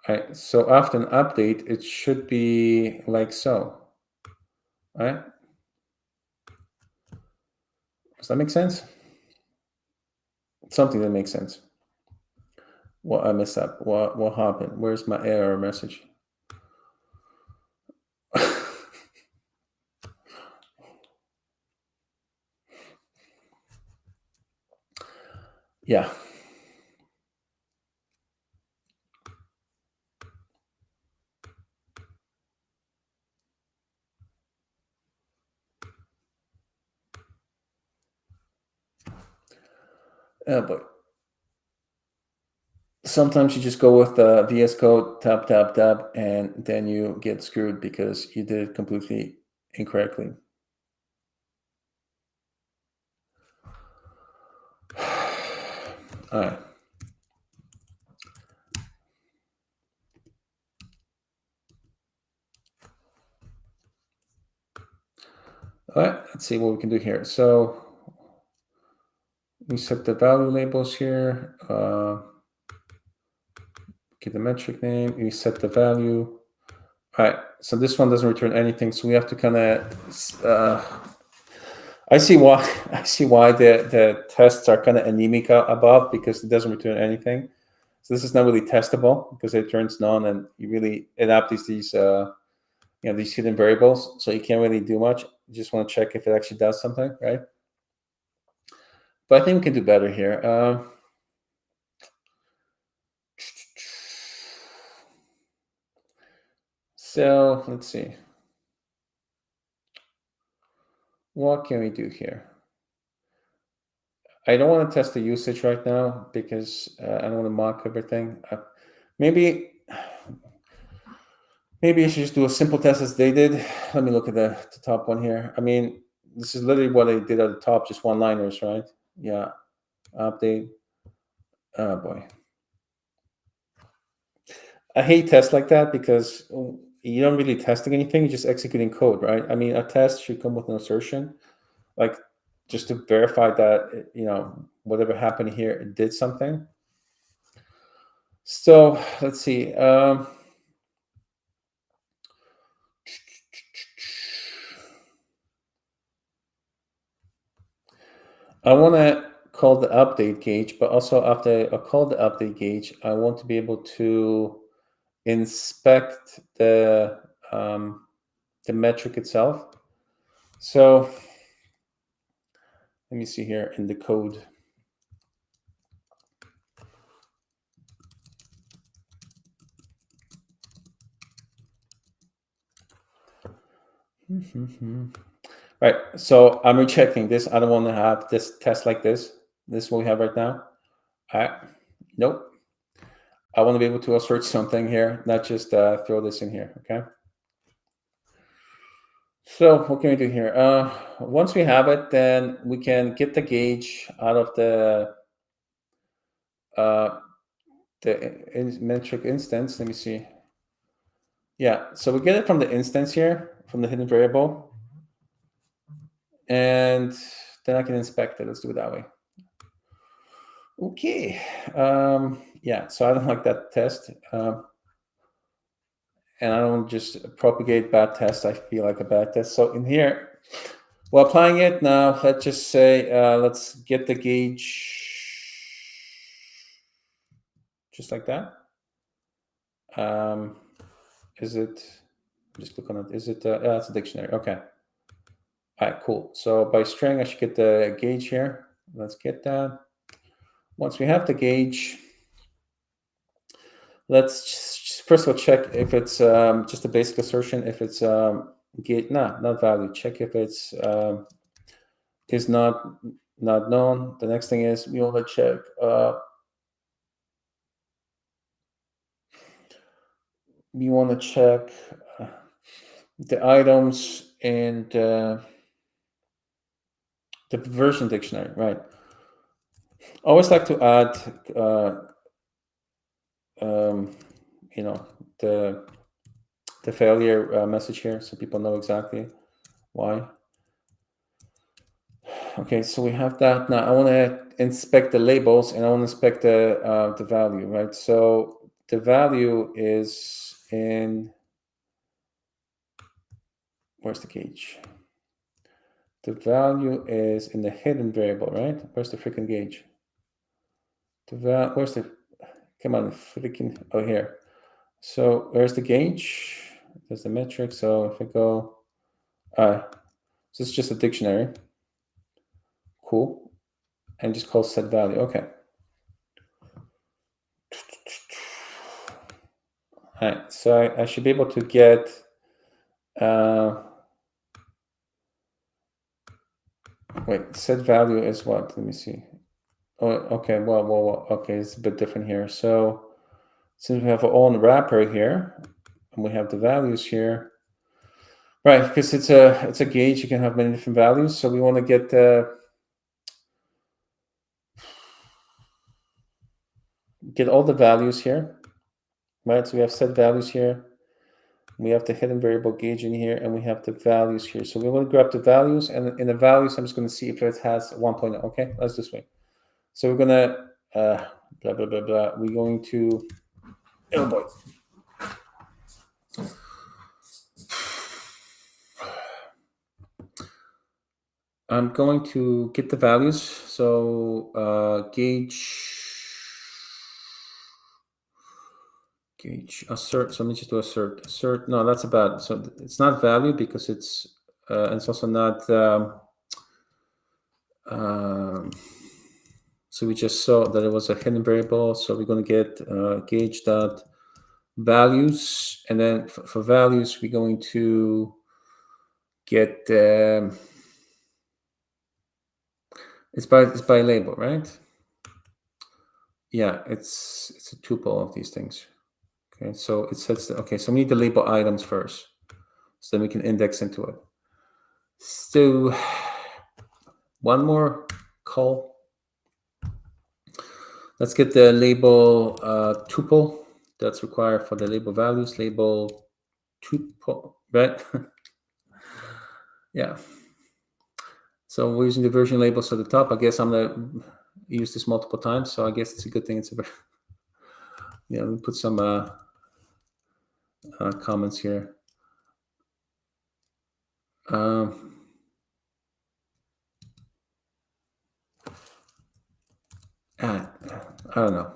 All right. So after an update, it should be like so. All right. Does that make sense? Something that makes sense. What I messed up? What happened? Where's my error message? Yeah. But sometimes you just go with the VS Code, tab, and then you get screwed because you did it completely incorrectly. All right. let's see what we can do here. So we set the value labels here. Get the metric name. We set the value. All right. So this one doesn't return anything. So we have to kind of. I see why. I see why the tests are kind of anemic above, because it doesn't return anything. So this is not really testable because it turns none, and it updates these these hidden variables. So you can't really do much. You just want to check if it actually does something, right? But I think we can do better here. So let's see. What can we do here? I don't want to test the usage right now because I don't want to mock everything. Maybe I should just do a simple test as they did. Let me look at the top one here. I mean, this is literally what I did at the top, just one-liners, right? Yeah. Update. Oh boy. I hate tests like that because you don't really testing anything, you're just executing code, right? I mean, a test should come with an assertion, like just to verify that, whatever happened here, it did something. So let's see. I want to call the update gauge, but also after I call the update gauge, I want to be able to inspect the metric itself. So let me see here in the code. All right, so I'm rejecting this. I don't want to have this test like this. This is what we have right now. All right, nope. I want to be able to assert something here, not just throw this in here, okay? So what can we do here? Once we have it, then we can get the gauge out of the metric instance. Let me see. Yeah, so we get it from the instance here, from the hidden variable. And then I can inspect it. Let's do it that way. Okay. Yeah, so I don't like that test. And I don't just propagate bad tests. I feel like a bad test. So in here, while applying it now, let's just say, let's get the gauge just like that. Is it, just click on it. Is it, yeah, it's a dictionary. Okay. All right, cool. So by string, I should get the gauge here. Let's get that. Once we have the gauge, let's first of all check if it's just a basic assertion. If it's gauge, not value. Check if it's is not known. The next thing is we want to check the items in the version dictionary, right? I always like to add the failure message here so people know exactly why. Okay, so we have that. Now I want to inspect the labels and I want to inspect the value, right? So the value is in, where's the gauge? The value is in the hidden variable, right? Where's the freaking gauge? Where's the, come on, freaking, oh, here. So where's the gauge? There's the metric. So if I go, so it's just a dictionary. Cool. And just call set value. Okay. All right. So I should be able to get, wait, set value is what? Let me see. Oh, okay. Well, okay. It's a bit different here. So since we have our own wrapper here, and we have the values here, right? Because it's a gauge, you can have many different values. So we want to get all the values here, right? So we have set values here. We have the hidden variable gauge in here, and we have the values here. So we want to grab the values, and in the values, I'm just going to see if it has 1.0. Okay, let's this way. So we're going to blah, blah, blah, blah. We're going to, oh boy. I'm going to get the values. So gauge assert. So let me just do assert. No, that's about. So it's not value because it's also not. So we just saw that it was a hidden variable. So we're going to get gauge dot values, and then for values we're going to get it's by label, right? Yeah, it's a tuple of these things. Okay, so it says okay. So we need to label items first, so then we can index into it. So one more call. Let's get the label tuple that's required for the label values. Label tuple, right? Yeah. So we're using the version labels at the top. I guess I'm gonna use this multiple times, so I guess it's a good thing. It's a yeah. We put some comments here. I don't know.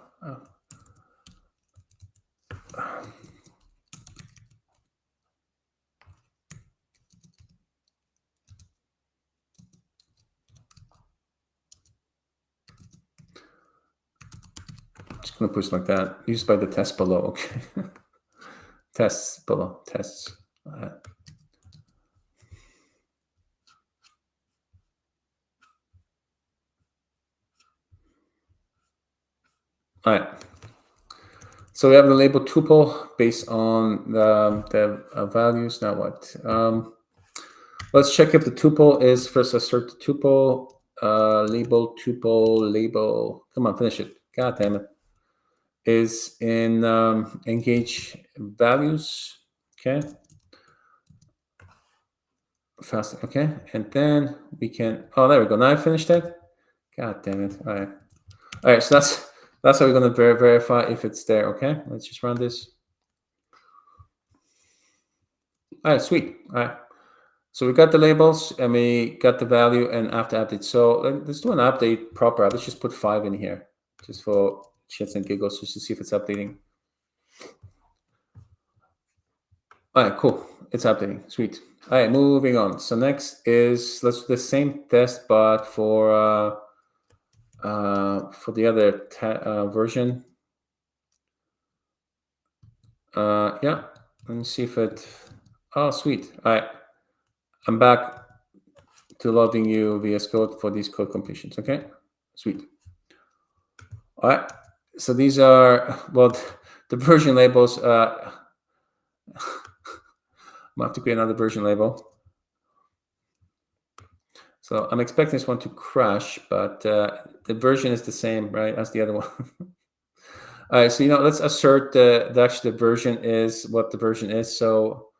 Just gonna push like that. Used by the test below. Okay. Tests below. Tests. All right. So we have the label tuple based on the values. Now what? Let's check if the tuple is first. Assert the tuple. Label tuple label. Come on, finish it. God damn it. Is in engage values. Okay. Fast. Okay, and then we can. Oh, there we go. Now I finished that. God damn it! All right. All right. So that's how we're going to verify if it's there. Okay. Let's just run this. All right. Sweet. All right. So we got the labels and we got the value and after update. So let's do an update proper. Let's just put 5 in here just for shits and giggles, just to see if it's updating. All right, cool. It's updating. Sweet. All right, moving on. So next is let's do the same test, but for the other version. Yeah. Let me see if it. Oh, sweet. All right. I'm back to loading you VS Code for these code completions. Okay. Sweet. All right. So these are the version labels. I'm gonna have to create another version label. So I'm expecting this one to crash, but the version is the same, right, as the other one. All right, so let's assert that actually the version is what the version is. So,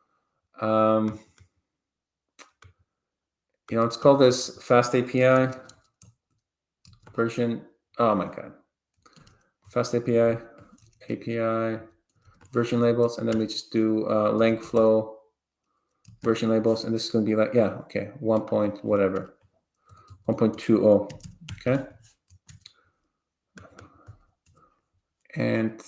let's call this FastAPI version. Oh my god, FastAPI API version labels, and then we just do LangFlow version labels, and this is going to be like 1 point whatever, 1.20. Okay. And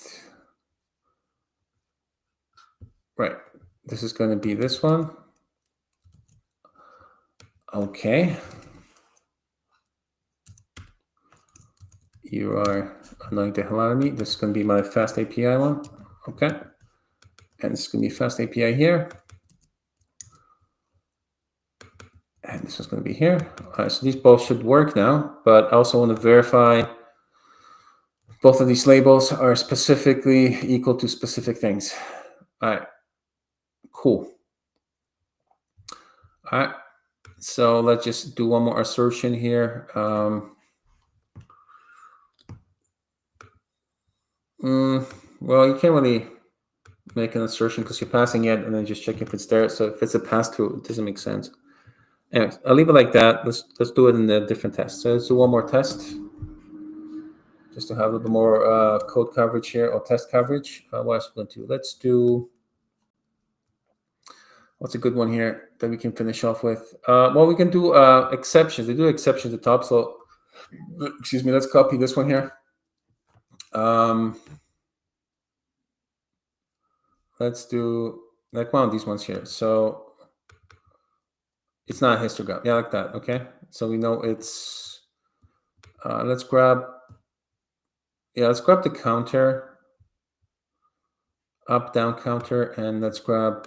right, this is going to be this one. Okay. You are annoying the hell out of me. This is going to be my FastAPI one. Okay. And this is going to be FastAPI here. And this is going to be here. All right, so these both should work now, but I also want to verify both of these labels are specifically equal to specific things. All right, cool. All right, so let's just do one more assertion here. Well, you can't really make an assertion because you're passing it and then just check if it's there. So if it's a pass-through, it doesn't make sense. Anyways, I'll leave it like that. Let's do it in a different test. So let's do one more test, just to have a little bit more code coverage here, or test coverage. What else we're going to do? Let's do, what's a good one here that we can finish off with? Well, we can do exceptions. They do exceptions at the top. So, excuse me, let's copy this one here. Let's do like one of these ones here. So it's not a histogram. Yeah, like that. Okay. So we know it's, let's grab the counter, up, down counter, and let's grab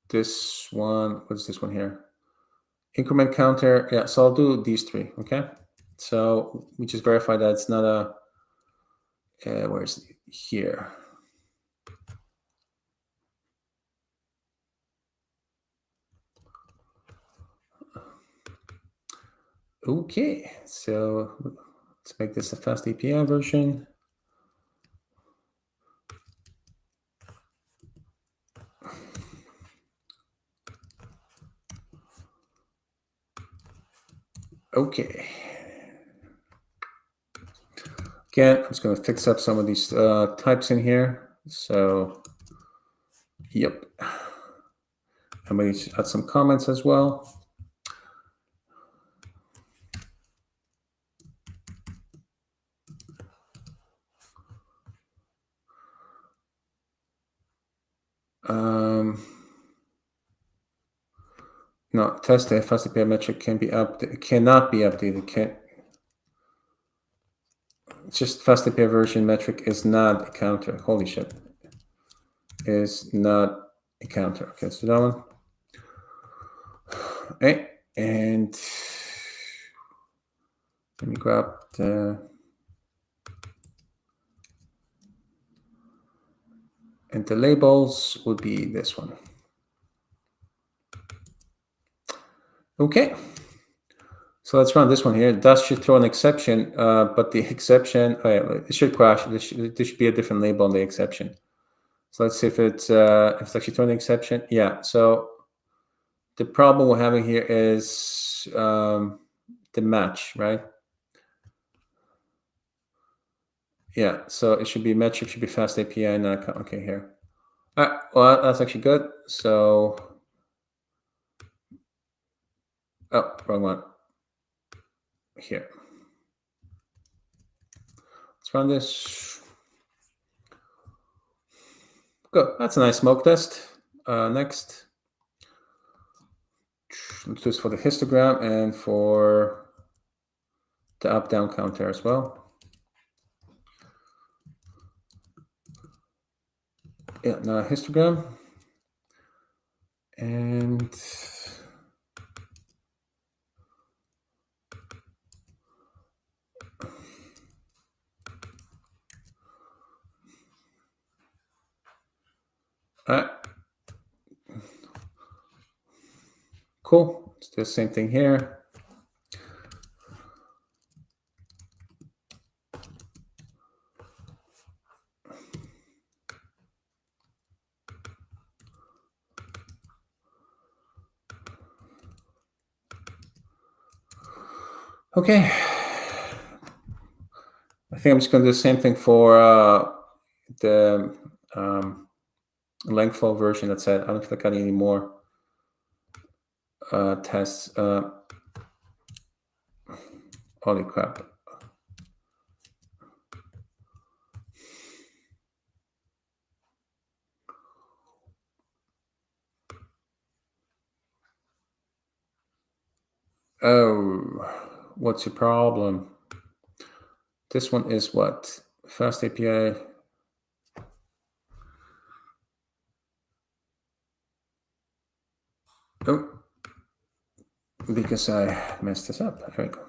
this one. What's this one here? Increment counter. Yeah, so I'll do these three. Okay. So we just verify that it's not a, where's it? Here? Okay, so let's make this a FastAPI version. Okay. Again, I'm just going to fix up some of these types in here. So, yep. I'm going to add some comments as well. No, test the FastAPI metric cannot be updated. It's just FastAPI version metric is not a counter. Holy shit. Is not a counter. Okay, let's do that one. Okay, and let me grab the, and the labels would be this one. Okay, so let's run this one here. That should throw an exception, but the exception, it should crash. There should be a different label on the exception. So let's see if it's actually throwing an exception. Yeah, so the problem we're having here is the match, right? Yeah, so it should be metric, should be FastAPI, not okay here. All right, well, that's actually good. So, oh, wrong one. Here. Let's run this. Good. That's a nice smoke test. Next, let's do this for the histogram and for the up-down counter as well. Yeah, now a histogram. And all right. Cool. Let's do the same thing here. Okay. I think I'm just going to do the same thing for the LangFlow version. That's it. I don't feel like I need any more tests. Holy crap. Oh, what's your problem? This one is what? FastAPI. Oh, because I messed this up. There we go.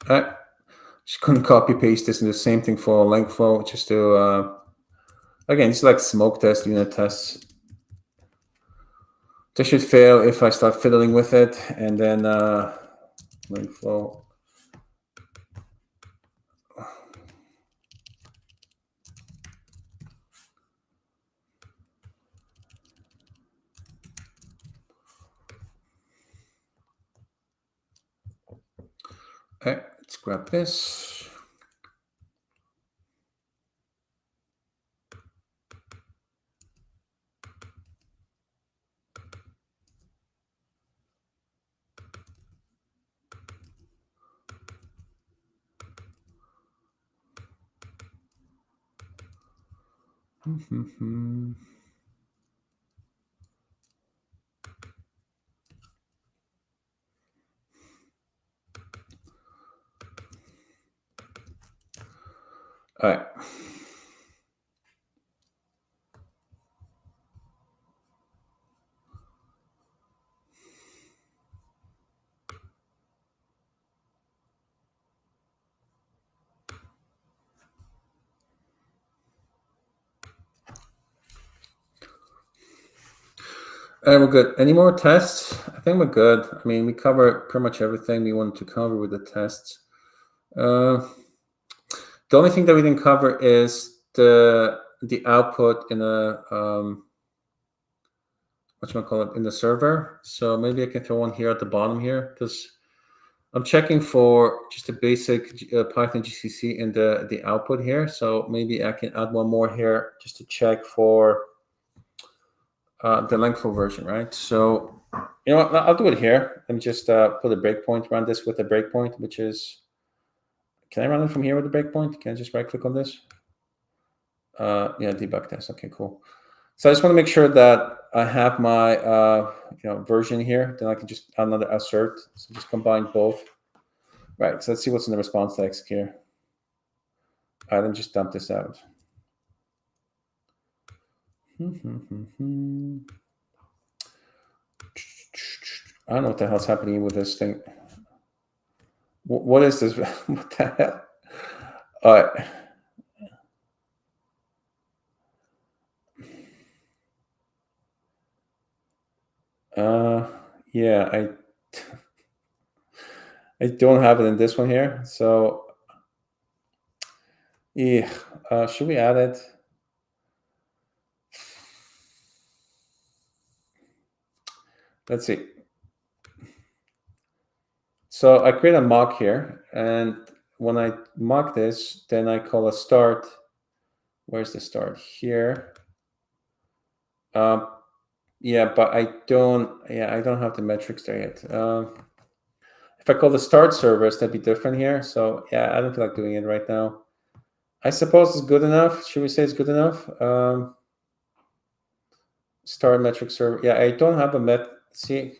All right. Just going to copy paste this and the same thing for LangFlow, just to, again, it's like smoke test, unit tests. This should fail if I start fiddling with it, and then LangFlow Okay, let's grab this. All right. All right, we're good. Any more tests? I think we're good. I mean, we covered pretty much everything we wanted to cover with the tests. The only thing that we didn't cover is the output in a whatchamacallit, in the server. So maybe I can throw one here at the bottom here, because I'm checking for just a basic Python GCC in the output here. So maybe I can add one more here just to check for the LangFlow version, right? So you know what? I'll do it here. Let me just put a breakpoint, run this with a breakpoint, which is, can I run it from here with a breakpoint? Can I just right click on this? Yeah, debug test. Okay, cool. So I just want to make sure that I have my version here. Then I can just add another assert. So just combine both. Right. So let's see what's in the response text here. All right, let me just dump this out. I don't know what the hell's happening with this thing. What is this? What the hell? All right. Yeah, I don't have it in this one here. So yeah, should we add it? Let's see. So I create a mock here, and when I mock this, then I call a start. Where's the start? Here. Yeah, but I don't have the metrics there yet. If I call the start service, that'd be different here. So yeah, I don't feel like doing it right now. I suppose it's good enough. Should we say it's good enough? Start metric server. Yeah, I don't have a see.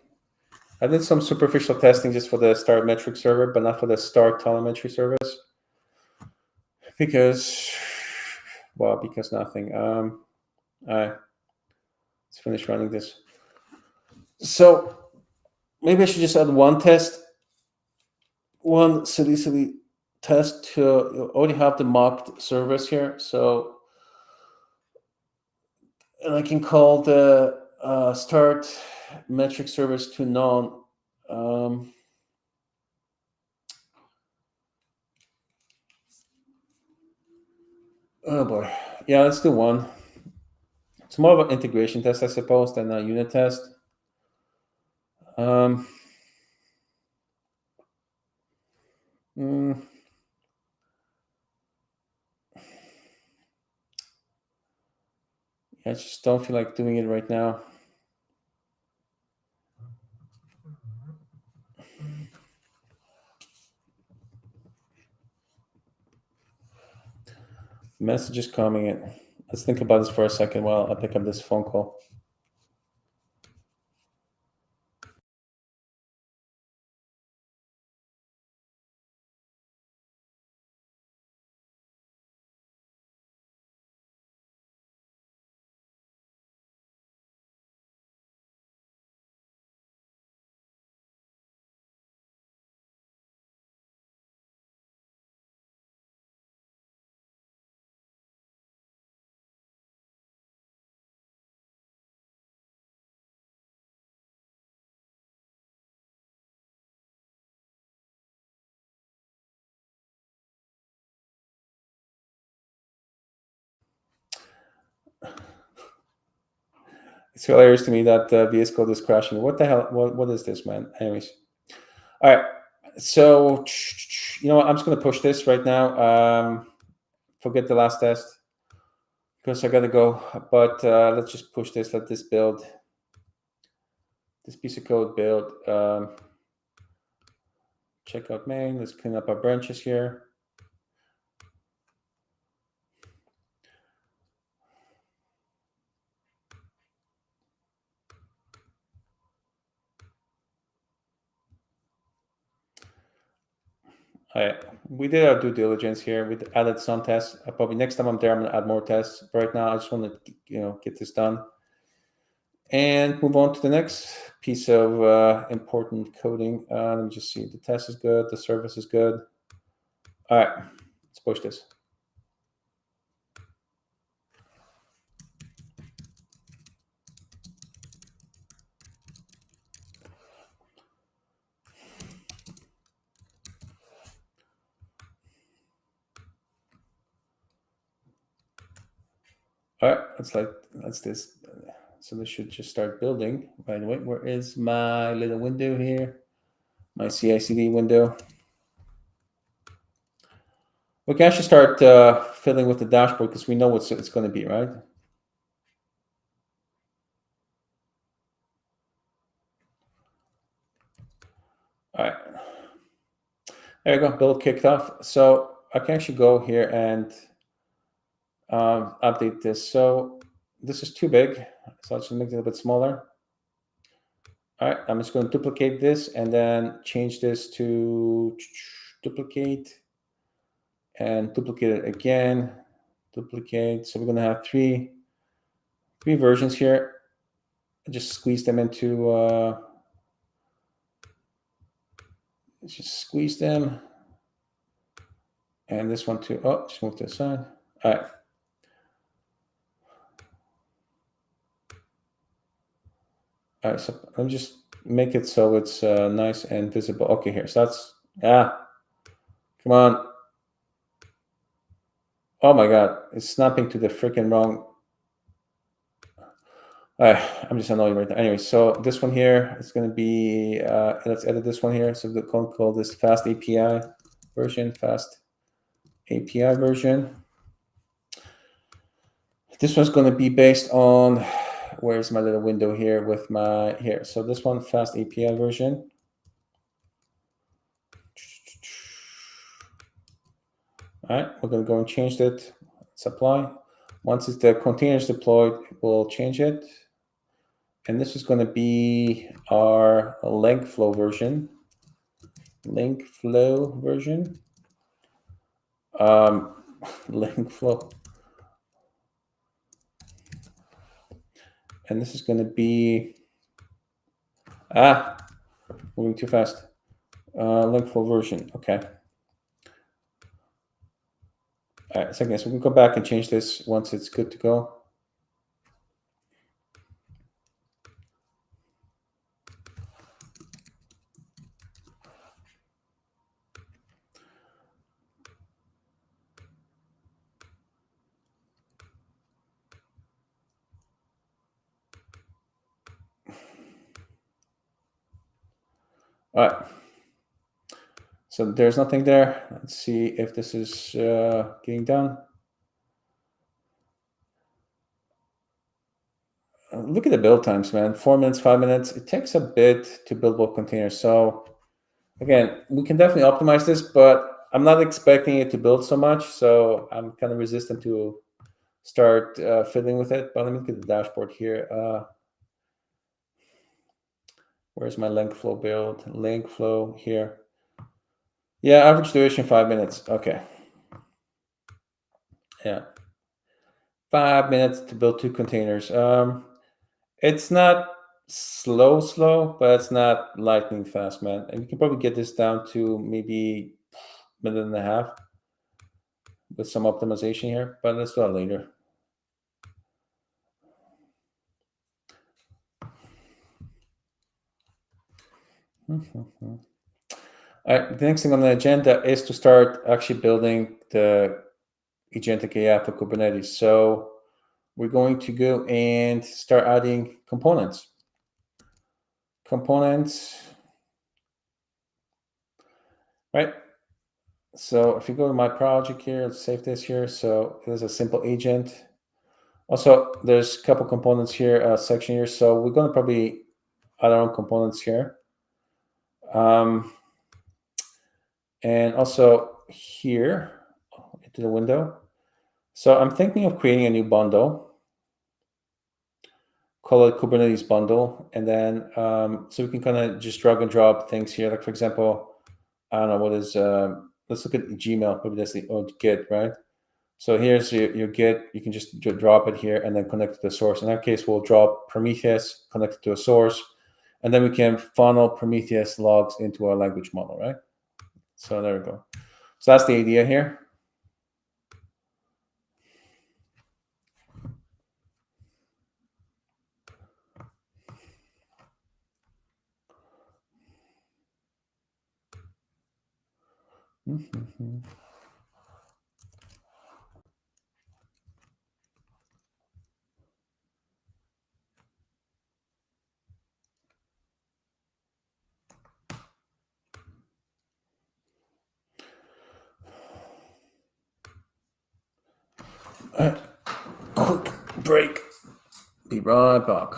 I did some superficial testing just for the start metric server, but not for the start telemetry service. Because nothing. All right, let's finish running this. So maybe I should just add one test, one silly test to already have the mocked service here. So, and I can call the start metric service to none. Oh boy, yeah, let's do one. It's more of an integration test, I suppose, than a unit test. I just don't feel like doing it right now. Message is coming in. Let's think about this for a second while I pick up this phone call. It's hilarious to me that VS Code is crashing. What the hell? What is this, man? Anyways, all right. So, you know what? I'm just going to push this right now. Forget the last test because I got to go. But let's just push this. Let this build. This piece of code build. Check out main. Let's clean up our branches here. We did our due diligence here. We added some tests. Probably next time I'm there, I'm gonna add more tests. But right now, I just want to get this done and move on to the next piece of important coding. Let me just see. The test is good. The service is good. All right, let's push this. All right, let's this. So this should just start building. By the way, where is my little window here? My CI/CD window. We can actually start filling with the dashboard because we know what it's going to be, right? All right. There you go, build kicked off. So I can actually go here and update this. So this is too big, so I'll just make it a little bit smaller. All right, I'm just going to duplicate this and then change this to duplicate and duplicate it again, duplicate. So we're going to have three versions here. Just squeeze them into, just squeeze them. And this one too. Oh, just move to the side. All right. All right, so let me just make it so it's nice and visible. Okay, here. So that's, come on. Oh my God, it's snapping to the freaking wrong. I'm just annoyed right now. Anyway, so this one here is going to be, let's edit this one here. So we're going to call this FastAPI version, FastAPI version. This one's going to be based on, where's my little window here with my, here. So this one, FastAPI version. All right, we're going to go and change it. Let's apply. Once the container is deployed, we'll change it. And this is going to be our LangFlow version. LangFlow version. LangFlow. And this is going to be, moving too fast. LangFlow version, okay. All right, second, so we can go back and change this once it's good to go. All right. So there's nothing there. Let's see if this is getting done. Look at the build times, man. 4 minutes, 5 minutes. It takes a bit to build bulk containers. So again, we can definitely optimize this, but I'm not expecting it to build so much. So I'm kind of resistant to start fiddling with it. But let me look at the dashboard here. Where's my LangFlow build? LangFlow here. Yeah, average duration 5 minutes. Okay. Yeah. 5 minutes to build 2 containers. It's not slow, but it's not lightning fast, man. And we can probably get this down to maybe a minute and a half with some optimization here, but let's do that later. All right, the next thing on the agenda is to start actually building the agentic AI for Kubernetes. So we're going to go and start adding components. right? So if you go to my project here, let's save this here. So there's a simple agent. Also, there's a couple components here, section here. So we're going to probably add our own components here. And also here into the window. So I'm thinking of creating a new bundle, call it Kubernetes bundle. And then, so we can kind of just drag and drop things here. Like for example, I don't know what is, let's look at Gmail, maybe that's the Git, right? So here's your Git. You can just drop it here and then connect to the source. In that case, we'll drop Prometheus, connect it to a source, and then we can funnel Prometheus logs into our language model, right? So there we go. So that's the idea here. Mm-hmm. All right. Quick break. Be right back.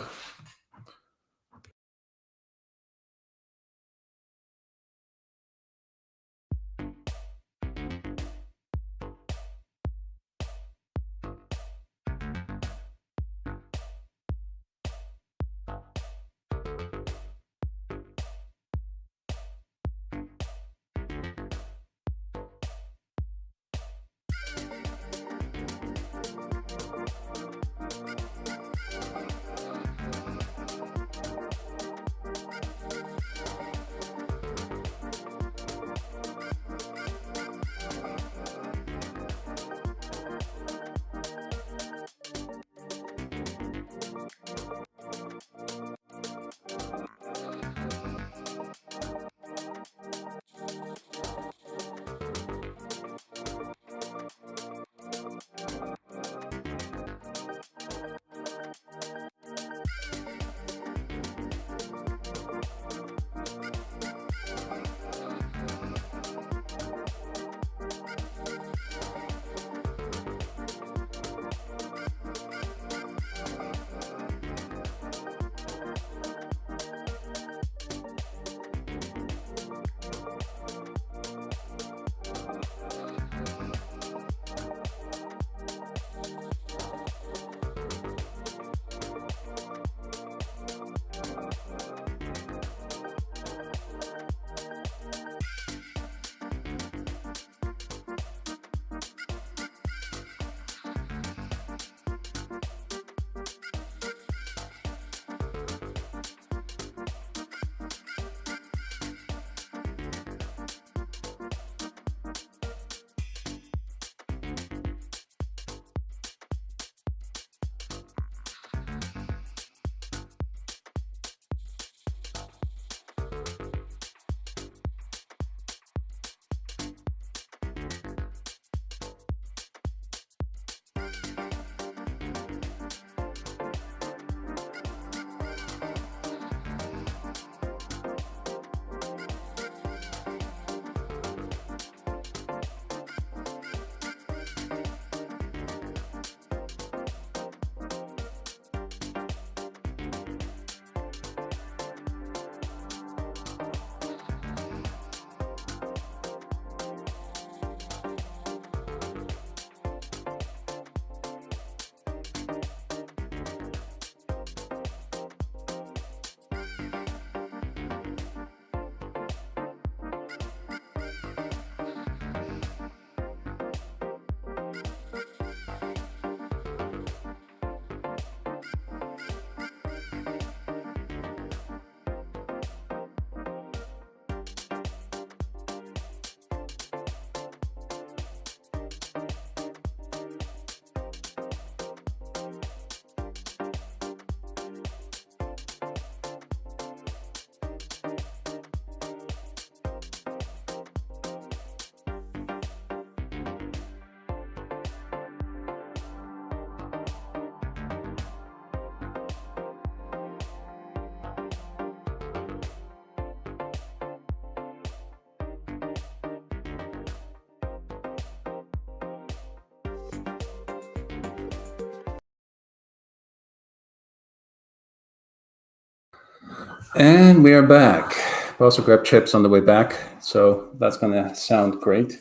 And we are back. We also grabbed chips on the way back, so that's going to sound great.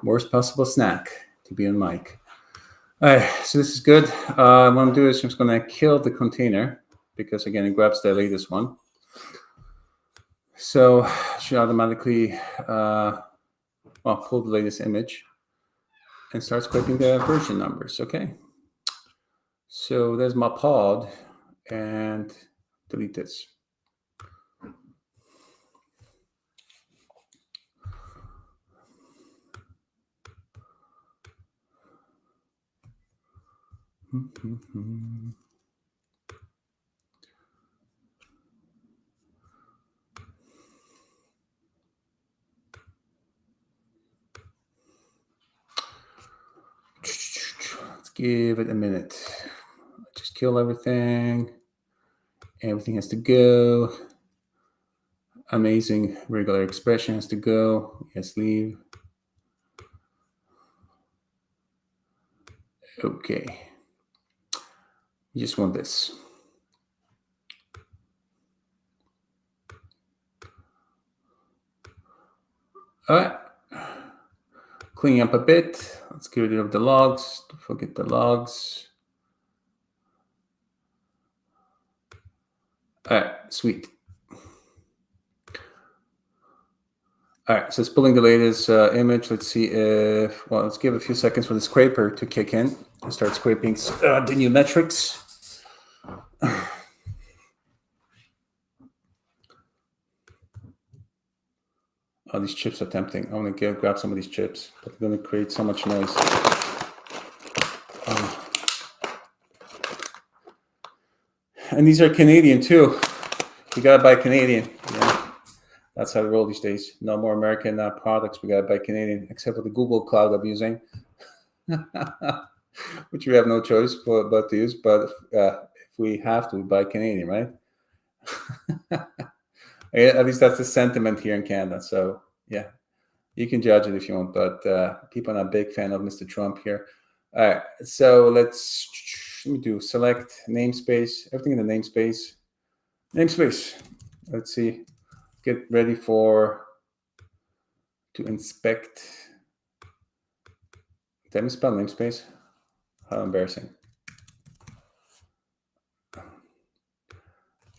Worst possible snack to be on mic. All right, so this is good. What I'm going to do is I'm just going to kill the container because, again, it grabs the latest one. So it should automatically pull the latest image and start scraping the version numbers. Okay. So there's my pod, and delete this. Let's give it a minute. Just kill everything. Everything has to go. Amazing regular expression has to go. Yes, leave. Okay. You just want this. All right. Cleaning up a bit. Let's get rid of the logs. Don't forget the logs. All right, sweet. All right, so it's pulling the latest image. Let's see if, let's give a few seconds for the scraper to kick in and start scraping the new metrics. Oh, these chips are tempting. I want to grab some of these chips, but they're going to create so much noise. And these are Canadian too. You got to buy Canadian. Yeah. That's how we roll these days. No more American products. We got to buy Canadian, except for the Google Cloud I'm using, which we have no choice but to use. But if we have to, we buy Canadian, right? At least that's the sentiment here in Canada. So yeah, you can judge it if you want, but people are not a big fan of Mr. Trump here. All right, so let me do select namespace, everything in the namespace. Let's see, get ready to inspect. Did I misspell namespace? How embarrassing.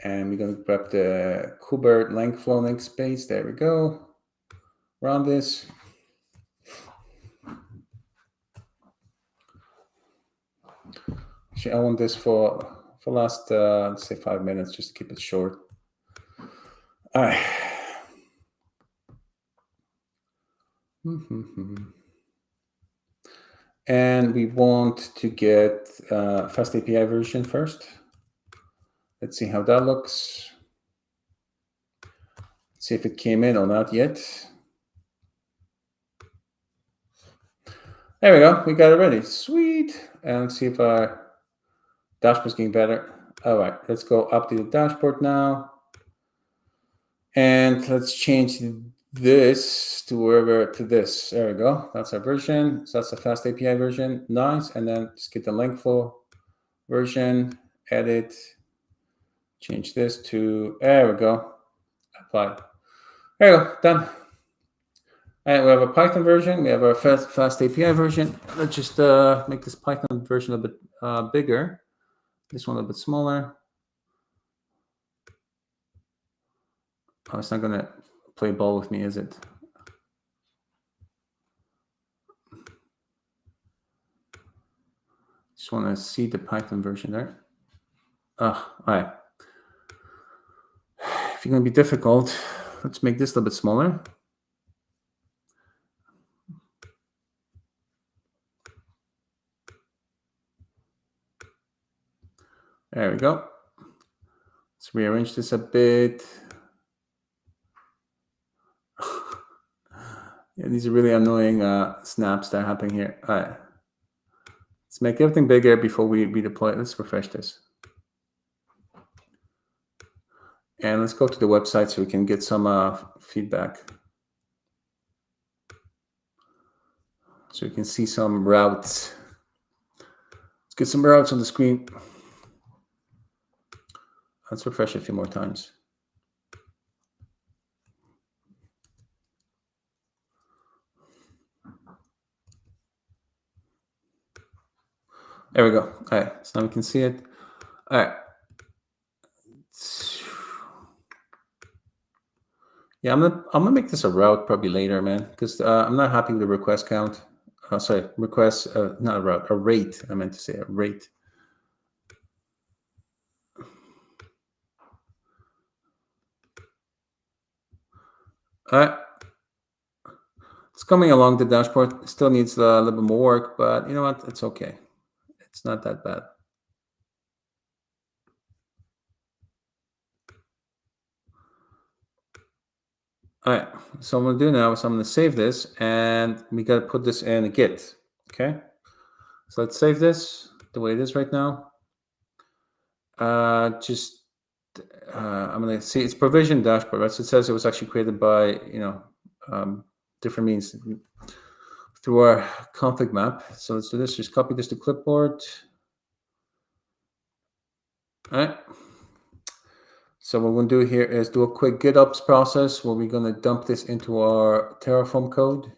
And we're going to grab the KubeRT LangFlow namespace. There we go. Run this. Actually, I want this for last, let's say 5 minutes, just to keep it short. All right. And we want to get FastAPI version first. Let's see how that looks. Let's see if it came in or not yet. There we go. We got it ready. Sweet. And let's see if our dashboard's getting better. All right. Let's go up to the dashboard now. And let's change this to this. There we go. That's our version. So that's the FastAPI version. Nice. And then just get the LangFlow version, edit, change this to, there we go. Apply. There we go. Done. And we have a Python version. We have our FastAPI version. Let's just make this Python version a bit bigger. This one a bit smaller. Oh, it's not going to play ball with me, is it? Just want to see the Python version there. All right. If you're going to be difficult, let's make this a little bit smaller. There we go. Let's rearrange this a bit. Yeah, these are really annoying snaps that are happening here. All right. Let's make everything bigger before we redeploy it. Let's refresh this. And let's go to the website so we can get some feedback. So we can see some routes. Let's get some routes on the screen. Let's refresh it a few more times. There we go. All right, so now we can see it. All right. Yeah, I'm gonna make this a route probably later, man, because I'm not happy with the request count. Sorry, request, not a route, a rate. I meant to say a rate. All right, it's coming along the dashboard. It still needs a little bit more work, but you know what? It's okay. It's not that bad. All right, so what I'm gonna do now is I'm gonna save this, and we gotta put this in a Git. Okay, so let's save this the way it is right now. Just I'm gonna see it's provision dashboard, right? So it says it was actually created by different means through our config map. So let's do this. Just copy this to clipboard. All right. So what we're gonna do here is do a quick GitOps process where we're gonna dump this into our Terraform code,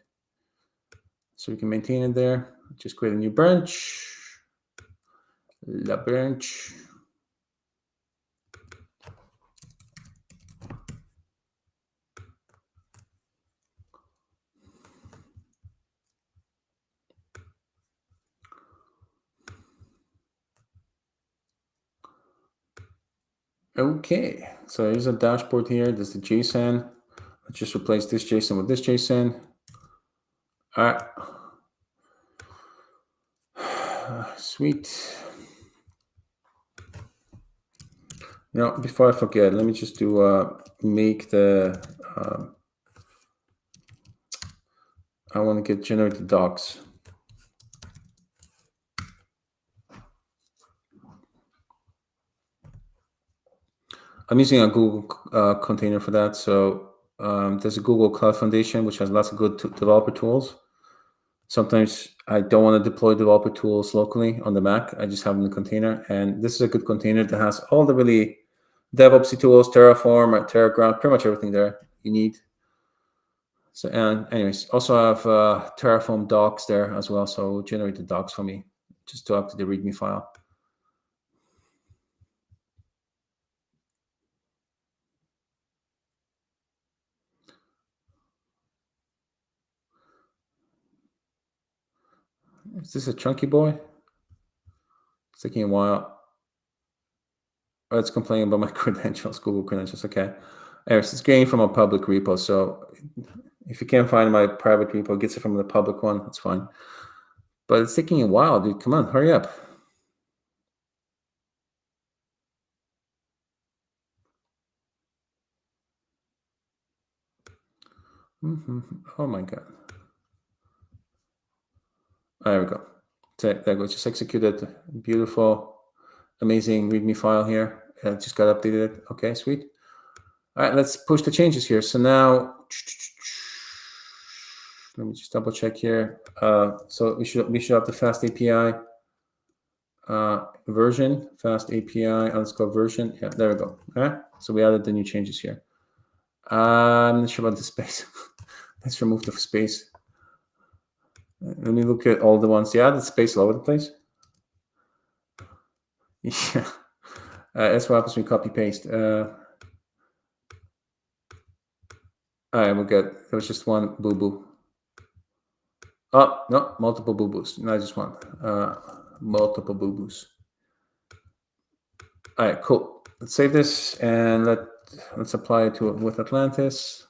so we can maintain it there. Just create a new branch. La branch. Okay, so here's a dashboard here. There's the JSON. Let's just replace this JSON with this JSON. All right. Sweet. You know, before I forget, let me just do make the. I want to generate the docs. I'm using a Google container for that. So there's a Google Cloud Foundation, which has lots of good developer tools. Sometimes I don't want to deploy developer tools locally on the Mac. I just have them in the container. And this is a good container that has all the really DevOpsy tools, Terraform, Terraground, pretty much everything there you need. So, and anyways, also I have Terraform docs there as well. So generate the docs for me just to up to the README file. Is this a chunky boy? It's taking a while. Oh, it's complaining about my credentials, Google credentials. Okay. Anyways, it's getting from a public repo. So if you can't find my private repo, it gets it from the public one. That's fine. But it's taking a while, dude. Come on, hurry up. Oh my God. There we go. There we go. Just executed. Beautiful, amazing README file here. Just got updated. Okay, sweet. All right, let's push the changes here. So now, let me just double check here. So we should have the FastAPI version, FastAPI _ version. Yeah, there we go. All right. So we added the new changes here. I'm not sure about the space. Let's remove the space. Let me look at all the ones. Yeah, the space all over the place. Yeah. That's what happens when we copy paste. All right, we're good. There was just one boo boo. Oh, no, multiple boo boos. Not just one. Multiple boo boos. All right, cool. Let's save this and let's apply it to it with Atlantis.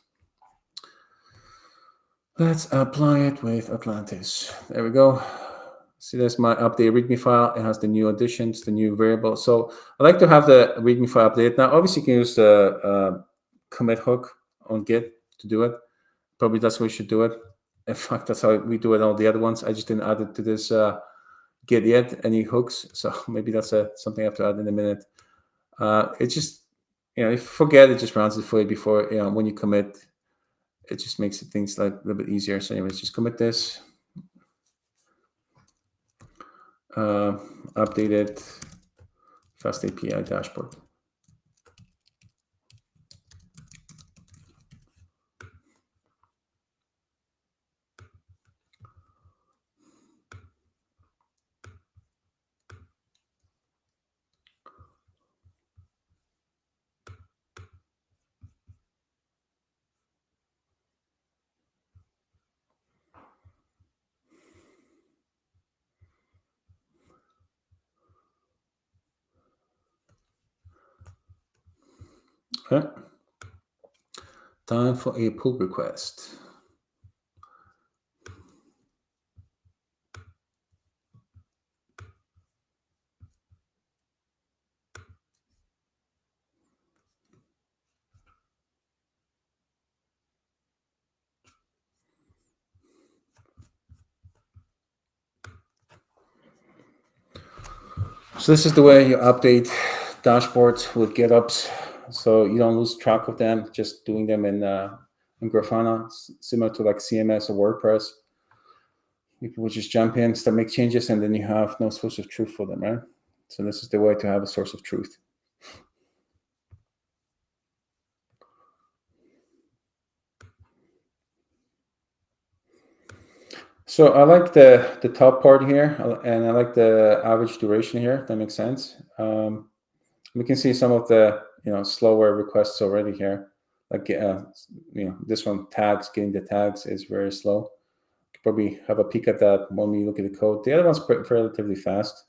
Let's apply it with Atlantis. There we go. See, there's my update README file. It has the new additions, the new variable. So I like to have the README file updated. Now, obviously, you can use the commit hook on Git to do it. Probably that's how we should do it. In fact, that's how we do it on all the other ones. I just didn't add it to this Git yet, any hooks. So maybe that's something I have to add in a minute. It's just, if you forget, it just runs it for you before, when you commit. It just makes things like a little bit easier. So anyways, just commit this. Updated FastAPI dashboard. Okay. Time for a pull request. So this is the way you update dashboards with GitOps, so you don't lose track of them. Just doing them in Grafana, similar to like CMS or WordPress. People will just jump in, start make changes, and then you have no source of truth for them, right? So this is the way to have a source of truth. So I like the top part here, and I like the average duration here. That makes sense. We can see some of the slower requests already here. Like this one, tags, getting the tags is very slow. Probably have a peek at that when we look at the code. The other one's relatively fast,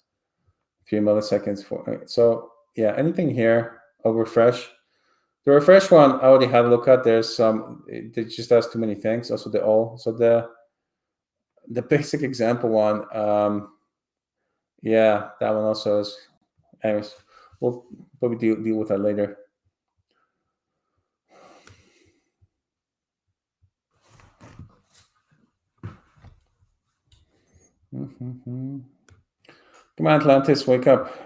a few milliseconds. So yeah, anything here, I'll refresh. The refresh one, I already had a look at. There's some, it just has too many things. Also the all. So the basic example one, yeah, that one also is. Anyways, we'll probably deal with that later. Come on, Atlantis, wake up.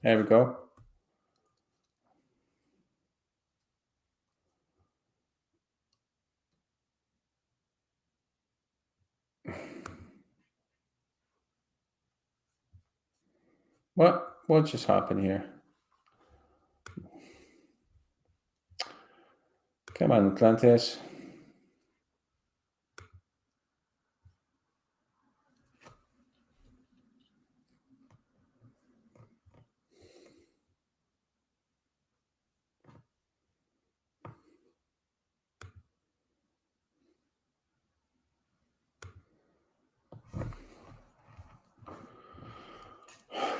There we go. What just happened here? Come on, Atlantis.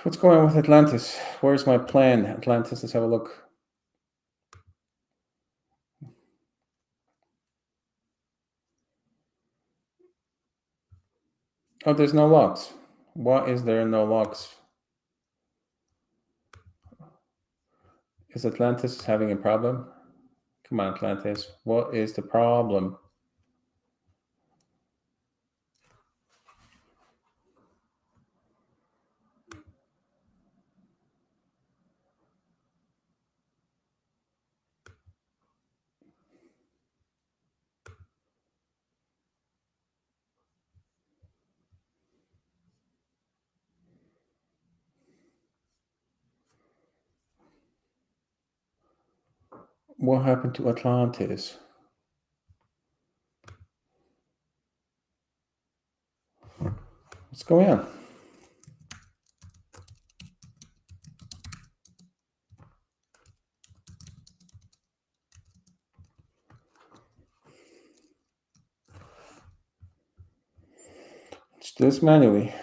What's going on with Atlantis? Where's my plan? Atlantis, let's have a look. Oh, there's no logs. Why is there no logs? Is Atlantis having a problem? Come on, Atlantis. What is the problem? What happened to Atlantis? What's going on? Let's do this manually.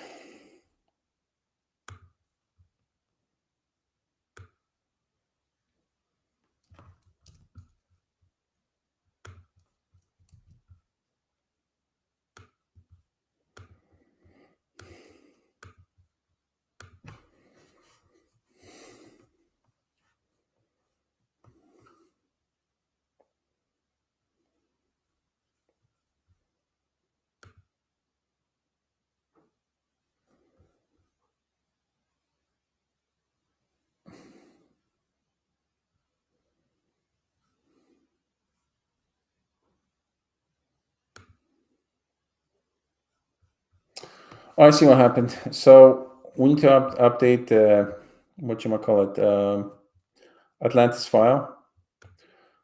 Oh, I see what happened. So we need to update Atlantis file.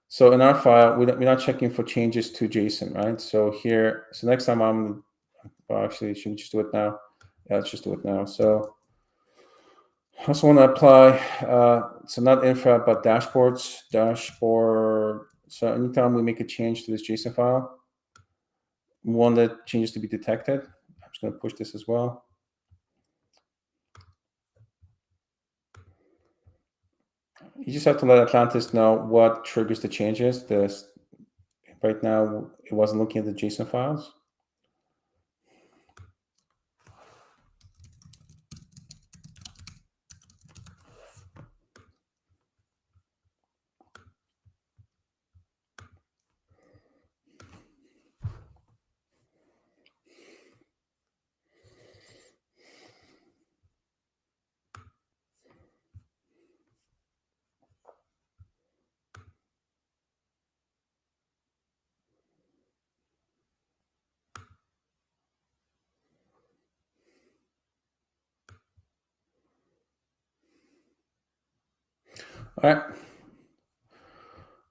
So in our file, we're not checking for changes to JSON, right? So here, so next time actually, should we just do it now? Yeah, let's just do it now. So I also want to apply, so not infra, but dashboard. So anytime we make a change to this JSON file, we want the changes to be detected. I'm just going to push this as well. You just have to let Atlantis know what triggers the changes. Right now, it wasn't looking at the JSON files. All right,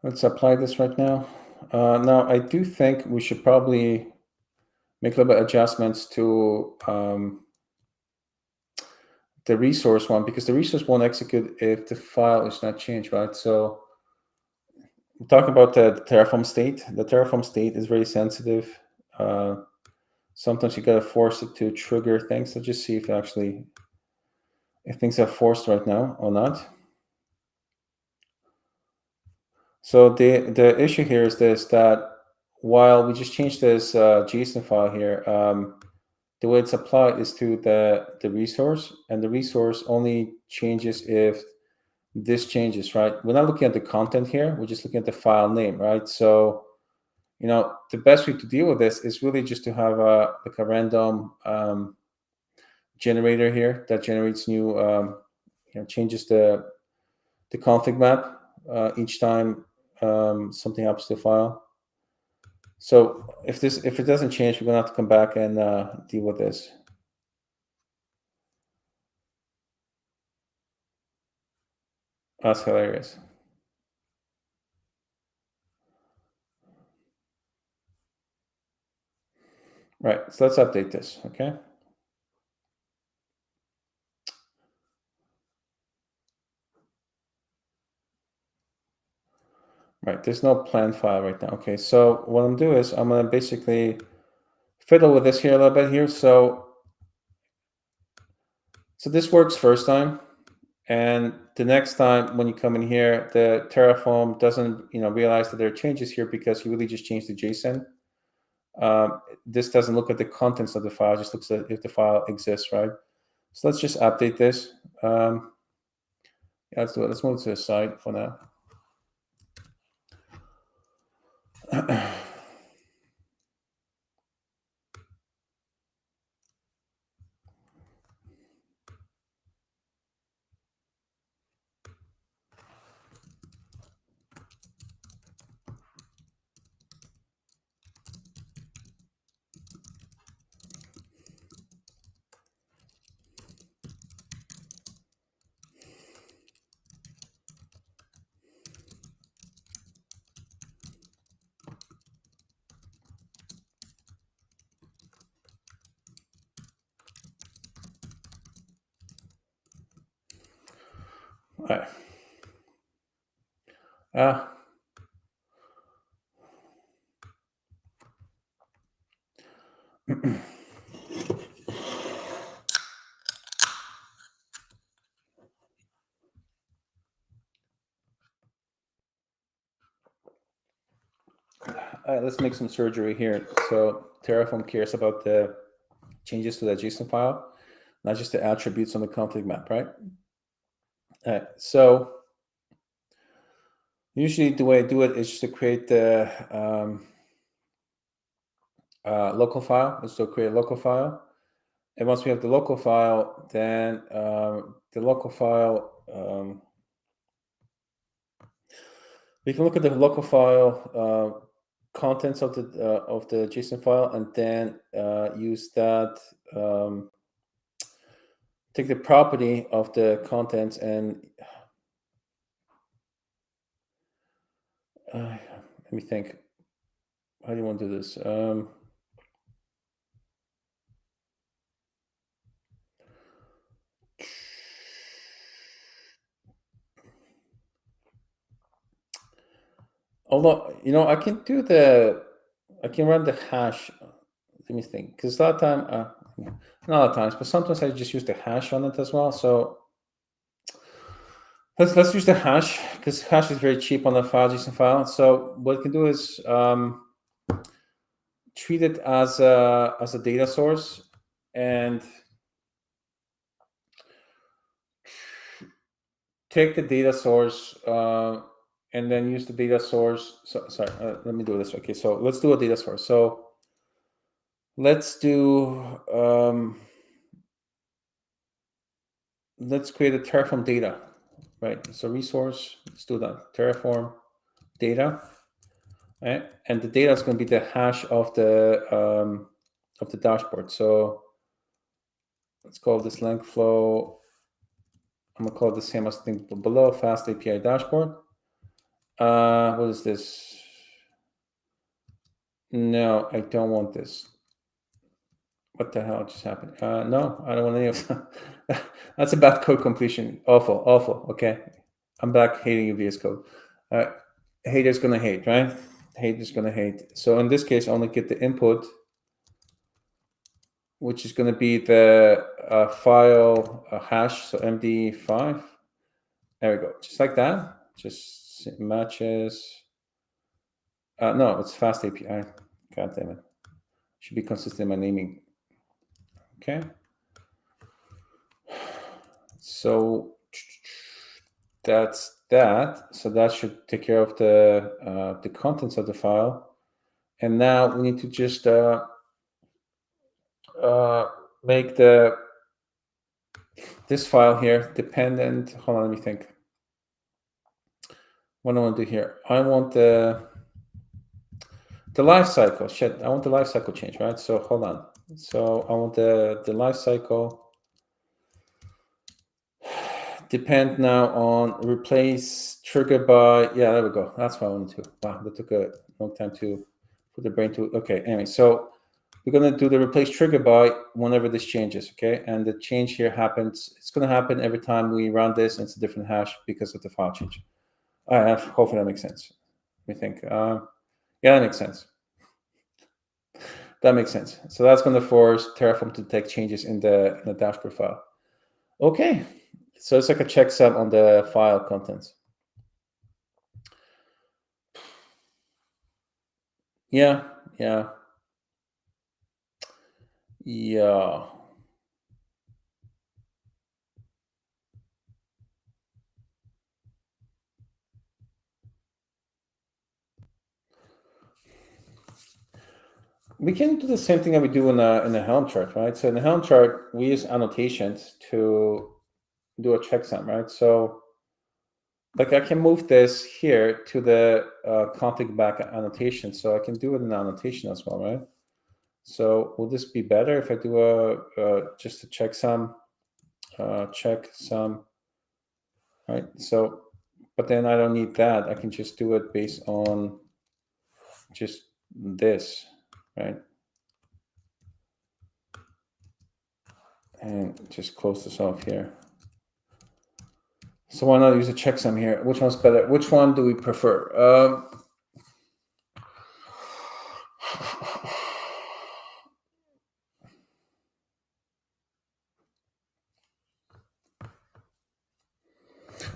let's apply this right now. Now, I do think we should probably make a little bit of adjustments to the resource one, because the resource won't execute if the file is not changed, right? So we're talking about the Terraform state. The Terraform state is very sensitive. Sometimes you gotta force it to trigger things. Let's just see if things are forced right now or not. So the issue here is this, that while we just changed this JSON file here, the way it's applied is to the resource, and the resource only changes if this changes, right? We're not looking at the content here. We're just looking at the file name, right? So, the best way to deal with this is really just to have like a random generator here that generates new, changes the config map each time something happens to the file. So if it doesn't change, we're gonna have to come back and deal with this. That's hilarious. Right, so let's update this, okay? Right, there's no planned file right now. Okay, so what I'm gonna do is I'm gonna basically fiddle with this here a little bit here. So this works first time, and the next time when you come in here, the Terraform doesn't realize that there are changes here because you really just changed the JSON. This doesn't look at the contents of the file, just looks at if the file exists, right? So let's just update this. Yeah, let's do it. Let's move to the side for now. All right. All right, let's make some surgery here. So Terraform cares about the changes to the JSON file, not just the attributes on the config map, right? All right, so usually the way I do it is just to create the local file. Let's still create a local file. And once we have the local file, then the local file, we can look at the local file contents of the JSON file, and then use that, take the property of the contents and let me think. How do you want to do this? Although, I can run the hash. Let me think, because a lot of time, not a lot of times, but sometimes I just use the hash on it as well. So Let's use the hash, because hash is very cheap on the file.json file. So what we can do is treat it as a data source, and take the data source and then use the data source. So, sorry, let me do this. Okay, so let's do a data source. So let's do let's create a Terraform data, right? So resource, let's do that. Terraform data, right? And the data is going to be the hash of the dashboard. So let's call this LangFlow. I'm gonna call it the same as thing below, FastAPI dashboard. What is this? No, I don't want this. What the hell just happened? No, I don't want any of that. That's a bad code completion. Awful, awful. Okay, I'm back hating VS Code. Haters gonna hate, right? Haters gonna hate. So in this case, I only get the input, which is gonna be the file hash, so MD5. There we go, just like that. Just matches. No, it's FastAPI. God damn it. Should be consistent in my naming. Okay. So that's that. So that should take care of the contents of the file. And now we need to just make this file here dependent. Hold on, let me think. What do I want to do here? I want the life cycle. Shit, I want the life cycle change, right? So hold on. So I want the life cycle depend now on replace trigger by, yeah, there we go. That's what I wanted to. Wow, that took a long time to put the brain to. Okay, anyway, so we're gonna do the replace trigger by whenever this changes, okay? And the change here happens, it's gonna happen every time we run this, and it's a different hash because of the file change. All right, hopefully that makes sense. Let me think. Yeah, that makes sense. That makes sense. So that's gonna force Terraform to take changes in the dashboard file. Okay, so it's like a checksum on the file contents. Yeah. We can do the same thing that we do in the Helm chart, right? So in the Helm chart, we use annotations to do a checksum, right? So like I can move this here to the config back annotation, so I can do it in the annotation as well, right? So will this be better if I do just a checksum, right? So, but then I don't need that. I can just do it based on just this, right? And just close this off here. So why not use a checksum here? Which one's better? Which one do we prefer?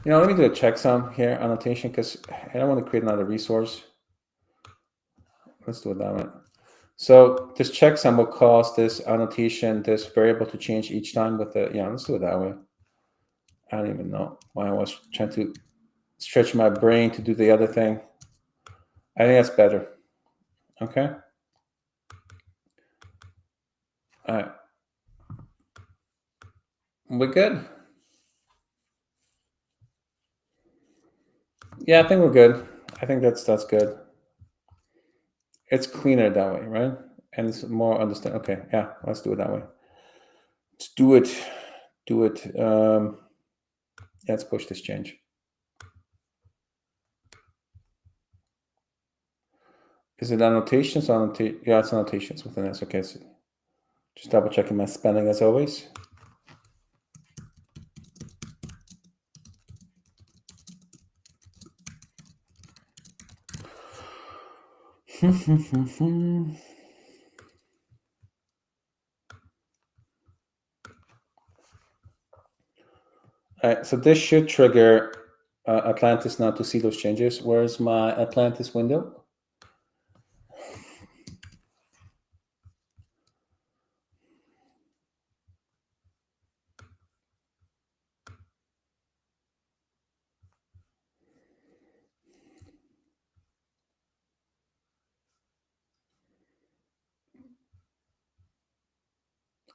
Let me do a checksum here, annotation, because I don't want to create another resource. Let's do it that way. So this checksum will cause this annotation, this variable to change each time with the, let's do it that way. I don't even know why I was trying to stretch my brain to do the other thing. I think that's better. Okay. All right. We're good. Yeah, I think we're good. I think that's good. It's cleaner that way, right? And it's more understand. Okay, yeah, let's do it that way. Let's do it. Let's push this change. Is it annotations? Yeah, it's annotations within this. Okay, so just double checking my spelling as always. All right, so this should trigger Atlantis now to see those changes. Where's my Atlantis window?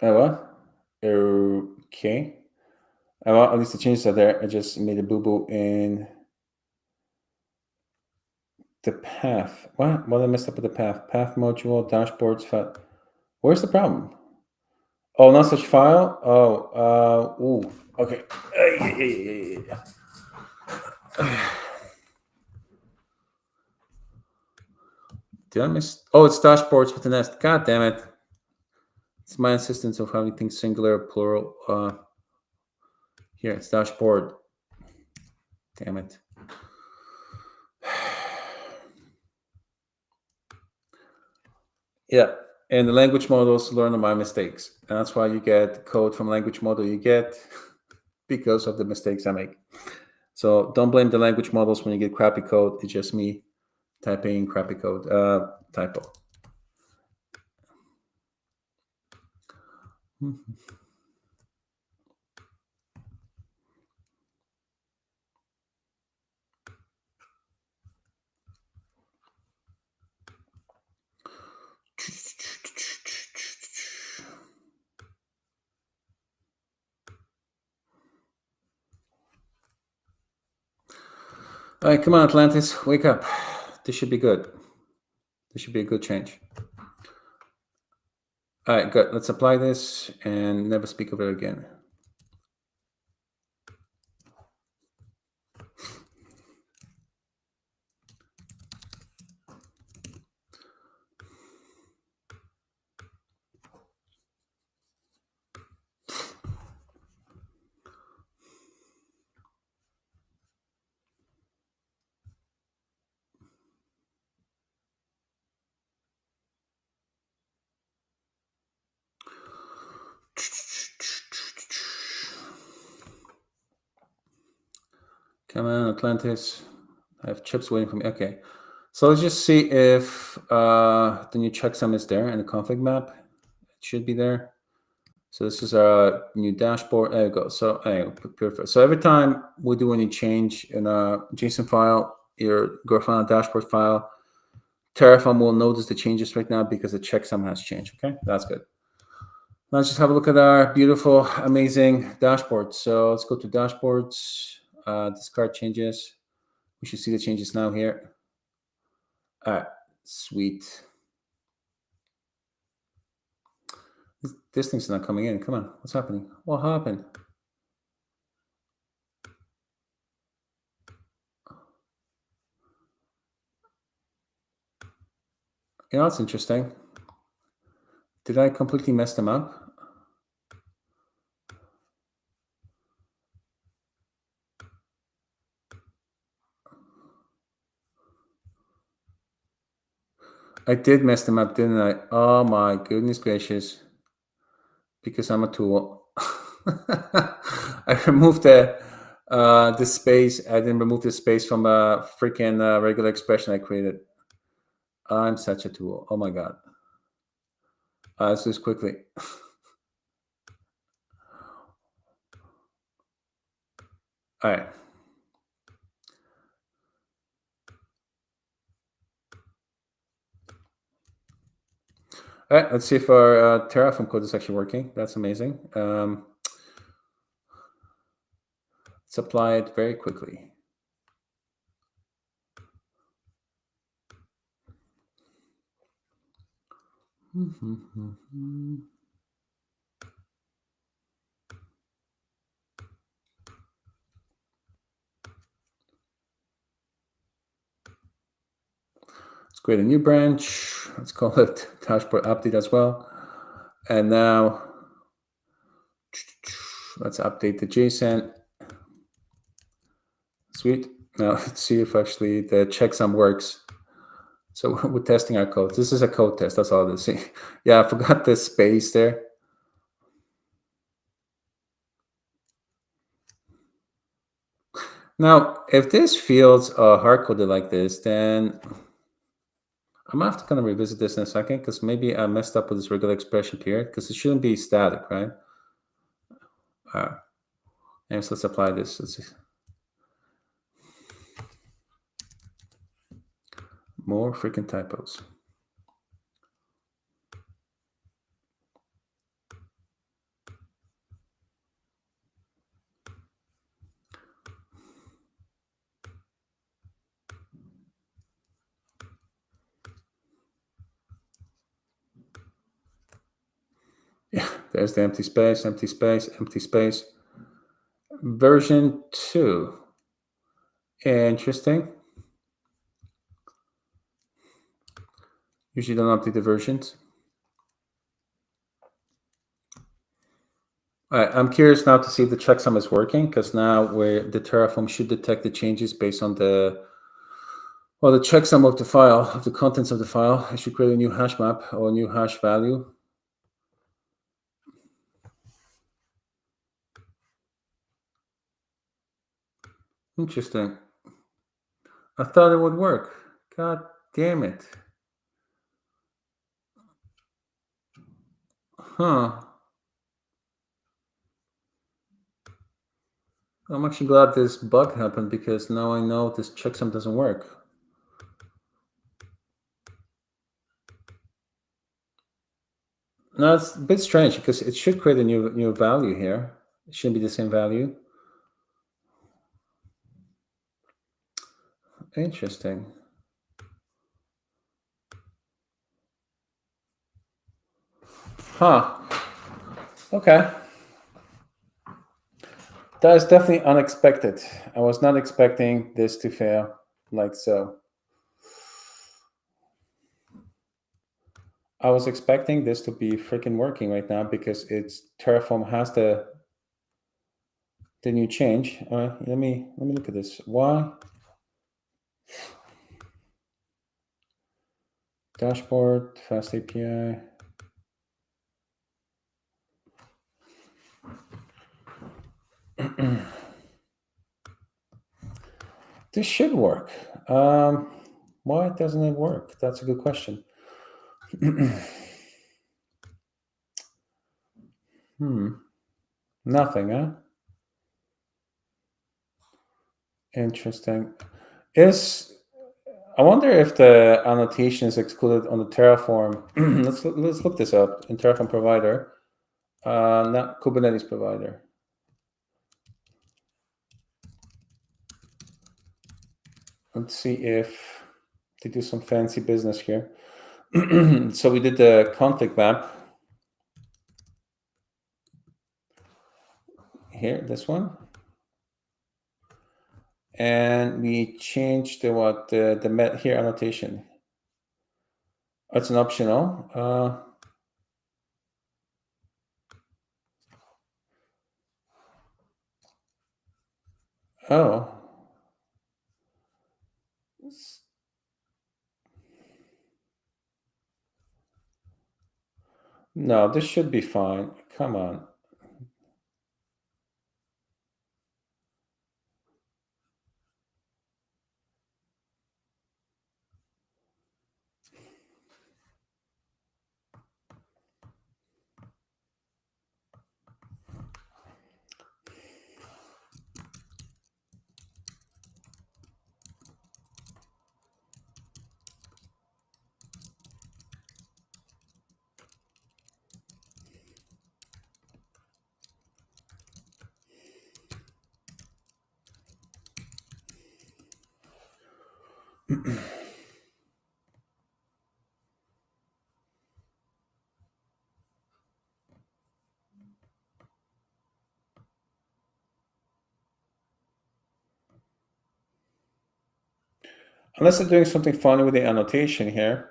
Oh, what? Okay. Well, at least the changes are there. I just made a boo-boo in the path. What? What I messed up with the path? Path module, dashboards, Where's the problem? Oh, not such file? Oh, ooh. Okay. Did I miss? Oh, it's dashboards with an S. God damn it. It's my insistence of having things singular, plural. Here, it's dashboard. Damn it. Yeah. And the language models learn on my mistakes. And that's why you get code from language model you get because of the mistakes I make. So don't blame the language models when you get crappy code. It's just me typing crappy code. Typo. All right, come on, Atlantis, wake up. This should be good. This should be a good change. All right, good. Let's apply this and never speak of it again. Come on, Atlantis. I have chips waiting for me. Okay. So let's just see if the new checksum is there in the config map. It should be there. So this is our new dashboard. There you go. So perfect. So every time we do any change in a JSON file, your Grafana dashboard file, Terraform will notice the changes right now because the checksum has changed. Okay, that's good. Let's just have a look at our beautiful, amazing dashboard. So let's go to dashboards, discard changes. We should see the changes now here. All right, sweet. This thing's not coming in. Come on, what's happening? What happened? You know, that's interesting. Did I completely mess them up? I did mess them up, didn't I? Oh my goodness gracious. Because I'm a tool. I removed the space. I didn't remove the space from a freaking regular expression I created. I'm such a tool. Oh my God. Let's do this quickly. All right. All right, let's see if our Terraform code is actually working. That's amazing. Let's apply it very quickly. Let's create a new branch. Let's call it dashboard update as well. And now let's update the JSON. Sweet. Now let's see if actually the checksum works. So we're testing our code. This is a code test. That's all this is. Yeah, I forgot the space there. Now, if this field's hard-coded like this, then I'm gonna have to kind of revisit this in a second because maybe I messed up with this regular expression period because it shouldn't be static, right? And so let's apply this. Let's see. More freaking typos. Yeah, there's the empty space, empty space, empty space. Version 2. Interesting. Usually don't update the versions. All right, I'm curious now to see if the checksum is working because now the Terraform should detect the changes based on the checksum of the file, of the contents of the file. I should create a new hash map or a new hash value. Interesting. I thought it would work. God damn it. Huh. I'm actually glad this bug happened because now I know this checksum doesn't work. Now it's a bit strange because it should create a new value here. It shouldn't be the same value. Interesting. Huh. Okay. That is definitely unexpected. I was not expecting this to fail like so. I was expecting this to be freaking working right now because it's Terraform has the new change. Let me look at this. Why? Dashboard, FastAPI. This should work. Why doesn't it work? That's a good question. Nothing, huh? Interesting. I wonder if the annotation is excluded on the Terraform. let's look this up in Terraform provider, not Kubernetes provider. Let's see if they do some fancy business here. So we did the config map here, this one, and we changed the met here annotation. It's an optional. Oh. No, this should be fine. Come on. Unless they're doing something funny with the annotation here,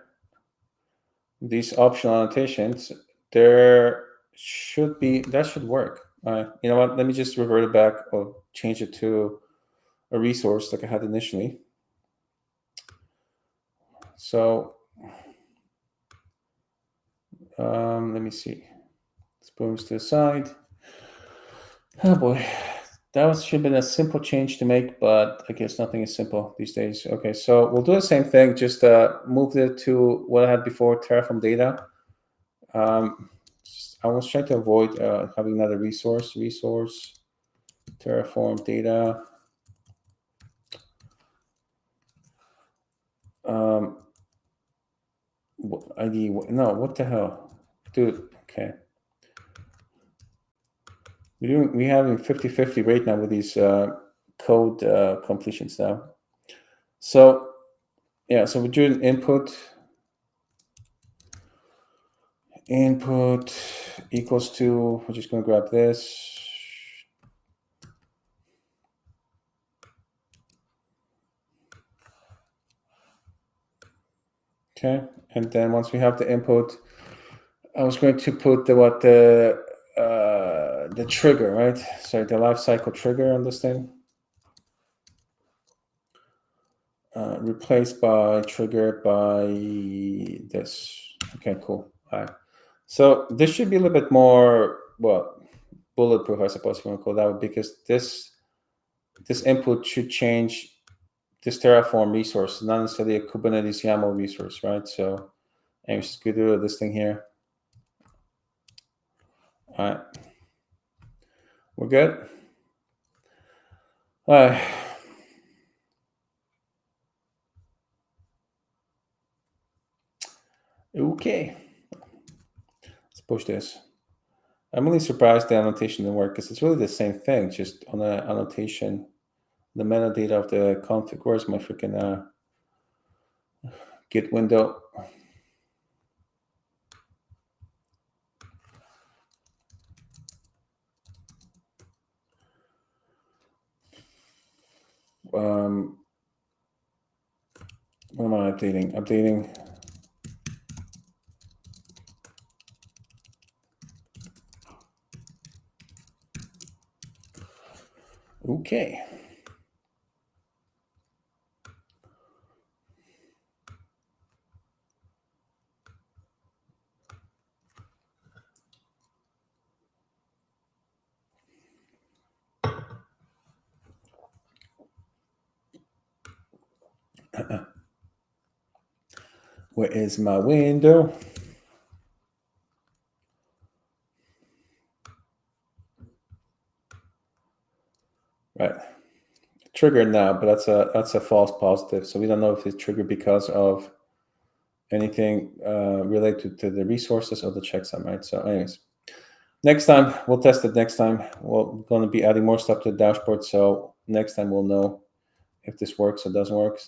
these optional annotations, that should work. You know what? Let me just revert it back or change it to a resource like I had initially. So let me see. Let's boom to the side. Oh boy. That should have been a simple change to make, but I guess nothing is simple these days. Okay, so we'll do the same thing, just move it to what I had before, Terraform data. I was trying to avoid having another resource, Terraform data. ID, no, what the hell? Dude, okay. We're having 50-50 right now with these code completions now. So yeah, so we're doing input equals to, we're just going to grab this. Okay, and then once we have the input, I was going to put the trigger, right? Sorry, the lifecycle trigger on this thing. Replaced by trigger by this. Okay, cool. All right. So this should be a little bit more, well, bulletproof, I suppose you want to call that, because this input should change this Terraform resource, not necessarily a Kubernetes YAML resource, right? So I'm just going to do this thing here. All right. We're good. All right. Okay. Let's push this. I'm really surprised the annotation didn't work, because it's really the same thing, just on the annotation, the metadata of the config. Where's my freaking Git window? What am I updating? Okay. Where is my window? Right. Triggered now, but that's a false positive. So we don't know if it's triggered because of anything related to the resources or the checksum, right? So anyways, next time, we'll test it next time. We're going to be adding more stuff to the dashboard. So next time we'll know if this works or doesn't work.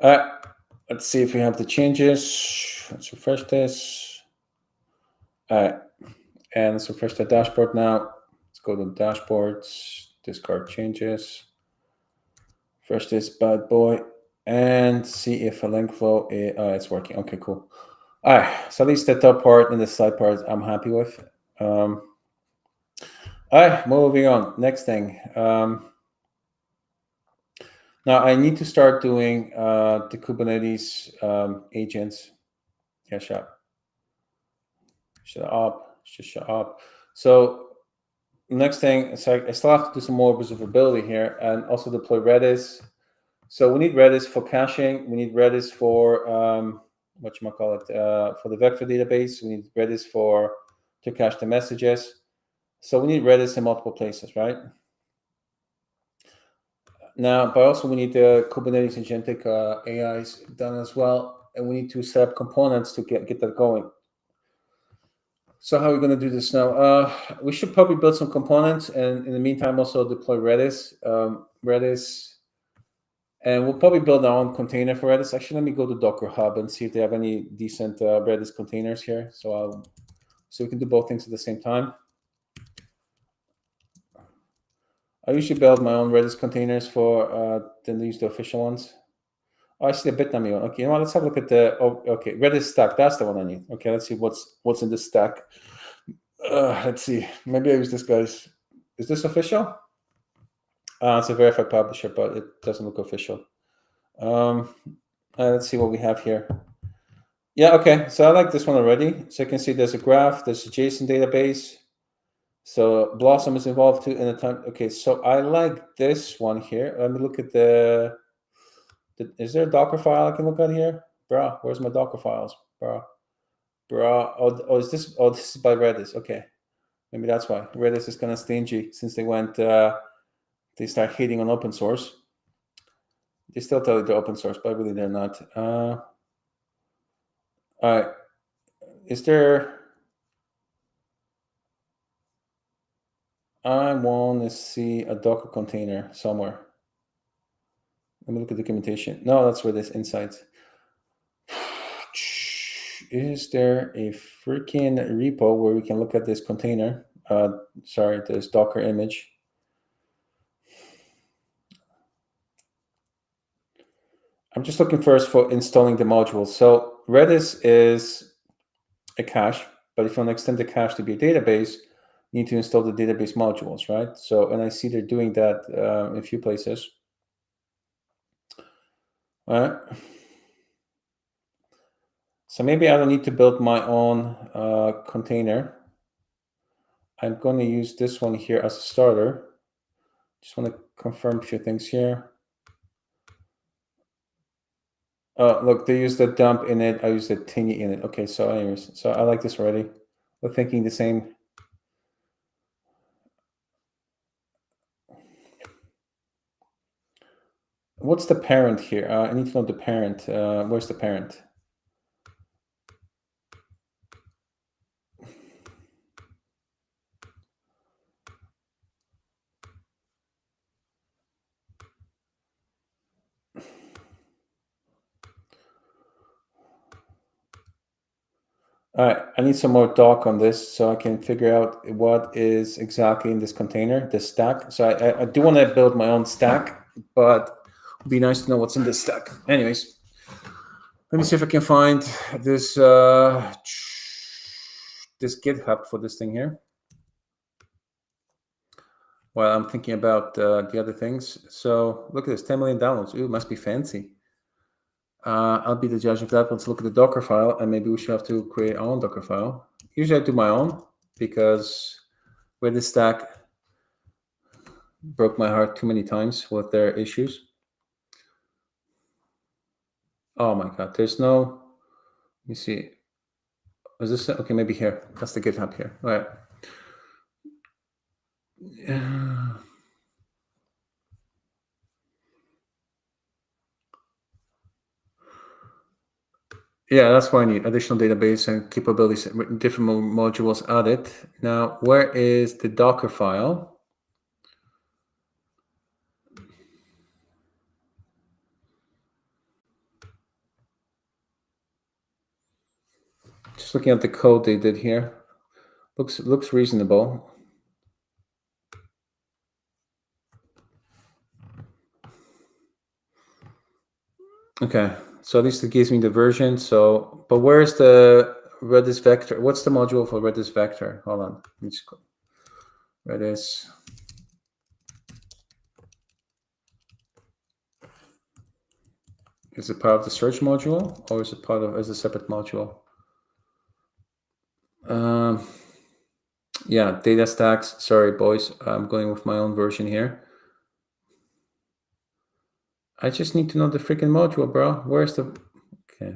All right, let's see if we have the changes. Let's refresh this. All right, and let's refresh the dashboard now. Let's go to dashboards, discard changes, refresh this bad boy, and see if a LangFlow, it's working. Okay, cool. All right, so at least the top part and the side part I'm happy with. All right, moving on. Next thing. Now I need to start doing the Kubernetes agents. Yeah, shut up. Just shut up. So next thing, so I still have to do some more observability here and also deploy Redis. So we need Redis for caching. We need Redis for for the vector database. We need Redis to cache the messages. So we need Redis in multiple places, right? Now, but also we need the Kubernetes agentic AIs done as well, and we need to set up components to get that going. So how are we going to do this now? We should probably build some components, and in the meantime, also deploy Redis. And we'll probably build our own container for Redis. Actually, let me go to Docker Hub and see if they have any decent Redis containers here. So we can do both things at the same time. I usually build my own Redis containers for then use the official ones. Oh, I see the Bitnami one. Okay, you know what? Let's have a look at the okay, Redis stack. That's the one I need. Okay, let's see what's in this stack. Let's see. Maybe I use this guy's. Is this official? It's a verified publisher, but it doesn't look official. Let's see what we have here. Yeah, okay. So I like this one already. So you can see there's a graph, there's a JSON database. So Blossom is involved too in the time. Okay, so I like this one here. Let me look at is there a Docker file I can look at here? Bruh, where's my Docker files? Bruh. This is by Redis. Okay. Maybe that's why. Redis is kind of stingy since they start hating on open source. They still tell you they're open source, but really they're not. All right. Is there... I want to see a Docker container somewhere. Let me look at documentation. No, that's where this insights. Is there a freaking repo where we can look at this container? Sorry, this Docker image. I'm just looking first for installing the modules. So Redis is a cache, but if you want to extend the cache to be a database, you need to install the database modules, right? So, and I see they're doing that in a few places. All right. So maybe I don't need to build my own container. I'm going to use this one here as a starter. Just want to confirm a few things here. Look, they use the dump in it. I use the tinny in it. Okay, so anyways, so I like this already. We're thinking the same. What's the parent here? I need to know the parent. Where's the parent? All right, I need some more doc on this so I can figure out what is exactly in this container, the stack. So I do want to build my own stack, but it'd be nice to know what's in this stack. Anyways, let me see if I can find this this GitHub for this thing here. While I'm thinking about the other things. So look at this, 10 million downloads. Ooh, must be fancy. I'll be the judge of that. Let's look at the Docker file, and maybe we should have to create our own Docker file. Usually I do my own because with this stack broke my heart too many times with their issues. Oh my God, there's no, let me see. Is this, okay, maybe here. That's the GitHub here. All right. Yeah, that's why I need additional database and capabilities, different modules added. Now, where is the Docker file? Just looking at the code they did here. Looks reasonable. Okay, so at least it gives me the version. So, but where's the Redis vector? What's the module for Redis vector? Hold on, let me just go. Redis. Is it part of the search module, or is it part of as a separate module? Yeah, data stacks. Sorry, boys, I'm going with my own version here. I just need to know the freaking module, bro. Where's the? Okay.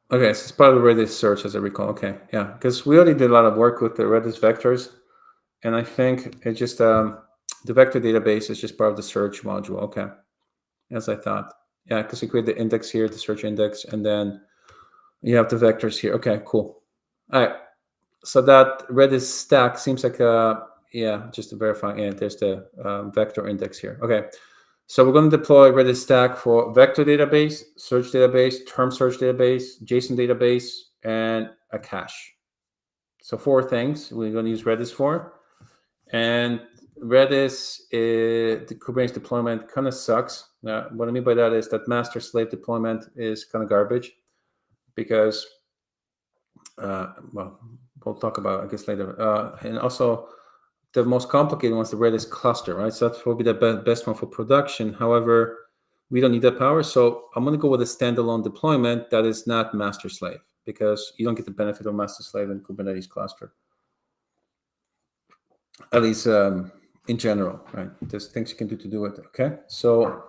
Okay, so it's part of the Redis search, as I recall. Okay, yeah, because we already did a lot of work with the Redis vectors, and I think it just the vector database is just part of the search module. Okay, as I thought. Yeah, because you create the index here, the search index, and then you have the vectors here. Okay, cool. All right, so that Redis stack seems like yeah, just to verify. Yeah, there's the vector index here. Okay, So we're going to deploy Redis Stack for vector database, search database, term search database, JSON database, and a cache. So 4 things we're going to use Redis for. And Redis, the Kubernetes deployment kind of sucks. What I mean by that is that master-slave deployment is kind of garbage because, well, we'll talk about it, I guess, later. And also, the most complicated one is the Redis cluster, right? So that's probably the best one for production. However, we don't need that power. So I'm going to go with a standalone deployment that is not master-slave because you don't get the benefit of master-slave in Kubernetes cluster. At least in general, right? There's things you can do to do it. Okay, so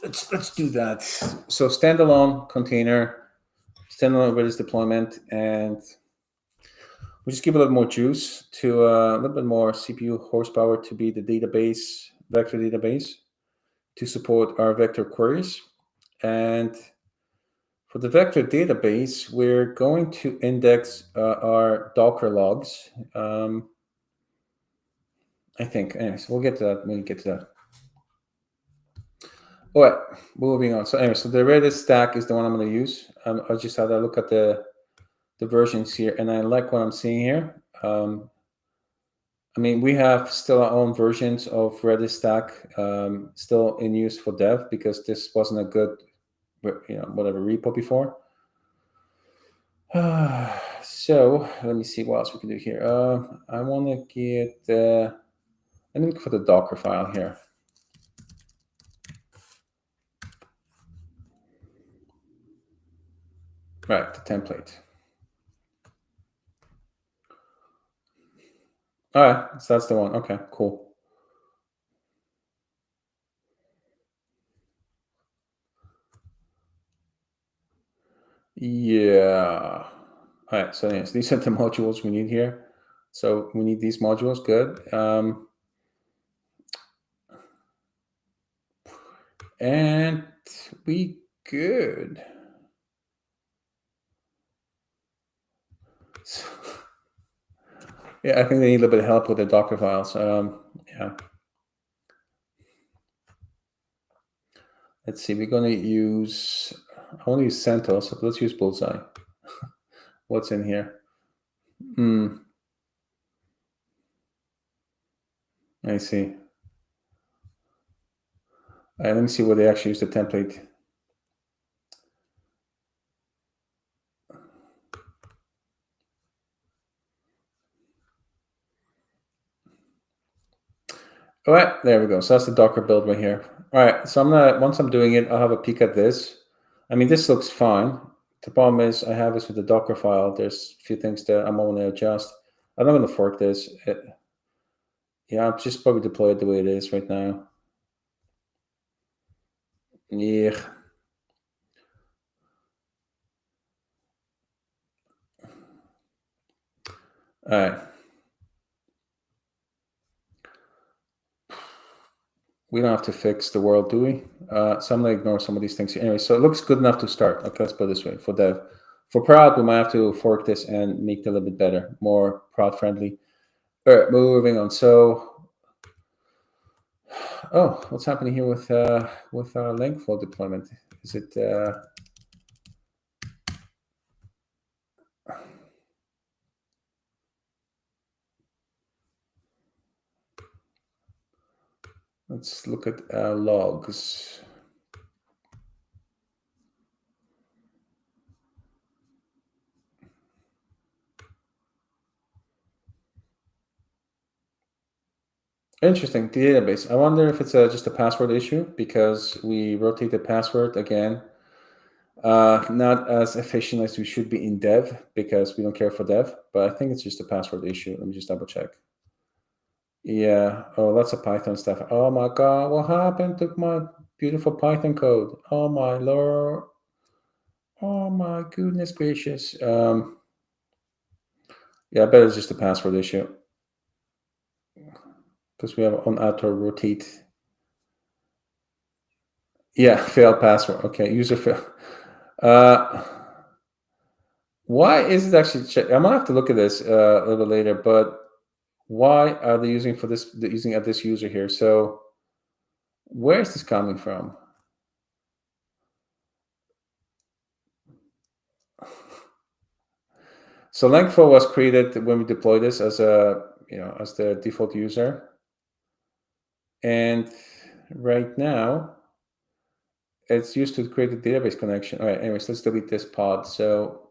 let's do that. So standalone container, standalone Redis deployment, and we just give a little more juice to a little bit more CPU horsepower to be the database, vector database, to support our vector queries. And for the vector database, we're going to index our Docker logs. I think. Anyways, we'll get to that when we get to that. All right, moving on. So anyway, so the Redis stack is the one I'm going to use. I just had a look at the versions here, and I like what I'm seeing here. I mean, we have still our own versions of Redis stack still in use for dev because this wasn't a good, whatever repo before. So let me see what else we can do here. I want to get. Let me look for the Docker file here. Right, the template. All right, so that's the one. Okay, cool. Yeah. All right, so yes, these are the modules we need here. So we need these modules, good. And we good. So, yeah, I think they need a little bit of help with the Docker files. Yeah. Let's see, we're going to use, I want to use CentOS, so let's use Bullseye. What's in here? I see. All right, let me see where they actually use the template. All right, there we go. So that's the Docker build right here. All right, so once I'm doing it, I'll have a peek at this. I mean, this looks fine. The problem is I have this with the Docker file. There's a few things that I'm going to adjust. I'm not going to fork this. Yeah, I'll just probably deploy it the way it is right now. Yeah. All right. We don't have to fix the world, do we? So I'm going to ignore some of these things here. Anyway, so it looks good enough to start. Okay, let's put it this way. For dev. For prod, we might have to fork this and make it a little bit better, more prod friendly. All right, moving on. So, what's happening here with our LangFlow deployment? Is it? Let's look at logs. Interesting, the database. I wonder if it's just a password issue because we rotate the password again. Not as efficient as we should be in dev because we don't care for dev, but I think it's just a password issue. Let me just double check. Yeah. Oh, lots of Python stuff. Oh my God, what happened to my beautiful Python code? Oh my Lord. Oh my goodness gracious. Yeah, I bet it's just a password issue because we have on auto rotate. Yeah, failed password. Okay, user fail. Why is it actually? I'm gonna have to look at this a little bit later. But why are they using for this? Using at this user here? So Where is this coming from? So LangFlow was created when we deployed this as as the default user. And right now, it's used to create a database connection. All right, anyways, let's delete this pod. So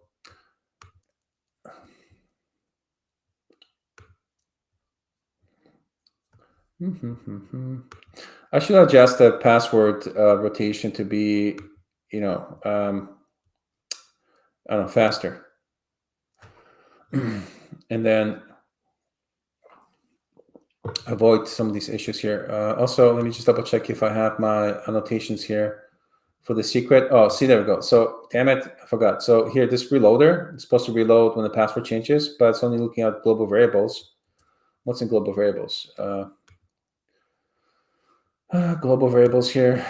I should adjust the password rotation to be, I don't know, faster. And then avoid some of these issues here. Also, let me just double check if I have my annotations here for the secret. Oh, see, there we go. So, damn it, I forgot. So here, this reloader is supposed to reload when the password changes, but it's only looking at global variables. What's in global variables? Global variables here.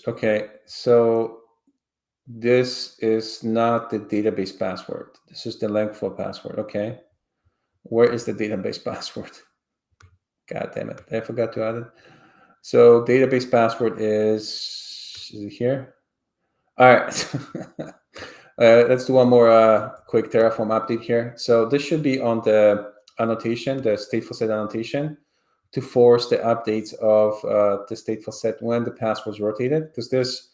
Okay, so this is not the database password. This is the LangFlow password. Okay, where is the database password? God damn it, I forgot to add it. So database password is it here? All right. Let's do one more quick Terraform update here. So this should be on the annotation, the stateful set annotation, to force the updates of the stateful set when the password is rotated. Because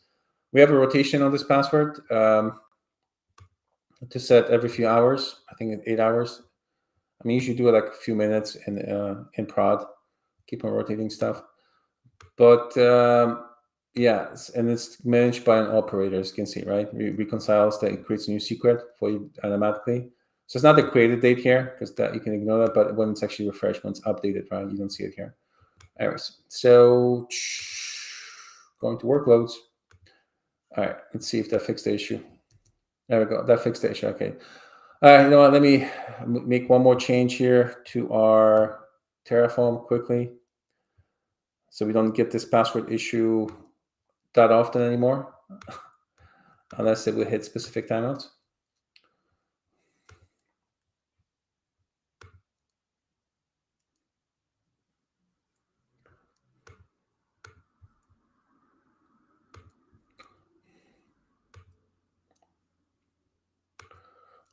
we have a rotation on this password to set every few hours. I think 8 hours. I mean, you should do it like a few minutes in prod. Keep on rotating stuff. But yeah, and it's managed by an operator, as you can see, right? Reconciles that it creates a new secret for you automatically. So it's not the created date here, because that you can ignore that, but when it's actually refreshed, when it's updated, right? You don't see it here. Anyways, so going to workloads. All right, let's see if that fixed the issue. There we go. That fixed the issue. Okay. All right, you know what? Let me make one more change here to our Terraform quickly, so we don't get this password issue that often anymore, unless it will hit specific timeouts.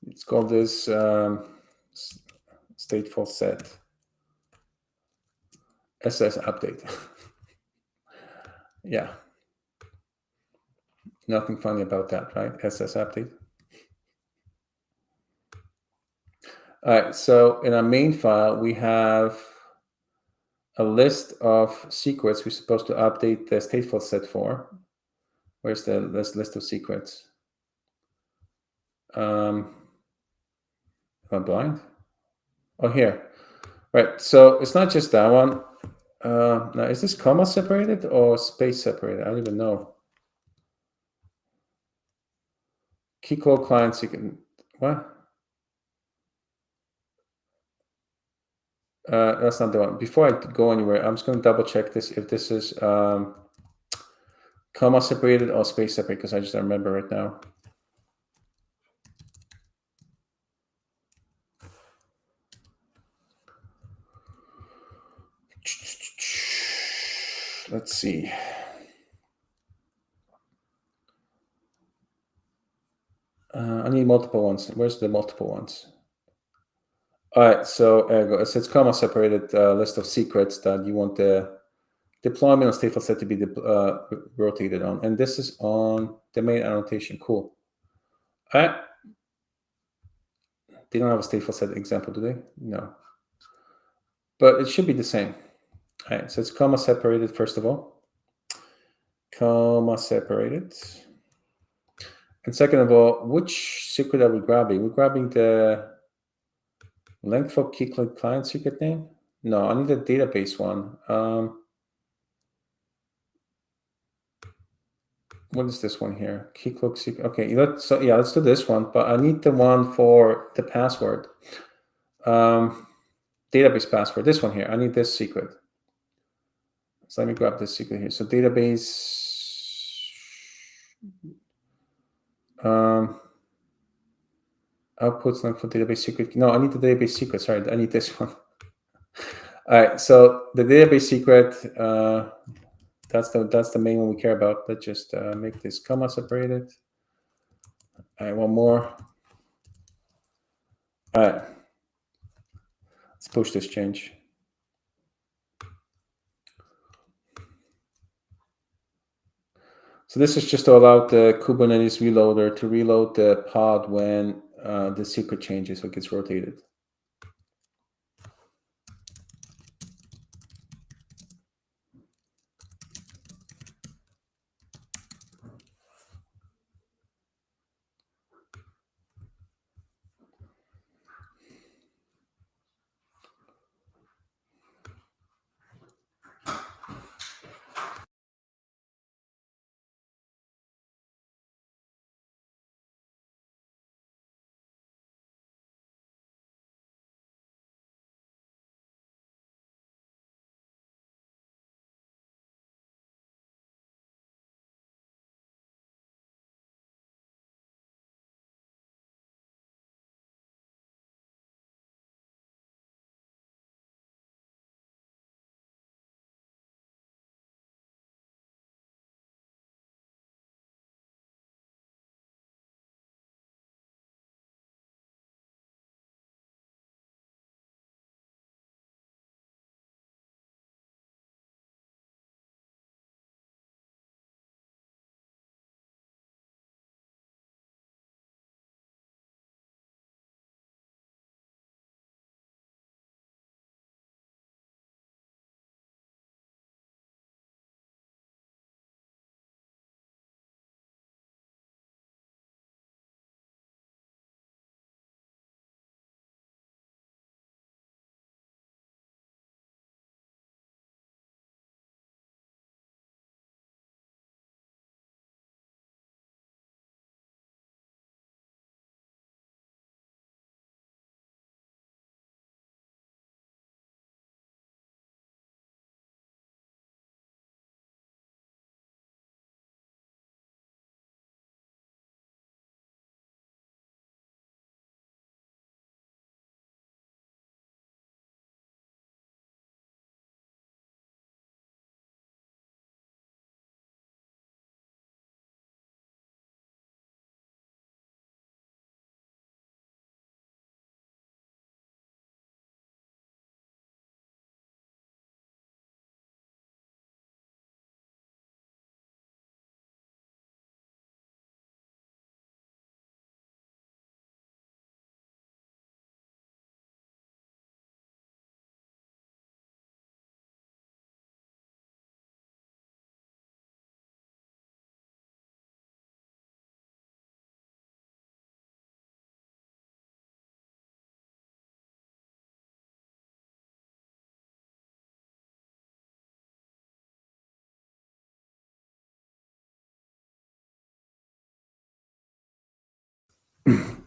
It's called this stateful set SS update. Yeah. Nothing funny about that, right? SS update. All right, so in our main file, we have a list of secrets we're supposed to update the stateful set for. Where's the list of secrets? Am I blind? Oh, here. Right, so it's not just that one. Now, is this comma separated or space separated? I don't even know. Keycloak clients, you can, what? That's not the one. Before I go anywhere, I'm just going to double check this, if this is comma separated or space separated, because I just don't remember right now. Let's see. I need multiple ones. Where's the multiple ones? All right, so there you go. It says comma separated list of secrets that you want the deployment of stateful set to be rotated on. And this is on the main annotation. Cool. All right. They don't have a stateful set example, do they? No. But it should be the same. All right, so it's comma separated, first of all. Comma separated. And second of all, which secret are we grabbing? We're grabbing the LangFlow Keycloak client secret name? No, I need the database one. What is this one here? Keycloak secret. Okay, let's do this one, but I need the one for the password. Database password, this one here. I need this secret. So let me grab this secret here. So database, outputs LangFlow database secret. No, I need the database secret. Sorry, I need this one. All right, so the database secret, that's the main one we care about. Let's just make this comma separated. All right, one more. All right, let's push this change. So this is just to allow the Kubernetes reloader to reload the pod when the secret changes, so it gets rotated.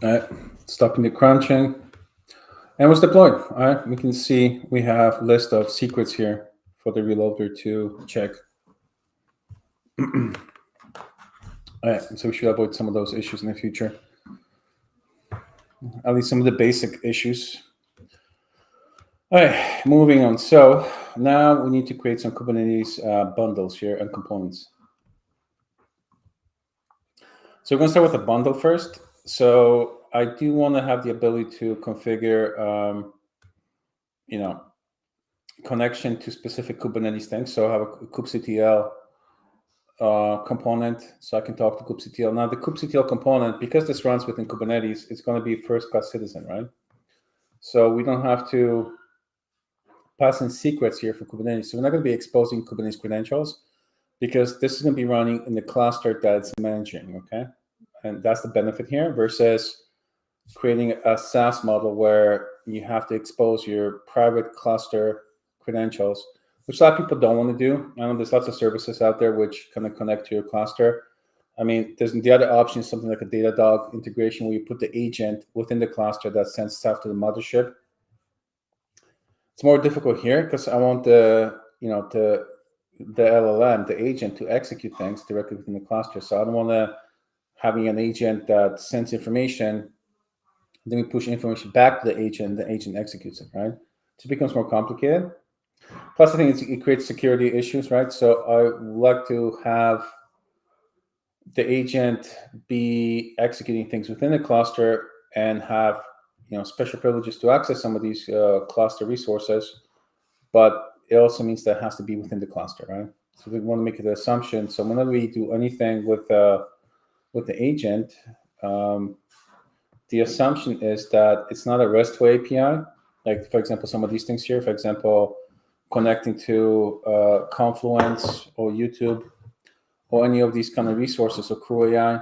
All right, stopping the crunching. And it was deployed. All right, we can see we have list of secrets here for the reloader to check. All right, so we should avoid some of those issues in the future. At least some of the basic issues. All right, moving on. So now we need to create some Kubernetes bundles here and components. So we're going to start with a bundle first. So I do want to have the ability to configure, connection to specific Kubernetes things. So I have a kubectl component, so I can talk to kubectl. Now the kubectl component, because this runs within Kubernetes, it's going to be first-class citizen, right? So we don't have to pass in secrets here for Kubernetes. So we're not going to be exposing Kubernetes credentials because this is going to be running in the cluster that it's managing, okay? And that's the benefit here versus creating a SaaS model where you have to expose your private cluster credentials, which a lot of people don't want to do. I know there's lots of services out there which kind of connect to your cluster. I mean, there's the other option is something like a Datadog integration where you put the agent within the cluster that sends stuff to the mothership. It's more difficult here because I want the LLM, the agent, to execute things directly within the cluster. So I don't want to having an agent that sends information, then we push information back to the agent executes it, right? So it becomes more complicated. Plus, I think it creates security issues, right? So I would like to have the agent be executing things within the cluster and have special privileges to access some of these cluster resources, but it also means that it has to be within the cluster, right? So we want to make the assumption. So whenever we do anything with the agent, the assumption is that it's not a RESTful API. Like, for example, some of these things here, for example, connecting to Confluence or YouTube or any of these kind of resources or Crew AI.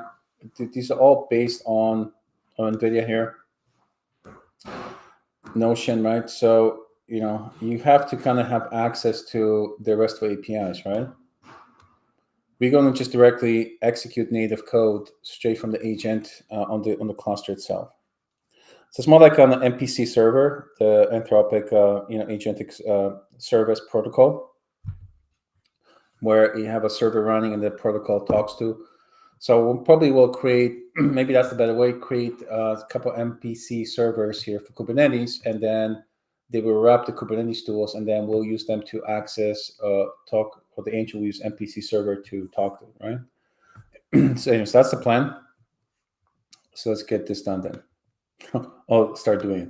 These are all based on NVIDIA here, Notion, right? So, you have to kind of have access to the RESTful APIs, right? We're going to just directly execute native code straight from the agent on the cluster itself. So it's more like an MPC server, the Anthropic, agentic service protocol, where you have a server running and the protocol talks to. So we'll probably create, maybe that's the better way, create a couple MPC servers here for Kubernetes, and then they will wrap the Kubernetes tools, and then we'll use them to access, talk, or the agent will use MPC server to talk to, right? So anyways, that's the plan. So let's get this done then. I'll start doing it.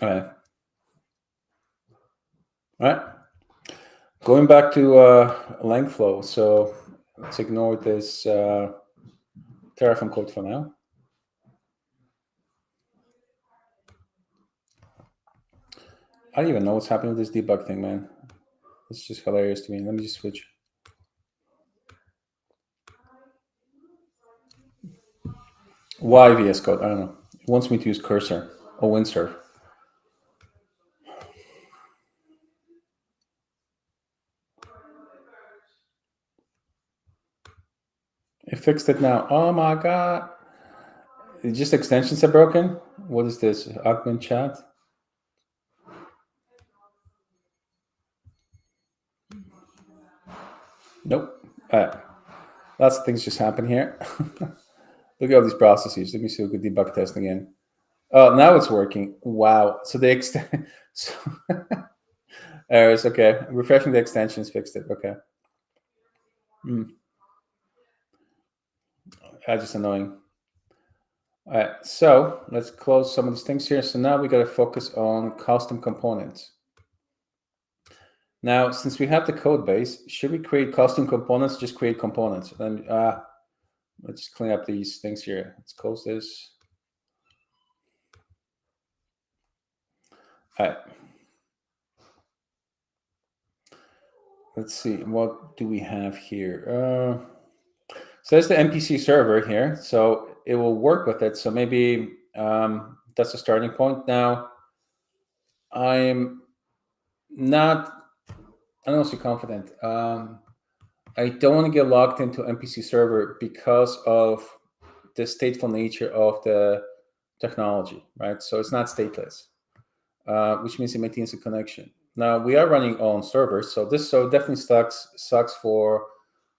All right. All right. Going back to LangFlow. So let's ignore this Terraform code for now. I don't even know what's happening with this debug thing, man. It's just hilarious to me. Let me just switch. Why VS Code? I don't know. It wants me to use Cursor or Windsurf. It fixed it now. Oh my god. It's just extensions are broken? What is this? Augment chat? Nope. Lots of things just happen here. Look at all these processes. Let me see if we can debug test again. Oh, now it's working. Wow. So the extent. So errors. Okay. Refreshing the extensions fixed it. Okay. That's just annoying. All right. So let's close some of these things here. So now we got to focus on custom components. Now, since we have the code base, should we create custom components? Just create components. And let's just clean up these things here. Let's close this. All right. Let's see. What do we have here? So there's the MPC server here. So it will work with it. So maybe that's a starting point. Now, I'm not honestly confident. I don't want to get locked into MPC server because of the stateful nature of the technology, right? So it's not stateless, which means it maintains a connection. Now we are running on servers, so this definitely sucks for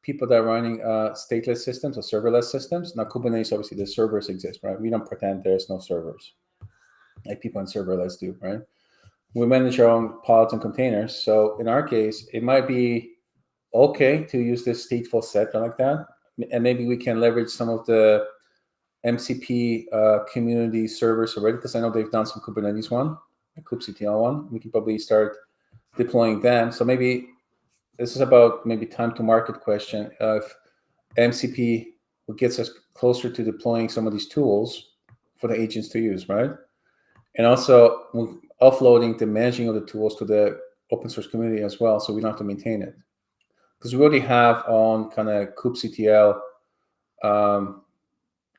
people that are running stateless systems or serverless systems. Now Kubernetes, obviously the servers exist, right? We don't pretend there's no servers, like people in serverless do, right? We manage our own pods and containers. So in our case, it might be okay to use this stateful set like that, and maybe we can leverage some of the MCP community servers already, because I know they've done some Kubernetes one, a kubectl one. We can probably start deploying them. So maybe this is about maybe time to market question. If MCP gets us closer to deploying some of these tools for the agents to use, right? And also offloading the managing of the tools to the open source community as well, so we don't have to maintain it. Because we already have on kind of kubectl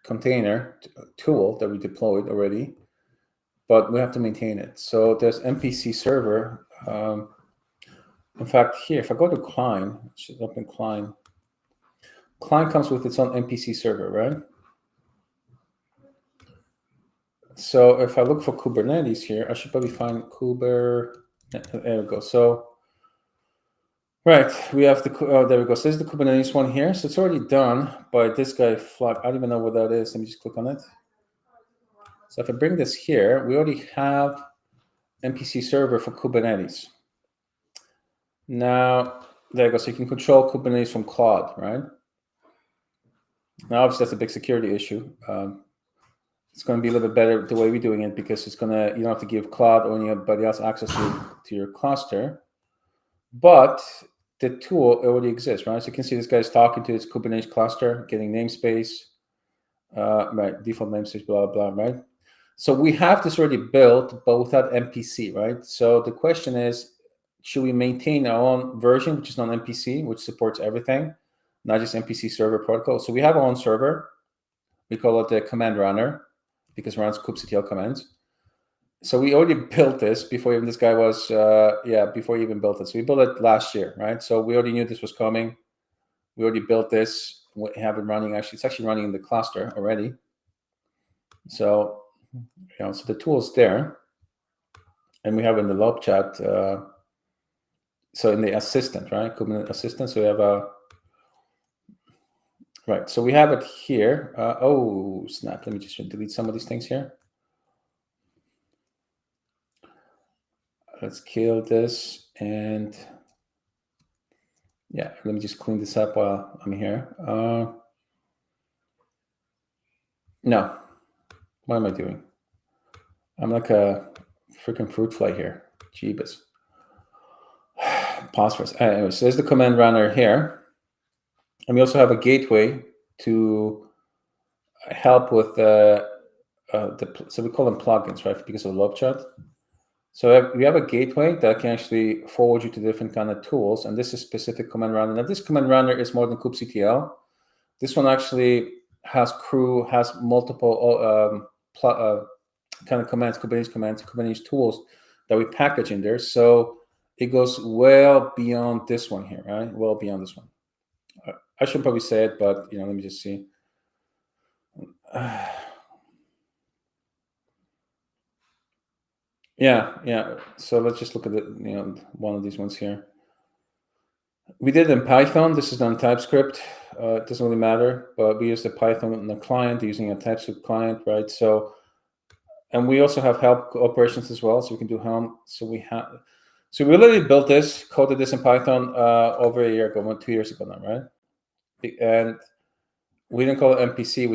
container tool that we deployed already, but we have to maintain it. So there's MPC server. In fact, here, if I go to Klein, it should open Klein. Klein comes with its own MPC server, right? So if I look for Kubernetes here, I should probably find There we go. So, right, we have there we go. So this is the Kubernetes one here. So it's already done by this guy, Flock. I don't even know what that is. Let me just click on it. So if I bring this here, we already have MPC server for Kubernetes. Now, there you go. So you can control Kubernetes from Claude, right? Now, obviously, that's a big security issue. It's going to be a little bit better the way we're doing it because it's going to, you don't have to give Claude or anybody else access to your cluster. But the tool already exists, right? So you can see this guy's talking to his Kubernetes cluster, getting namespace, right? Default namespace, blah, blah, right? So we have this already built, but without MPC, right? So the question is, should we maintain our own version, which is not MPC, which supports everything, not just MPC server protocol? So we have our own server. We call it the command runner because it runs kubectl commands. So we already built this before even this guy was, before he even built it. So we built it last year, right? So we already knew this was coming. We already built this. We have it running. Actually, it's actually running in the cluster already. So, so the tool is there. And we have in the log chat, so in the assistant, right? Kubernetes assistant. So we have a, right. So we have it here. Oh, snap. Let me just delete some of these things here. Let's kill this. And yeah, let me just clean this up while I'm here. No. What am I doing? I'm like a freaking fruit fly here. Jeebus. Pause first. Anyway, so there's the command runner here. And we also have a gateway to help with so we call them plugins, right? Because of log chat. So we have a gateway that can actually forward you to different kind of tools. And this is specific command runner. Now this command runner is more than kubectl. This one actually has multiple kind of commands, Kubernetes tools that we package in there. So it goes well beyond this one here, right? Well beyond this one. I should probably say it, but let me just see. Yeah. So let's just look at one of these ones here. We did it in Python. This is done in TypeScript. It doesn't really matter, but we use the Python in the client using a TypeScript client, right? So, and we also have help operations as well, so we can do Helm. So we literally built this, coded this in Python over a year ago, 2 years ago now, right? And we didn't call it MPC,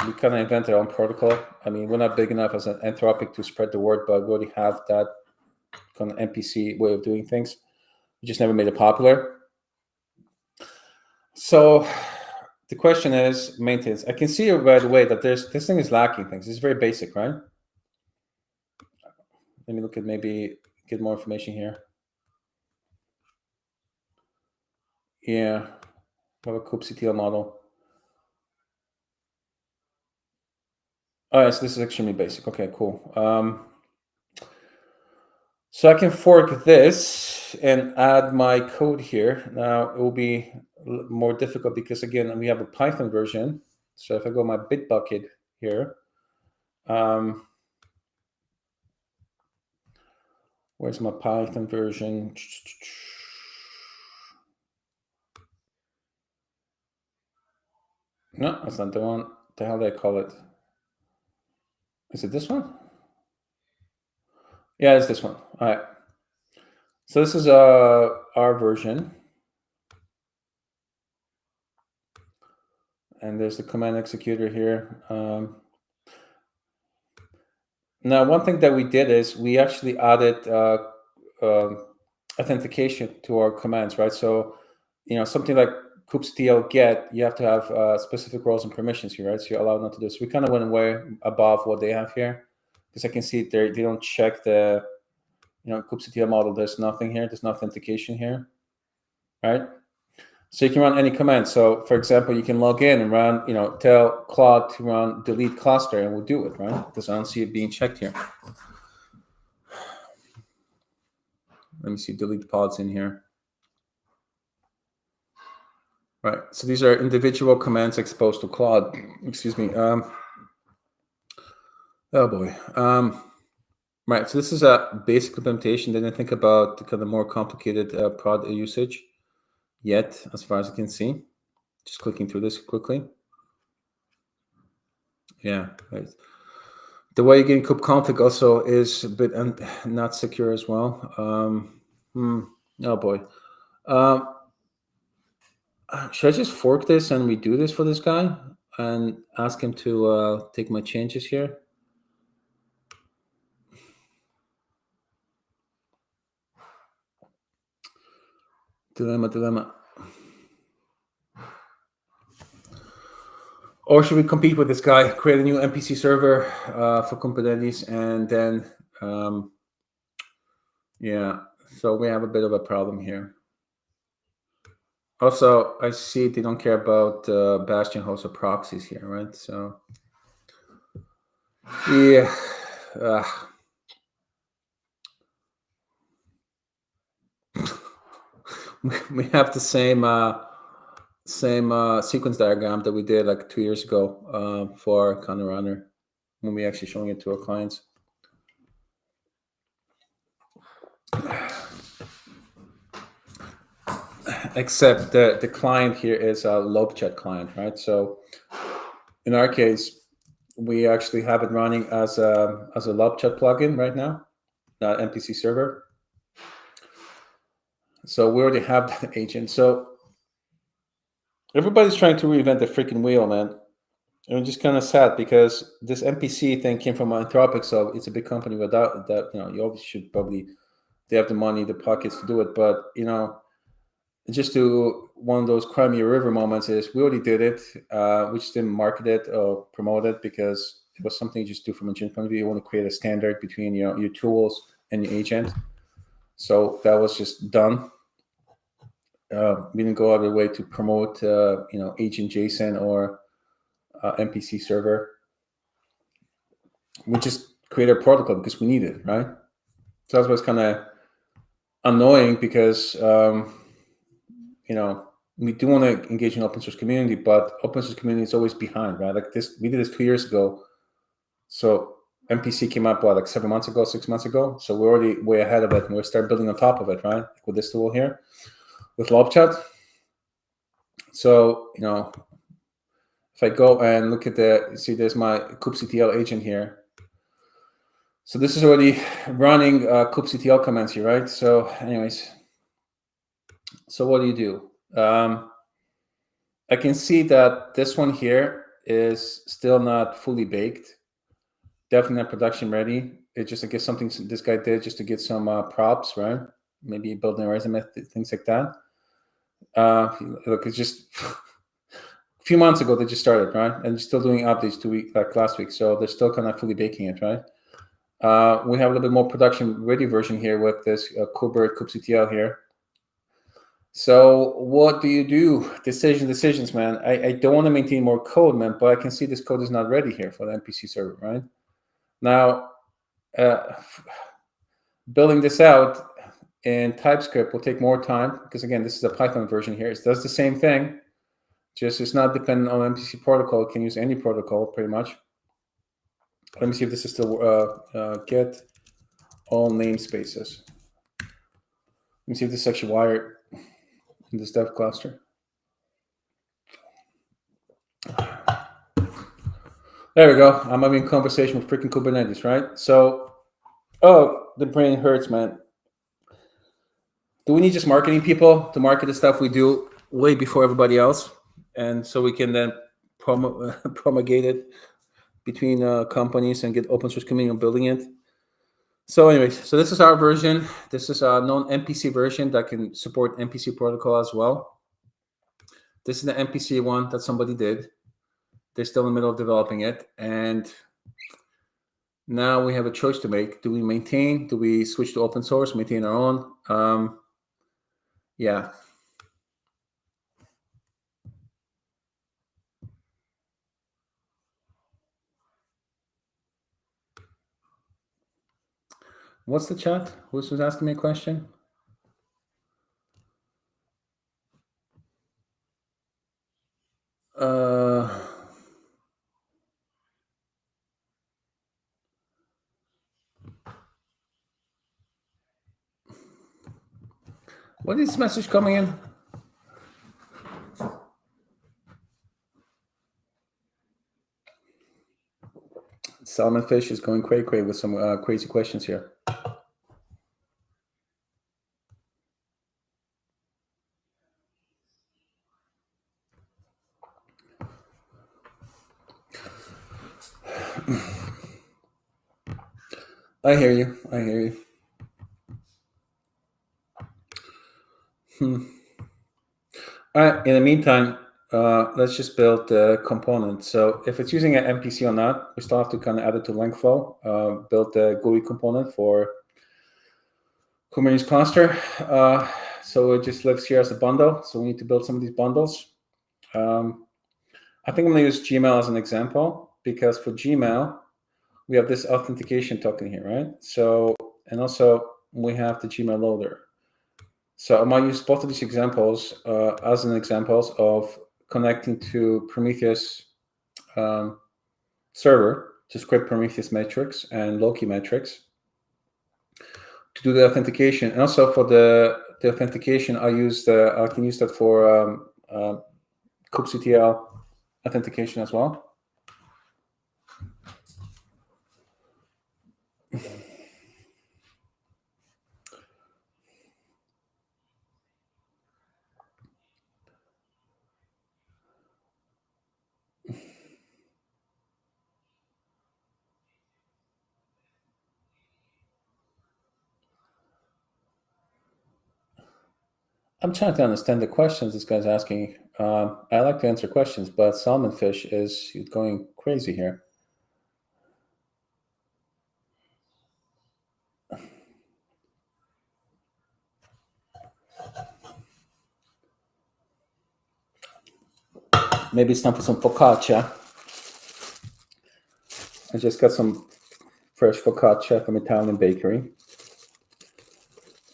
we kind of invented our own protocol. I mean, we're not big enough as an Anthropic to spread the word, but we already have that kind of MPC way of doing things. We just never made it popular. So the question is maintenance. I can see right away that this thing is lacking things. It's very basic, right? Let me look at maybe get more information here. Yeah, we have a kubectl model. Oh, yes, this is extremely basic. Okay, cool. So I can fork this and add my code here. Now it will be more difficult because again, we have a Python version. So if I go my Bitbucket here, where's my Python version? No, that's not the one. What the hell did I call it? Is it this one? Yeah, it's this one. All right. So this is our version. And there's the command executor here. Now, one thing that we did is we actually added authentication to our commands, right? So, something like kubectl get, you have to have specific roles and permissions here, right? So you're allowed not to do. So we kind of went way above what they have here, because I can see they don't check the, kubectl model. There's nothing here. There's no authentication here, right? So you can run any command. So for example, you can log in and run, tell Claude to run delete cluster and we'll do it, right? Because I don't see it being checked here. Let me see delete pods in here. Right. So these are individual commands exposed to Claude. Excuse me. Oh boy. Right. So this is a basic implementation. Didn't think about the kind of more complicated prod usage yet, as far as I can see. Just clicking through this quickly. Yeah. Right. The way you're getting kubectl also is a bit not secure as well. Oh boy. Um, should I just fork this and redo this for this guy and ask him to take my changes here? Dilemma. Or should we compete with this guy, create a new NPC server for Kubernetes, and then, yeah, so we have a bit of a problem here. Also, I see they don't care about Bastion hosts or proxies here, right? So, yeah. We have the same sequence diagram that we did like 2 years ago for Counter Runner when we actually showing it to our clients. Except the client here is a LobeChat client, right? So in our case, we actually have it running as a LobeChat plugin right now, not NPC server. So we already have that agent. So everybody's trying to reinvent the freaking wheel, man. And it's just kind of sad because this NPC thing came from Anthropic, so it's a big company. Without that, you always should probably they have the money, the pockets to do it. But just to one of those cry me a river moments is we already did it. We just didn't market it or promote it because it was something you just do from a engineering point of view. You want to create a standard between your tools and your agent. So that was just done. We didn't go out of the way to promote agent JSON or NPC server. We just created a protocol because we need it, right? So that's what's kind of annoying because we do want to engage in open source community, but open source community is always behind, right? Like this, we did this 2 years ago. So MPC came up like 7 months ago, 6 months ago. So we're already way ahead of it, and we'll start building on top of it, right? Like with this tool here, with LobeChat. So if I go and look at there's my kubectl agent here. So this is already running kubectl commands here, right? So anyways, so what do? I can see that this one here is still not fully baked. Definitely not production ready. It's just, I guess, something this guy did just to get some props, right? Maybe building a resume, things like that. Look, it's just a few months ago they just started, right? And still doing updates like last week. So they're still kind of fully baking it, right? We have a little bit more production ready version here with this kubectl here. So what do you do? Decisions, man. I don't want to maintain more code, man, but I can see this code is not ready here for the NPC server, right? Now, building this out in TypeScript will take more time because, again, this is a Python version here. It does the same thing, just it's not dependent on NPC protocol. It can use any protocol pretty much. Let me see if this is still get all namespaces. Let me see if this is actually wired in this dev cluster. There we go. I'm having a conversation with freaking Kubernetes, right? So, the brain hurts, man. Do we need just marketing people to market the stuff we do way before everybody else? And so we can then promulgate it between companies and get open source community building it. So anyways, so this is our version. This is a non-MPC version that can support MPC protocol as well. This is the MPC one that somebody did. They're still in the middle of developing it. And now we have a choice to make. Do we maintain? Do we switch to open source, maintain our own? Yeah. What's the chat? Who's asking me a question? What is this message coming in? Salmon Fish is going cray with some crazy questions here. I hear you. I hear you. All right. In the meantime, let's just build the component. So if it's using an MPC or not, we still have to kind of add it to LangFlow, build the GUI component for Kubernetes cluster. So it just lives here as a bundle. So we need to build some of these bundles. I think I'm going to use Gmail as an example, because for Gmail, we have this authentication token here, right? So, and also we have the Gmail loader. So I might use both of these examples as an examples of connecting to Prometheus server to script Prometheus metrics and Loki metrics to do the authentication. And also for the authentication, I can use that for kubectl authentication as well. I'm trying to understand the questions this guy's asking. I like to answer questions, but Salmonfish is going crazy here. Maybe it's time for some focaccia. I just got some fresh focaccia from Italian bakery.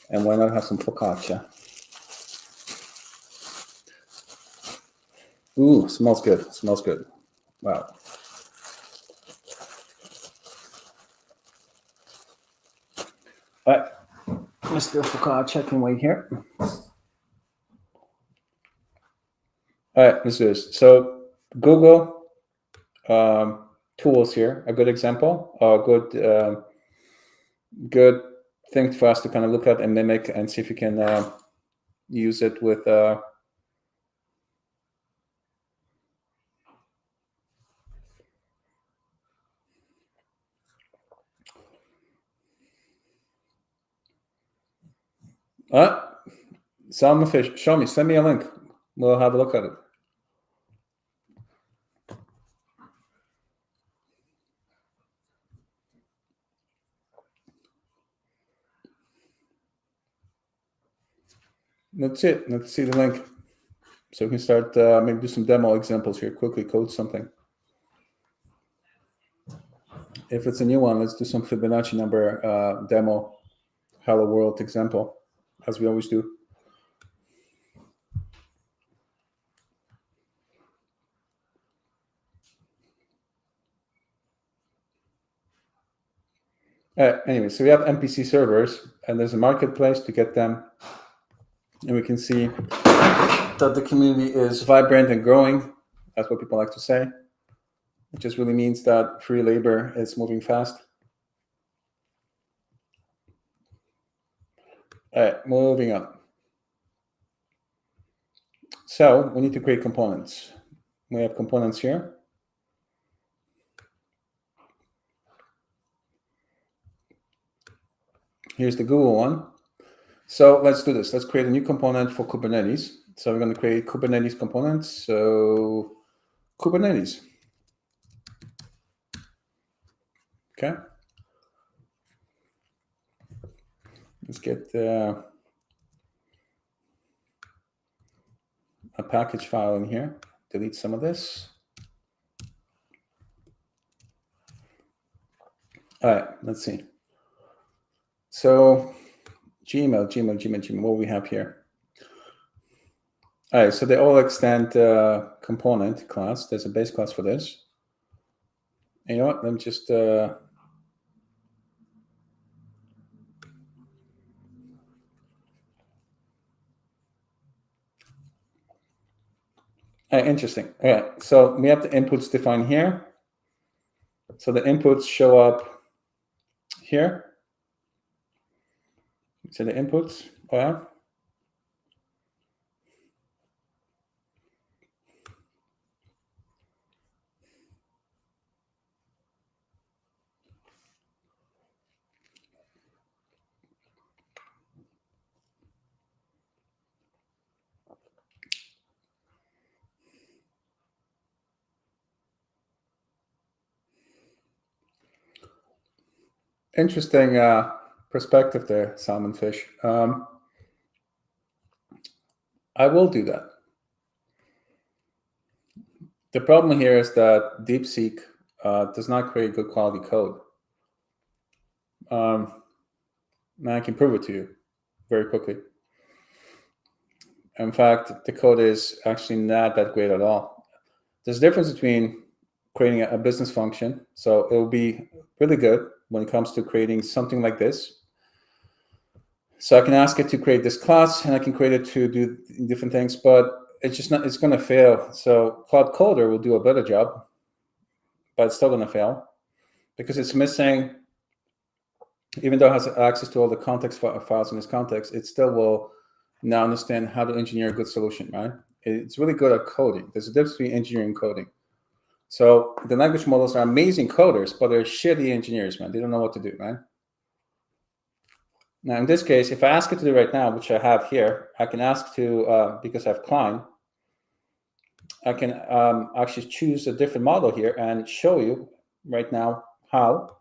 And why not have some focaccia? Ooh, smells good. Smells good. Wow. All right. Let's do focaccia. Can wait here. All right, let's do this. So Google tools here, a good example, good thing for us to kind of look at and mimic and see if you can use it with Salmonfish. Show me, send me a link. We'll have a look at it. That's it. Let's see the link. So we can start, maybe do some demo examples here, quickly code something. If it's a new one, let's do some Fibonacci number demo, hello world example, as we always do. Anyway, so we have MPC servers, and there's a marketplace to get them. And we can see that the community is vibrant and growing. That's what people like to say. It just really means that free labor is moving fast. All right, moving on. So we need to create components. We have components here. Here's the Google one. So let's do this. Let's create a new component for Kubernetes. So we're going to create Kubernetes components. So Kubernetes. Okay. Let's get a package file in here. Delete some of this. All right, let's see. So Gmail, what do we have here? All right, so the all extend component class, there's a base class for this. And you know what, let me just interesting. All right, so we have the inputs defined here. So the inputs show up here. So the inputs, oh yeah. Interesting perspective there, Salmon Fish. I will do that. The problem here is that DeepSeek does not create good quality code. And I can prove it to you very quickly. In fact, the code is actually not that great at all. There's a difference between creating a business function. So it will be really good when it comes to creating something like this. So I can ask it to create this class, and I can create it to do different things, but it's just not, it's going to fail. So Cloud Coder will do a better job, but it's still going to fail because it's missing, even though it has access to all the context files in this context, it still will not understand how to engineer a good solution, right? It's really good at coding. There's a difference between engineering and coding. So the language models are amazing coders, but they're shitty engineers, man. They don't know what to do, right? Now, in this case, if I ask it to do right now, which I have here, I can ask to, because I have Klein, I can actually choose a different model here and show you right now how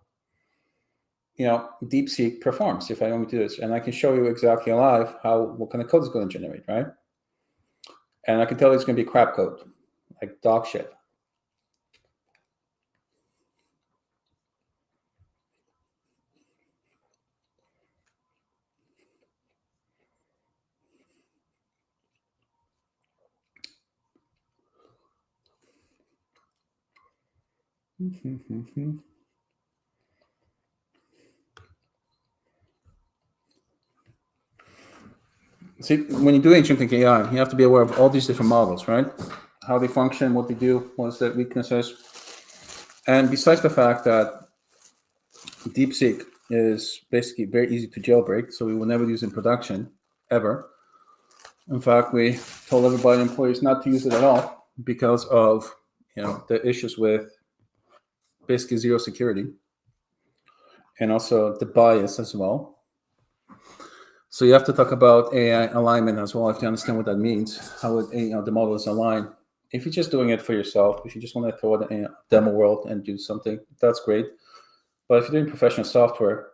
DeepSeek performs if I want to do this. And I can show you exactly live what kind of code it's going to generate, right? And I can tell you it's going to be crap code, like dog shit. See, when you do agentic AI, you have to be aware of all these different models, right? How they function, what they do, what's their weaknesses. And besides the fact that DeepSeek is basically very easy to jailbreak, so we will never use in production, ever. In fact, we told everybody, employees, not to use it at all because of the issues with basically zero security and also the bias as well. So you have to talk about AI alignment as well. You have to understand what that means, how the model is aligned. If you're just doing it for yourself, if you just want to throw it in a demo world and do something, that's great. But if you're doing professional software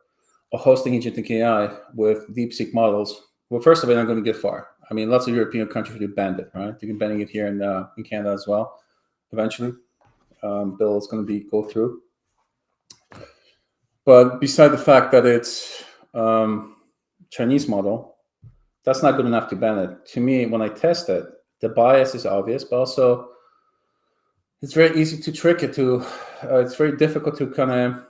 or hosting agentic AI with DeepSeek models, well, first of all, you're not going to get far. I mean, lots of European countries do ban it, right? You can banning it here in Canada as well. Eventually, bill is going to go through. But beside the fact that it's Chinese model, that's not good enough to ban it. To me, when I test it, the bias is obvious, but also it's very easy to trick it to. It's very difficult to kind of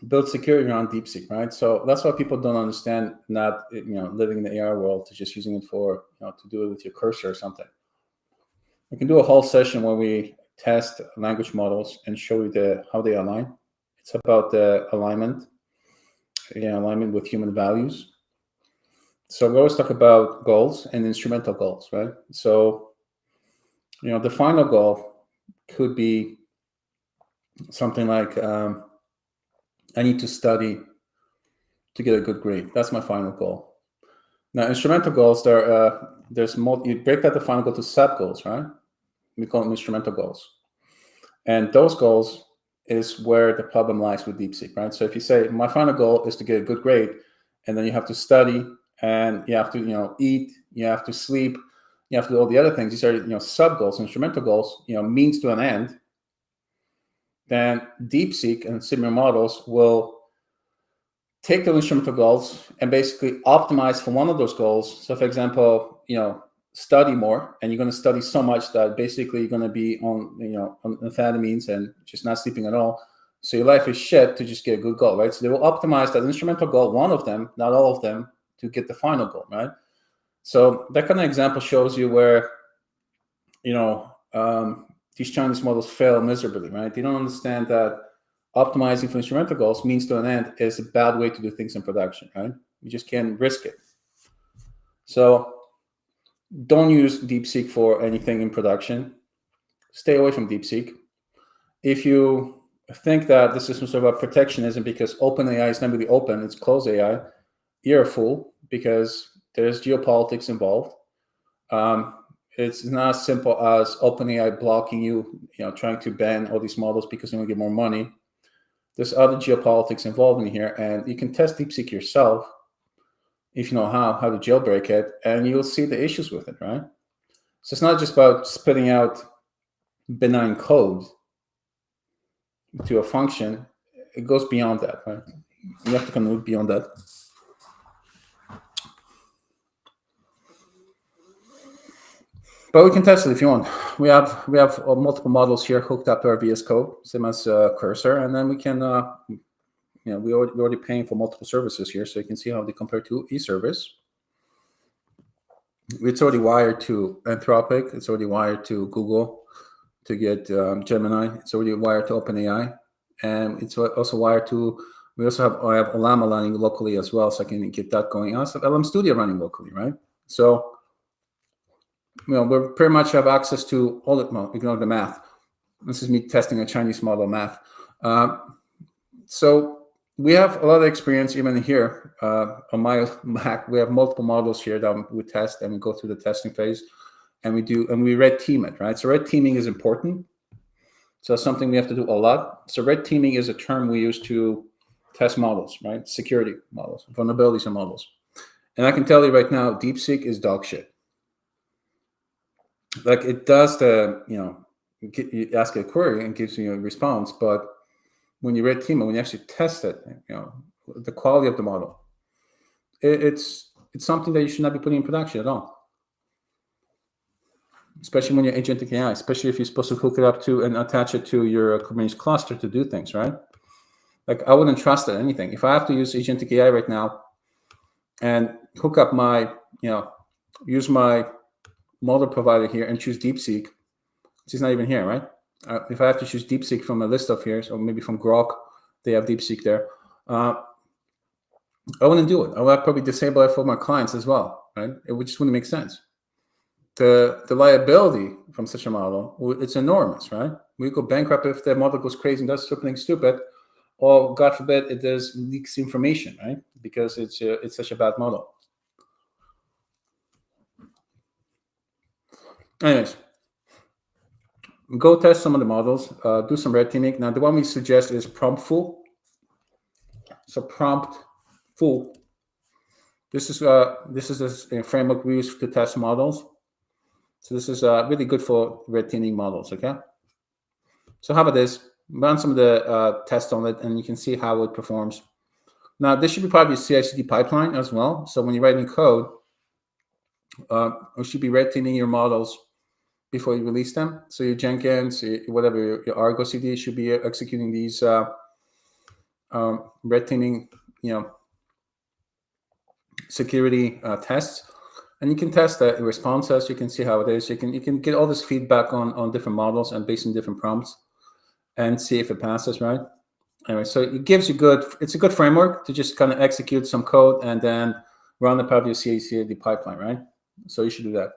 build security around DeepSeek, right? So that's why people don't understand not living in the AR world to just using it for to do it with your cursor or something. We can do a whole session where we test language models and show you how they align. It's about the alignment with human values. So we always talk about goals and instrumental goals, right? So the final goal could be something like I need to study to get a good grade. That's my final goal. Now, instrumental goals, you break that the final goal to sub goals, right? We call them instrumental goals. And those goals is where the problem lies with DeepSeek, right? So if you say, my final goal is to get a good grade, and then you have to study, and you have to eat, you have to sleep, you have to do all the other things. These are sub goals, instrumental goals, means to an end. Then DeepSeek and similar models will take those instrumental goals and basically optimize for one of those goals. So, for example, study more, and you're going to study so much that basically you're going to be on amphetamines and just not sleeping at all. So your life is shit to just get a good goal, right? So they will optimize that instrumental goal, one of them, not all of them, to get the final goal, right? So that kind of example shows you where these Chinese models fail miserably, right? They don't understand that optimizing for instrumental goals means to an end is a bad way to do things in production, right? You just can't risk it. So don't use DeepSeek for anything in production. Stay away from DeepSeek. If you think that this is some sort of protectionism because OpenAI is not really open, it's closed AI, you're a fool because there's geopolitics involved. It's not as simple as OpenAI blocking you, trying to ban all these models because they want to get more money. There's other geopolitics involved in here, and you can test DeepSeek yourself if you know how to jailbreak it, and you'll see the issues with it, right? So it's not just about spitting out benign code to a function. It goes beyond that, right? You have to kind of look beyond that. But we can test it if you want. We have multiple models here hooked up to our VS Code, same as Cursor, and then we can, we're already paying for multiple services here, so you can see how they compare to eService. It's already wired to Anthropic. It's already wired to Google to get Gemini. It's already wired to OpenAI, and it's also wired to. We also have Llama running locally as well, so I can get that going. I also have LM Studio running locally, right? So, we pretty much have access to all it. Well, ignore the math. This is me testing a Chinese model math. So we have a lot of experience even here on my Mac. We have multiple models here that we test, and we go through the testing phase, and we red team it, right? So red teaming is important. So that's something we have to do a lot. So red teaming is a term we use to test models, right? Security models, vulnerabilities in models. And I can tell you right now, DeepSeek is dog shit. Like it does you ask a query and gives you a response, but when you red team it, when you actually test it, the quality of the model, it's something that you should not be putting in production at all. Especially when you're agentic AI, especially if you're supposed to hook it up to and attach it to your Kubernetes cluster to do things, right? Like I wouldn't trust it anything. If I have to use agentic AI right now and hook up my, use my model provider here and choose DeepSeek, which is not even here, right? If I have to choose DeepSeek from a list of here, or maybe from Grok, they have DeepSeek there. I wouldn't do it. I would probably disable it for my clients as well, right? It just wouldn't make sense. The liability from such a model, it's enormous, right? We go bankrupt if the model goes crazy and does something stupid, or God forbid it does leaks information, right? Because it's such a bad model. Anyways, go test some of the models, do some red teaming. Now, the one we suggest is Promptful. So Promptful. This is a framework we use to test models. So this is really good for red teaming models, okay? So how about this? Run some of the tests on it, and you can see how it performs. Now, this should be part of your CI/CD pipeline as well. So when you're writing code, you should be red teaming your models before you release them. So your Jenkins, whatever, your Argo CD should be executing these red teaming, security tests. And you can test the responses. You can see how it is. You can get all this feedback on different models and based on different prompts and see if it passes, right? Anyway, so it gives you it's a good framework to just kind of execute some code and then run the part of your CI/CD pipeline, right? So you should do that.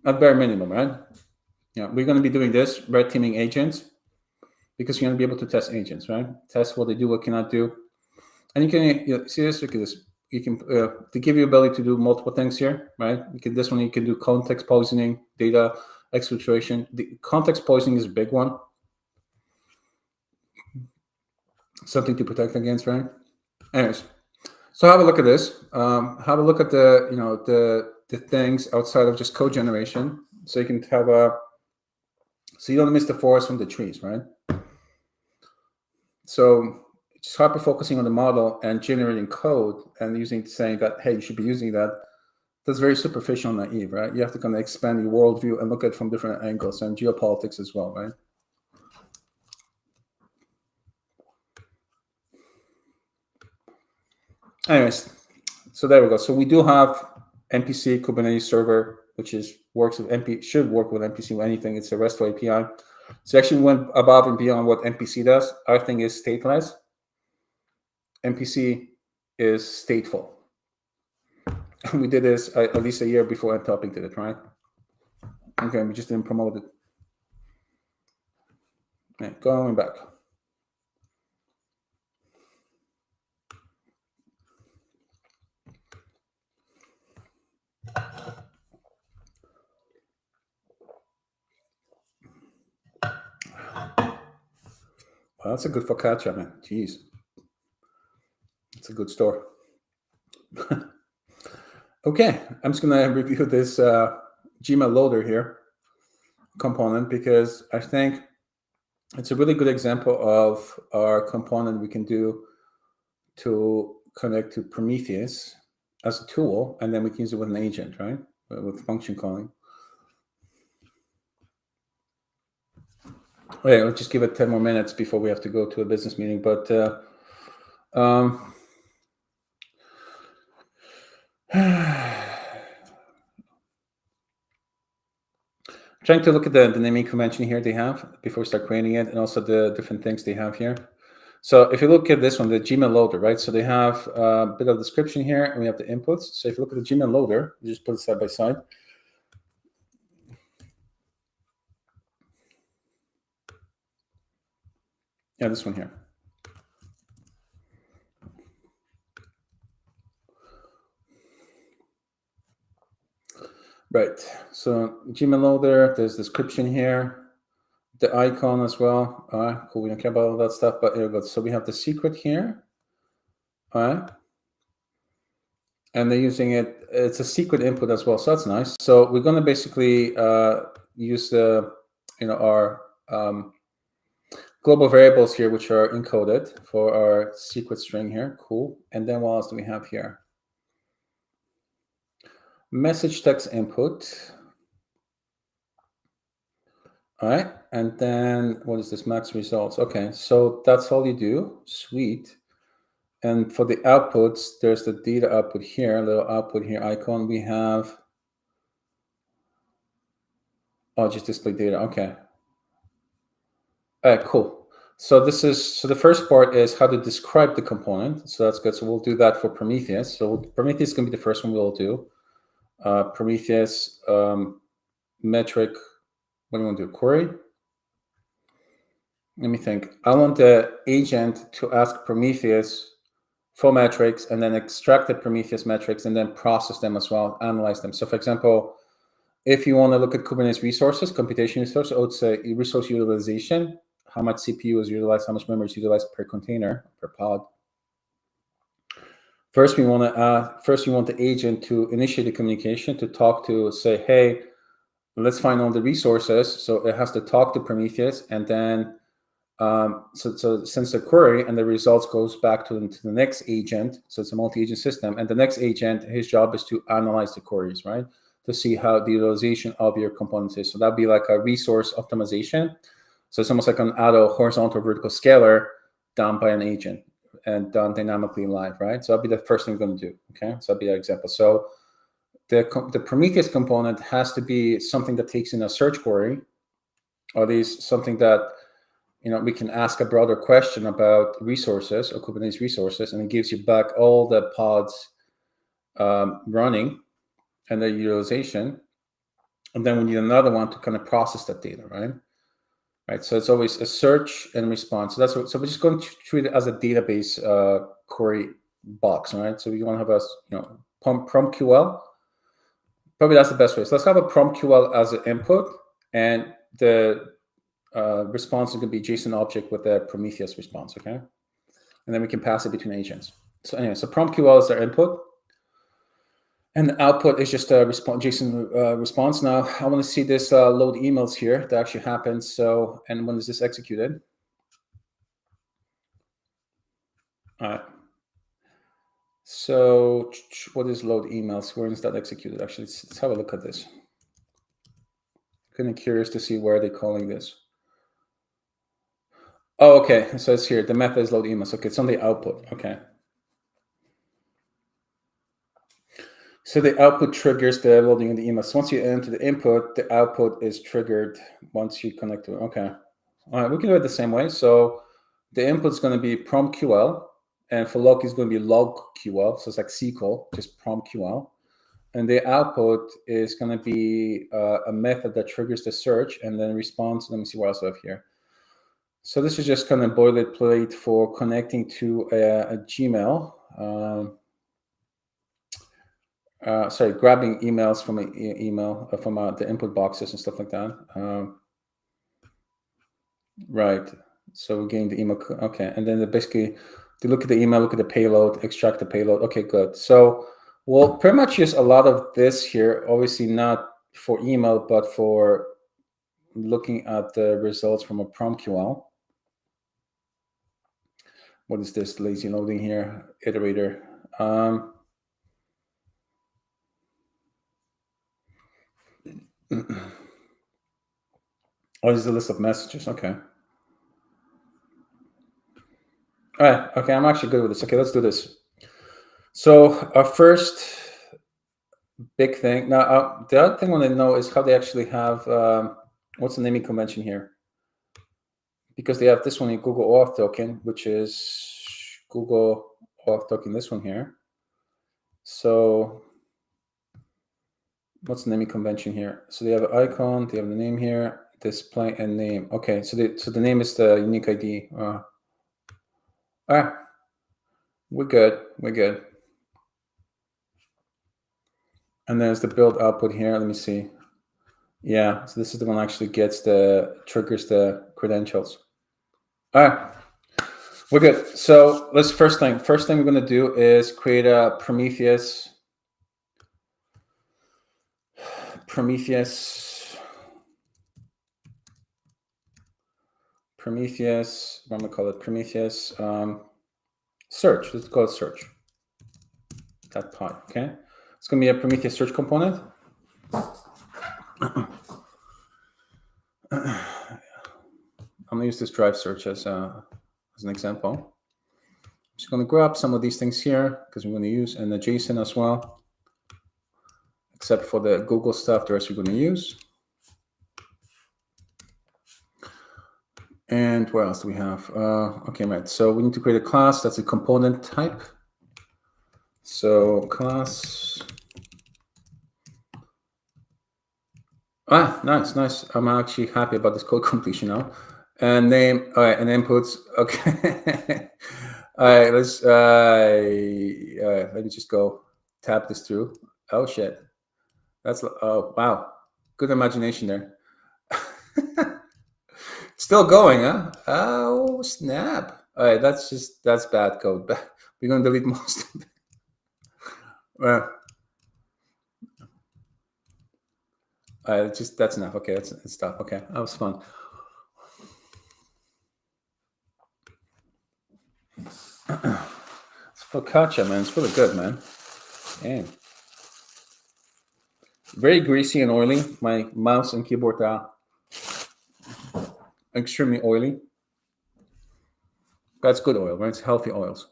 At bare minimum, right? We're going to be doing this, red teaming agents, because you're going to be able to test agents, right? Test what they do, what cannot do. And you can see this, look at this. You can to give you ability to do multiple things here, right? This one you can do context poisoning, data exfiltration. The context poisoning is a big one. Something to protect against, right? Anyways, so have a look at this. Have a look at the things outside of just code generation, so you can have so you don't miss the forest from the trees, right? So just hyper focusing on the model and generating code and saying that, hey, you should be using that. That's very superficial and naive, right? You have to kind of expand your worldview and look at it from different angles, and geopolitics as well, right? Anyways, so there we go. So we do have MPC Kubernetes server, which works with should work with MPC with anything. It's a RESTful API. So actually went above and beyond what MPC does. Our thing is stateless. MPC is stateful. We did this at least a year before Anthropic did it, right? Okay, we just didn't promote it. Yeah, going back. Well, that's a good focaccia, man. Jeez. It's a good store. Okay, I'm just gonna review this Gmail loader here component because I think it's a really good example of our component we can do to connect to Prometheus as a tool, and then we can use it with an agent, right? With function calling. Okay, let's just give it 10 more minutes before we have to go to a business meeting. But trying to look at the naming convention here they have before we start creating it, and also the different things they have here. So if you look at this one, the Gmail loader, right? So they have a bit of description here, and we have the inputs. So if you look at the Gmail loader, you just put it side by side. Yeah, this one here. Right. So Gmail loader, there's description here, the icon as well. All right, cool. We don't care about all that stuff, but here we go. So we have the secret here. All right. And they're using it. It's a secret input as well, so that's nice. So we're going to basically use the, our global variables here, which are encoded for our secret string here. Cool. And then what else do we have here? Message text input. All right. And then what is this? Max results. Okay. So that's all you do. Sweet. And for the outputs, there's the data output here, little output here icon. We have, just display data. Okay. All right, cool. So the first part is how to describe the component. So that's good. So we'll do that for Prometheus. So Prometheus is going to be the first one we'll do. Prometheus metric. What do you want to do? Query. Let me think. I want the agent to ask Prometheus for metrics and then extract the Prometheus metrics and then process them as well, analyze them. So for example, if you want to look at Kubernetes resources, computation resources, I would say resource utilization, how much CPU is utilized, how much memory is utilized per container, per pod. First, we want the agent to initiate the communication, to talk to, say, hey, let's find all the resources. So it has to talk to Prometheus, and then so since the query and the results goes back to the next agent, so it's a multi-agent system, and the next agent, his job is to analyze the queries, right? To see how the utilization of your components is. So that'd be like a resource optimization. So it's almost like an auto horizontal vertical scalar done by an agent and done dynamically live, right? So that'd be the first thing we're going to do. Okay, so that'd be an example. So the Prometheus component has to be something that takes in a search query, or at least something that we can ask a broader question about resources or Kubernetes resources, and it gives you back all the pods running and their utilization. And then we need another one to kind of process that data, right? Right. So it's always a search and response. So so we're just going to treat it as a database query box, right? So we want to have a PromQL. Probably that's the best way. So let's have a PromQL as an input, and the response is going to be JSON object with a Prometheus response, okay? And then we can pass it between agents. So anyway, so PromQL is our input, and the output is just a JSON response. Now I want to see this load emails here that actually happens. So, and when is this executed? All right. So what is load emails? Where is that executed? Actually, let's have a look at this. Kind of curious to see where they're calling this. Oh, okay. It says here the method is load emails. Okay, it's on the output. Okay. So the output triggers the loading of the emails. So once you enter the input, the output is triggered once you connect to it. Okay. All right, we can do it the same way. So the input is going to be PromQL, and for log is going to be logQL. So it's like SQL, just PromQL. And the output is going to be a method that triggers the search and then responds. Let me see what else I have here. So this is just kind of boilerplate for connecting to a Gmail. Sorry, grabbing emails from an email from the input boxes and stuff like that. Right. So we're getting the email. Okay, and then basically, to look at the email, look at the payload, extract the payload. Okay, good. So we'll pretty much use a lot of this here. Obviously, not for email, but for looking at the results from a PromQL. What is this lazy loading here? Iterator. Oh, this is a list of messages. Okay. All right. Okay, I'm actually good with this. Okay, let's do this. So our first big thing. Now, the other thing I want to know is how they actually have, what's the naming convention here? Because they have this one in Google Auth token, which is Google Auth token, this one here. So what's the naming convention here? So they have an icon, they have the name here, display and name. Okay, so the name is the unique ID. All right, we're good. And there's the build output here. Let me see. Yeah, so this is the one that actually triggers the credentials. All right, we're good. So let's first thing we're gonna do is create a Prometheus. What am I gonna call it? Prometheus search. Let's call it search. .py. Okay, it's gonna be a Prometheus search component. I'm gonna use this drive search as an example. I'm just gonna grab some of these things here because we're gonna use an JSON as well, except for the Google stuff. The rest we're gonna use. And what else do we have? Okay, right. So we need to create a class that's a component type. So class. Nice. I'm actually happy about this code completion now. And name, all right, and inputs. Okay. All right, let me just go tap this through. Oh shit. Oh wow. Good imagination there. Still going, huh? Oh snap. All right, that's bad code. We're gonna delete most of it. All right, that's enough. Okay, let's stop. Okay, that was fun. It's focaccia, man. It's really good, man. Damn. Very greasy and oily. My mouse and keyboard are extremely oily. That's good oil, right? It's healthy oils.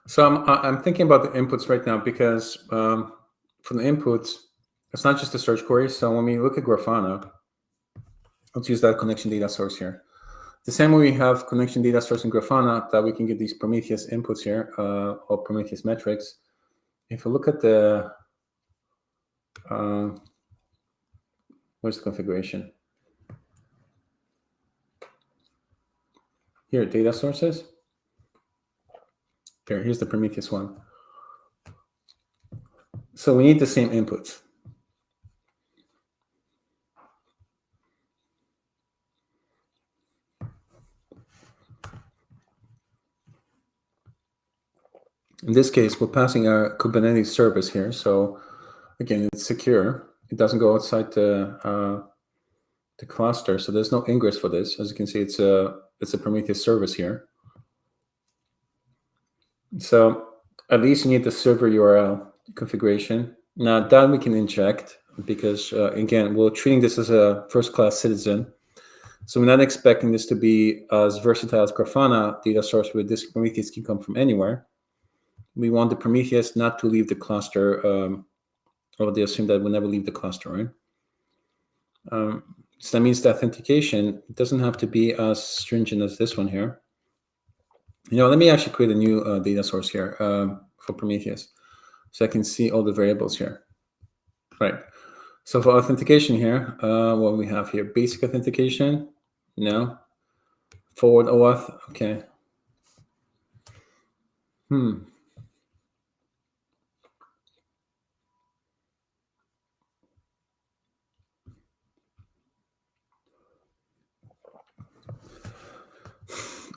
So I'm thinking about the inputs right now because from the inputs, it's not just the search query. So when we look at Grafana, let's use that connection data source here. The same way we have connection data source in Grafana, that we can get these Prometheus inputs here, or Prometheus metrics. If we look at the, where's the configuration? Here, data sources. Here's the Prometheus one. So we need the same inputs. In this case, we're passing our Kubernetes service here. So again, it's secure. It doesn't go outside the cluster. So there's no ingress for this. As you can see, it's a Prometheus service here. So at least you need the server URL configuration. Now that we can inject because again, we're treating this as a first-class citizen. So we're not expecting this to be as versatile as Grafana data source where this Prometheus can come from anywhere. We want the Prometheus not to leave the cluster, or they assume that we'll never leave the cluster, right? So that means the authentication doesn't have to be as stringent as this one here. Let me actually create a new data source here for Prometheus, so I can see all the variables here. Right. So for authentication here, what we have here, basic authentication, no. Forward OAuth, okay.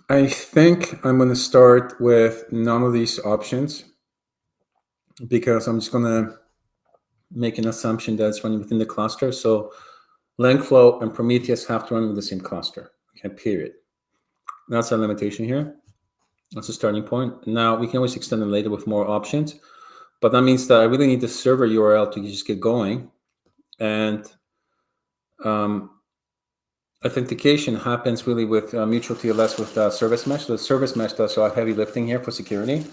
I think I'm going to start with none of these options because I'm just going to make an assumption that it's running within the cluster. So LangFlow and Prometheus have to run with the same cluster, okay, period. That's our limitation here. That's a starting point. Now we can always extend it later with more options, but that means that I really need the server URL to just get going. And authentication happens really with mutual TLS with service mesh. So the service mesh does a lot of heavy lifting here for security.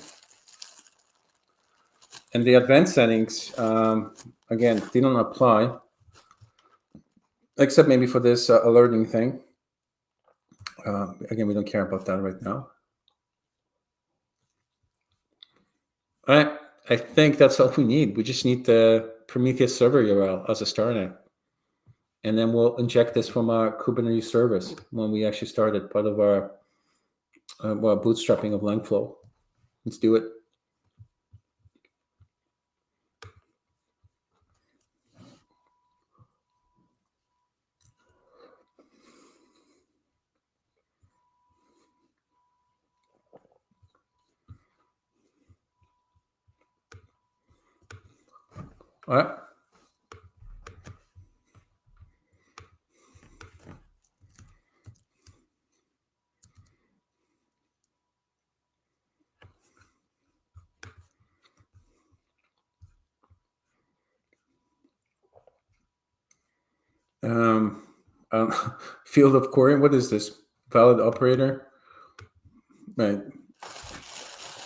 And the advanced settings, again, they don't apply, except maybe for this alerting thing. Again, we don't care about that right now. All right, I think that's all we need. We just need the Prometheus server URL as a starter. And then we'll inject this from our Kubernetes service when we actually started part of our bootstrapping of LangFlow. Let's do it. All right. Field of query. What is this? Valid operator. Right.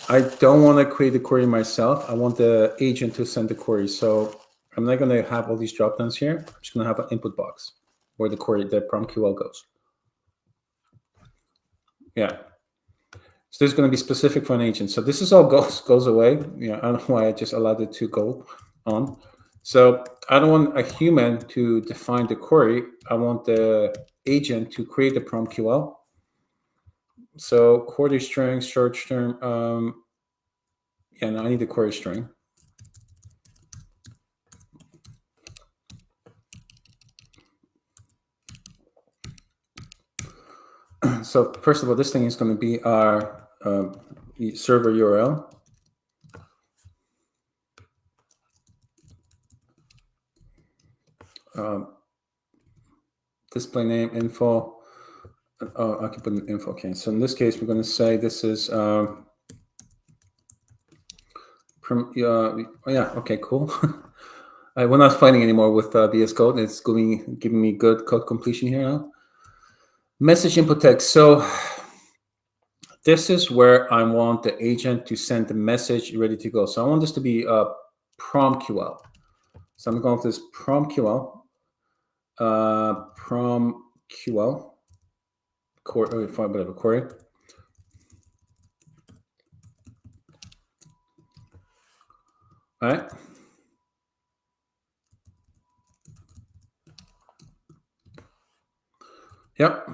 I don't want to create the query myself. I want the agent to send the query. So I'm not going to have all these drop downs here. I'm just going to have an input box where the query, the PromQL goes. Yeah. So this is going to be specific for an agent. So this is all goes away. Yeah, I don't know why I just allowed it to go on. So I don't want a human to define the query. I want the agent to create the PromQL. So query string, search term. Yeah, no, I need the query string. So first of all, this thing is going to be our server URL. Display name info. I can put an info. Okay, so in this case, we're going to say this is. Yeah. Okay. Cool. We're not fighting anymore with VS Code. It's giving me good code completion here now. Message input text. So this is where I want the agent to send the message ready to go. So I want this to be PromQL. So I'm going to this PromQL. PromQL. Whatever query. All right. Yep.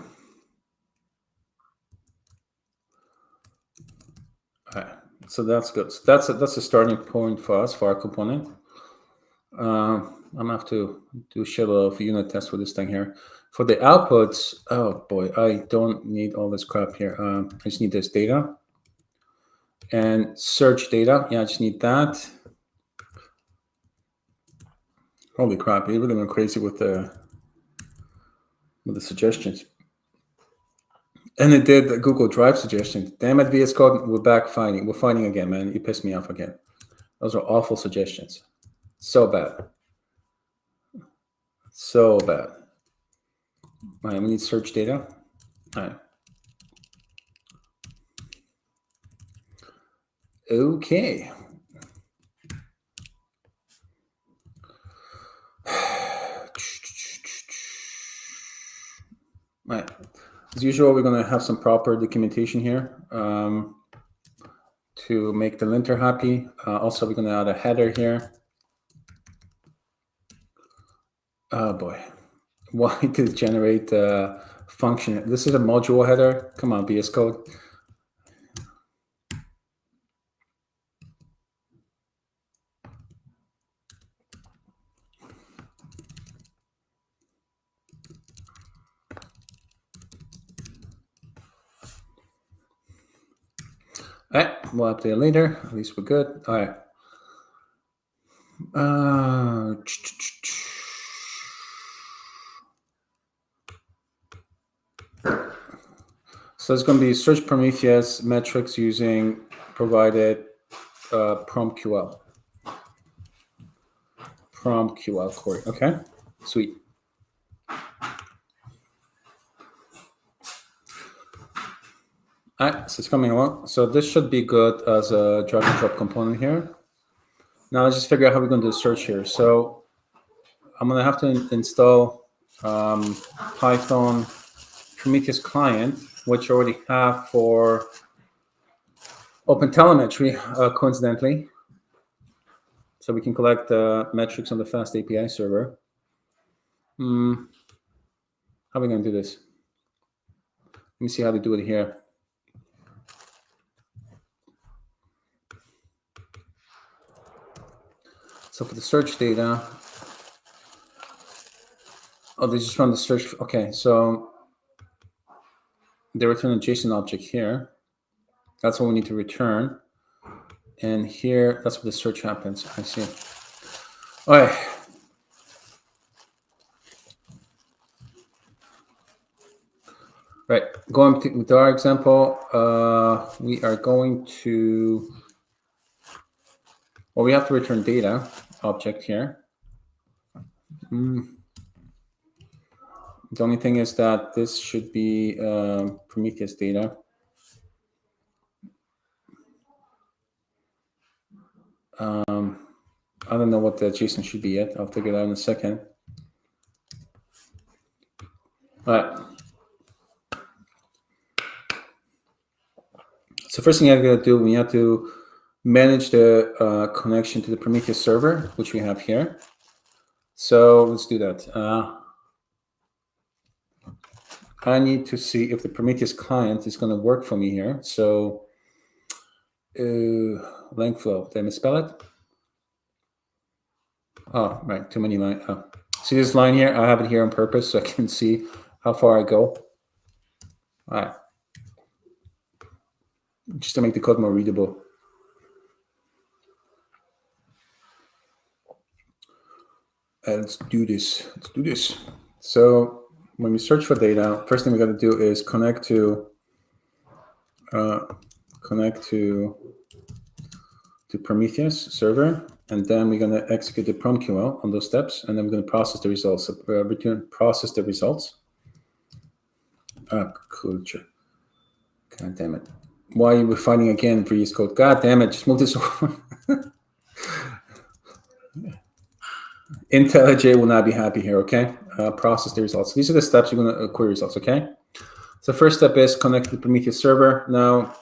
All right. So that's good. So that's a starting point for us for our component. I'm gonna have to do a shell of unit tests for this thing here. For the outputs, oh boy, I don't need all this crap here. I just need this data and search data. Yeah, I just need that. Holy crap! You really went crazy with the suggestions. And it did the Google Drive suggestions. Damn it, VS Code, we're back fighting. We're fighting again, man. You pissed me off again. Those are awful suggestions. So bad. So bad. All right, we need search data. All right. Okay. Right. As usual, we're going to have some proper documentation here to make the linter happy. Also, we're going to add a header here. Oh boy, why did it generate a function? This is a module header. Come on, VS Code. All right, we'll update it later. At least we're good. All right. So it's going to be search Prometheus metrics using provided PromQL. PromQL query. Okay, sweet. All right, so it's coming along. So this should be good as a drag and drop component here. Now let's just figure out how we're going to do search here. So I'm going to have to install Python Prometheus client, which I already have for OpenTelemetry, coincidentally. So we can collect metrics on the FastAPI server. How are we going to do this? Let me see how to do it here. So for the search data, they just run the search. Okay, so they return a JSON object here. That's what we need to return. And here, that's where the search happens. I see. All right. Right, going to our example, we are going to, well, we have to return data object here. The only thing is that this should be Prometheus data. I don't know what the JSON should be yet. I'll figure it out in a second. All right. So first thing I got to do, we have to manage the connection to the Prometheus server, which we have here. So let's do that. I need to see if the Prometheus client is going to work for me here. So LangFlow, did I misspell it? Oh, right, too many lines. Oh. See this line here? I have it here on purpose so I can see how far I go. All right. Just to make the code more readable. Let's do this. Let's do this. So when we search for data, first thing we got to do is connect to Prometheus server, and then we're going to execute the PromQL on those steps, and then we're going to process the results. So, process the results. Culture. God damn it! Why are we fighting again, VS Code? God damn it! Just move this over. IntelliJ will not be happy here. Okay. Process the results. These are the steps you're going to query results. Okay. So first step is connect to the Prometheus server. Now,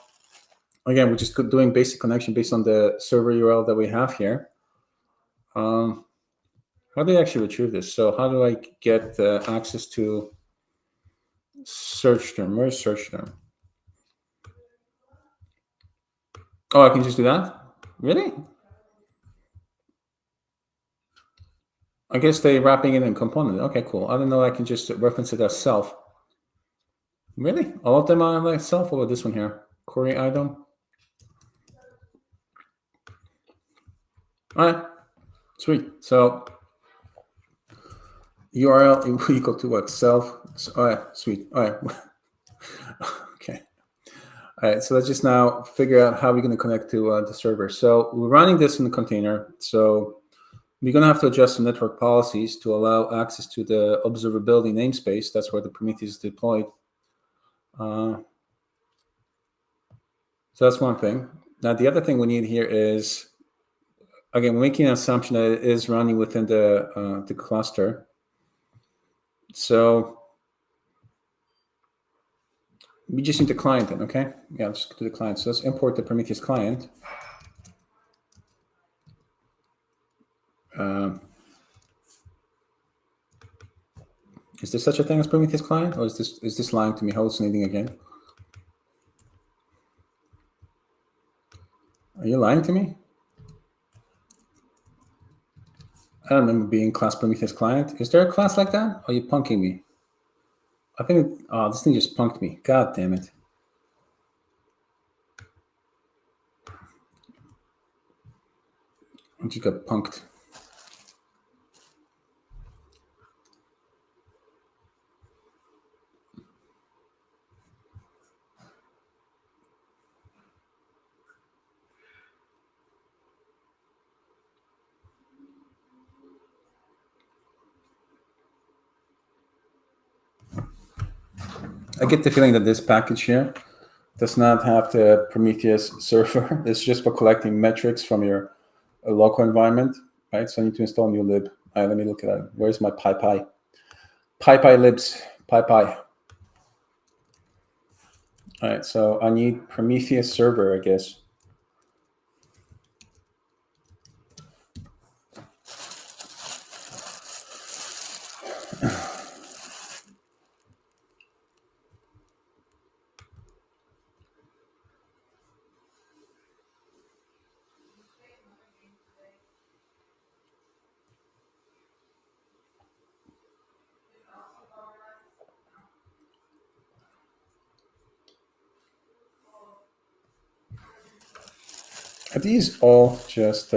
again, we're just doing basic connection based on the server URL that we have here. How do I actually retrieve this? So how do I get access to search term? Where's search term? Oh, I can just do that? Really? I guess they're wrapping it in component. Okay, cool. I don't know. I can just reference it as self. Really? All of them are like self, or this one here? Query item. All right. Sweet. So URL equal to what? Self. So, all right. Sweet. All right. Okay. All right. So let's just now figure out how we're going to connect to the server. So we're running this in the container. So we're going to have to adjust some network policies to allow access to the observability namespace. That's where the Prometheus is deployed. So that's one thing. Now, the other thing we need here is, again, we're making an assumption that it is running within the cluster. So we just need the client then, okay? Yeah, let's go to the client. So let's import the Prometheus client. Is there such a thing as Prometheus client, or is this lying to me, hallucinating again? Are you lying to me? I don't remember being class Prometheus client. Is there a class like that? Or are you punking me? I think, oh, this thing just punked me. God damn it. I just got punked. I get the feeling that this package here does not have the Prometheus server. It's just for collecting metrics from your local environment, right? So I need to install new lib. All right, let me look at it. Where's my PyPy? PyPy libs, PyPy. All right, so I need Prometheus server, I guess. Are these all just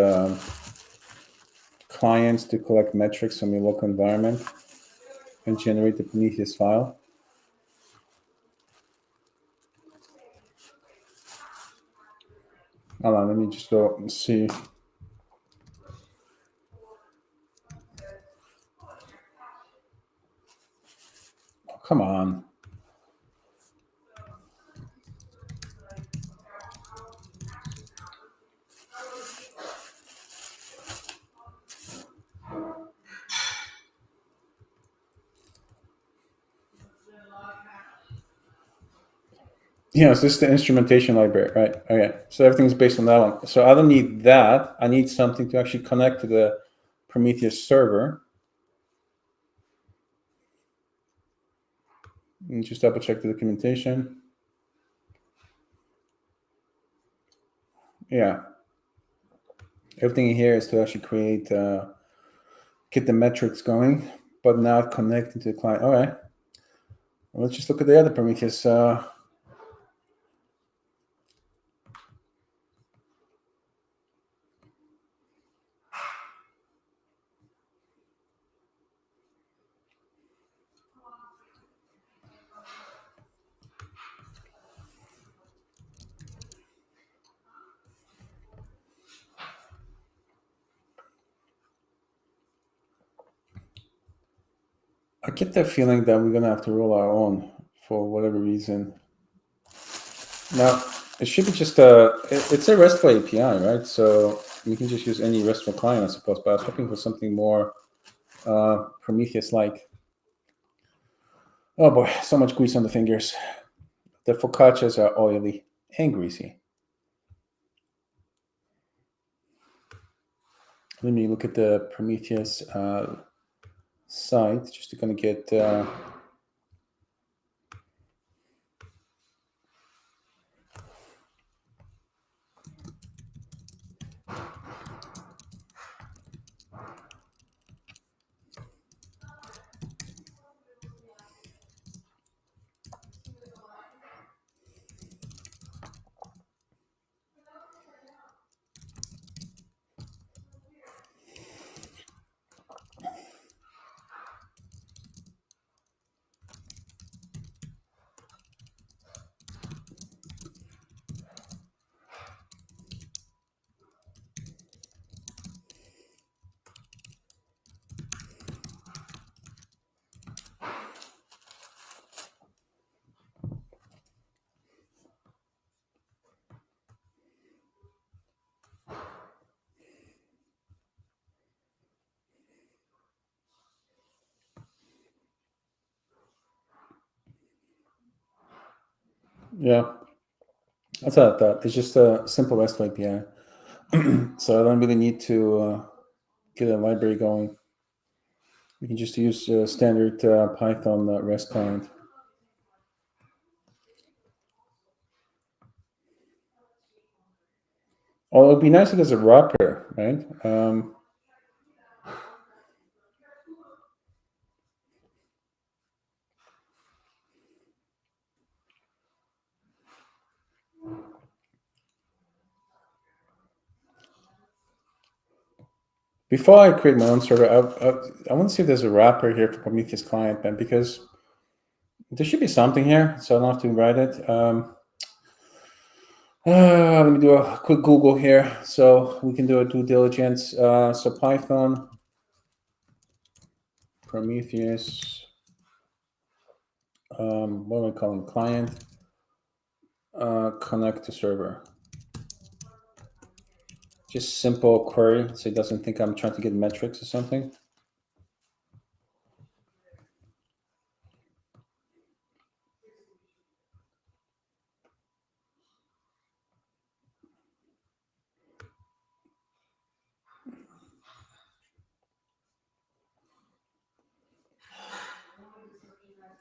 clients to collect metrics from your local environment and generate the Prometheus file? Hold on, let me just go and see. Oh, come on. Yeah, so this is the instrumentation library, right? Okay, so everything's based on that one. So I don't need that. I need something to actually connect to the Prometheus server. And just double check the documentation. Yeah. Everything in here is to actually create, get the metrics going, but not connecting to the client. All right. Well, let's just look at the other Prometheus. I get the feeling that we're going to have to roll our own for whatever reason. Now, it should be just it's a RESTful API, right? So you can just use any RESTful client, I suppose, but I was hoping for something more Prometheus-like. Oh boy, so much grease on the fingers. The focaccias are oily and greasy. Let me look at the Prometheus site, just to kind of get... Yeah, that's how I thought. It's just a simple REST API. So I don't really need to get a library going. We can just use standard Python REST client. Oh, it would be nice if there's a wrapper, right? Before I create my own server, I want to see if there's a wrapper here for Prometheus client, man, because there should be something here, so I don't have to write it. Let me do a quick Google here, so we can do a due diligence. So Python, Prometheus, what am I calling client? Connect to server. Just simple query, so it doesn't think I'm trying to get metrics or something.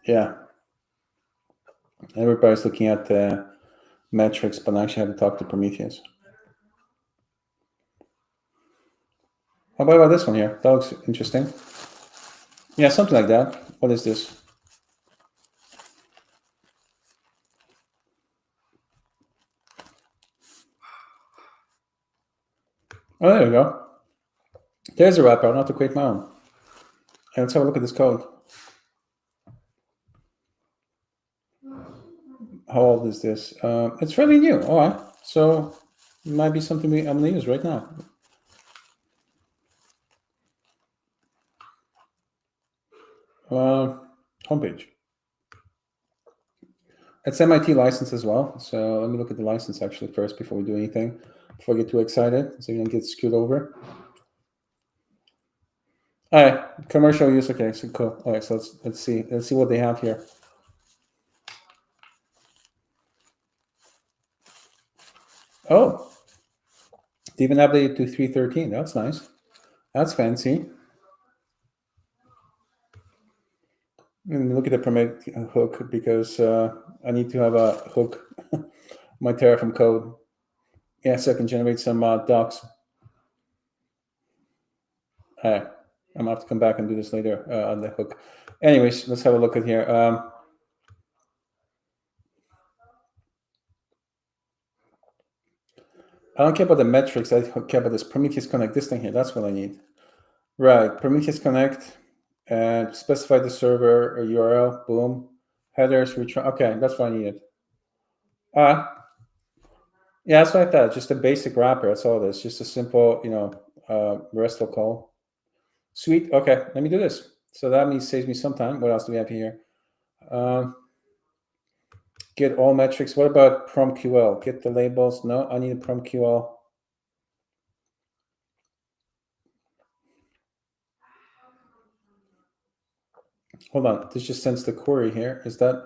Yeah, everybody's looking at the metrics, but I actually have to talk to Prometheus. How about this one here? That looks interesting. Yeah, something like that. What is this? Oh, there we go. There's a wrapper. I don't have to create my own. Okay, let's have a look at this code. How old is this? It's fairly new. All right. So it might be something I'm going to use right now. Homepage. It's MIT license as well. So let me look at the license actually first before we do anything. Before I get too excited, so you don't get screwed over. All right, commercial use. Okay, so cool. All right, so let's see what they have here. Oh, they even updated to 3.13. That's nice. That's fancy. And look at the permit hook because I need to have a hook my Terraform code. Yeah, so I can generate some docs. All right, I'm gonna have to come back and do this later on the hook. Anyways, let's have a look at here. I don't care about the metrics. I care about this Prometheus Connect. This thing here. That's what I need. Right, Prometheus Connect, and specify the server URL. Boom, headers. Return. Okay, that's what I needed. Yeah, that's what I thought. Just a basic wrapper. That's all it is. Just a simple, RESTful call. Sweet. Okay, let me do this. So that means saves me some time. What else do we have here? Get all metrics. What about PromQL? Get the labels. No, I need a PromQL. Hold on. This just sends the query here. Is that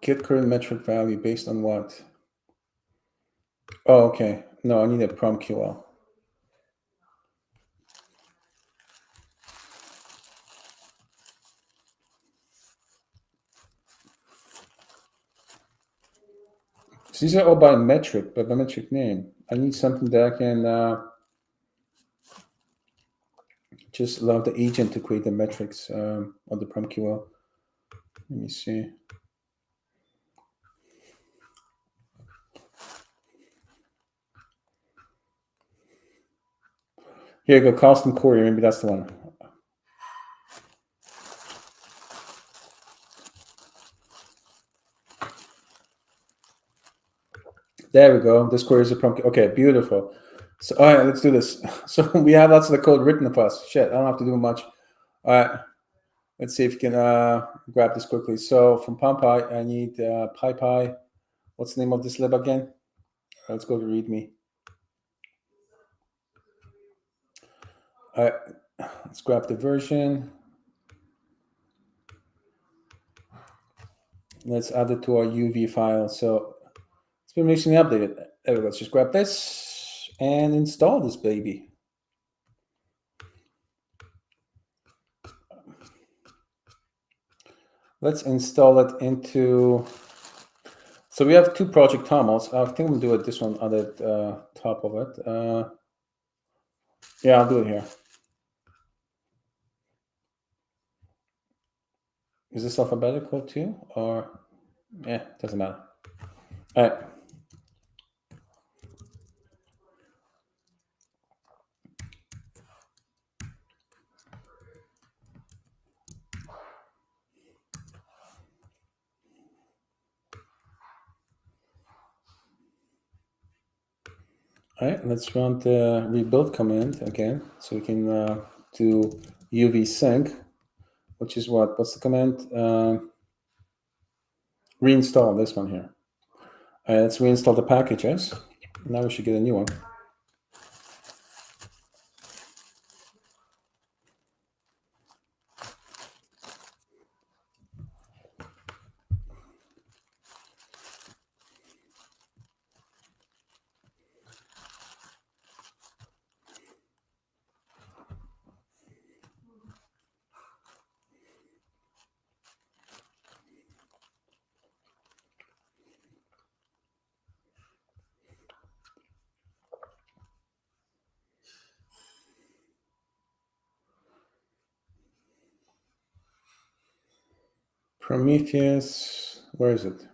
get current metric value based on what? Oh, okay. No, I need a PromQL. So these are all by metric, but by metric name. I need something that I can just allow the agent to create the metrics on the PromQL. Let me see. Here you go, custom query. Maybe that's the one. There we go. This query is a prompt. Okay, beautiful. So, all right, let's do this. So we have lots of the code written for us. Shit, I don't have to do much. All right, let's see if we can grab this quickly. So from PyPy, I need PyPy. What's the name of this lib again? Let's go to README. All right, let's grab the version. Let's add it to our UV file. So it's been recently updated. There we go. Let's just grab this and install this baby. Let's install it into. So we have two project tomls. I think we'll do it this one on the top of it. Yeah, I'll do it here. Is this alphabetical too, or yeah, doesn't matter. All right. All right, let's run the rebuild command again, so we can do UV sync, which is what? What's the command? Reinstall this one here. All right, let's reinstall the packages. Now we should get a new one. Prometheus, where is it?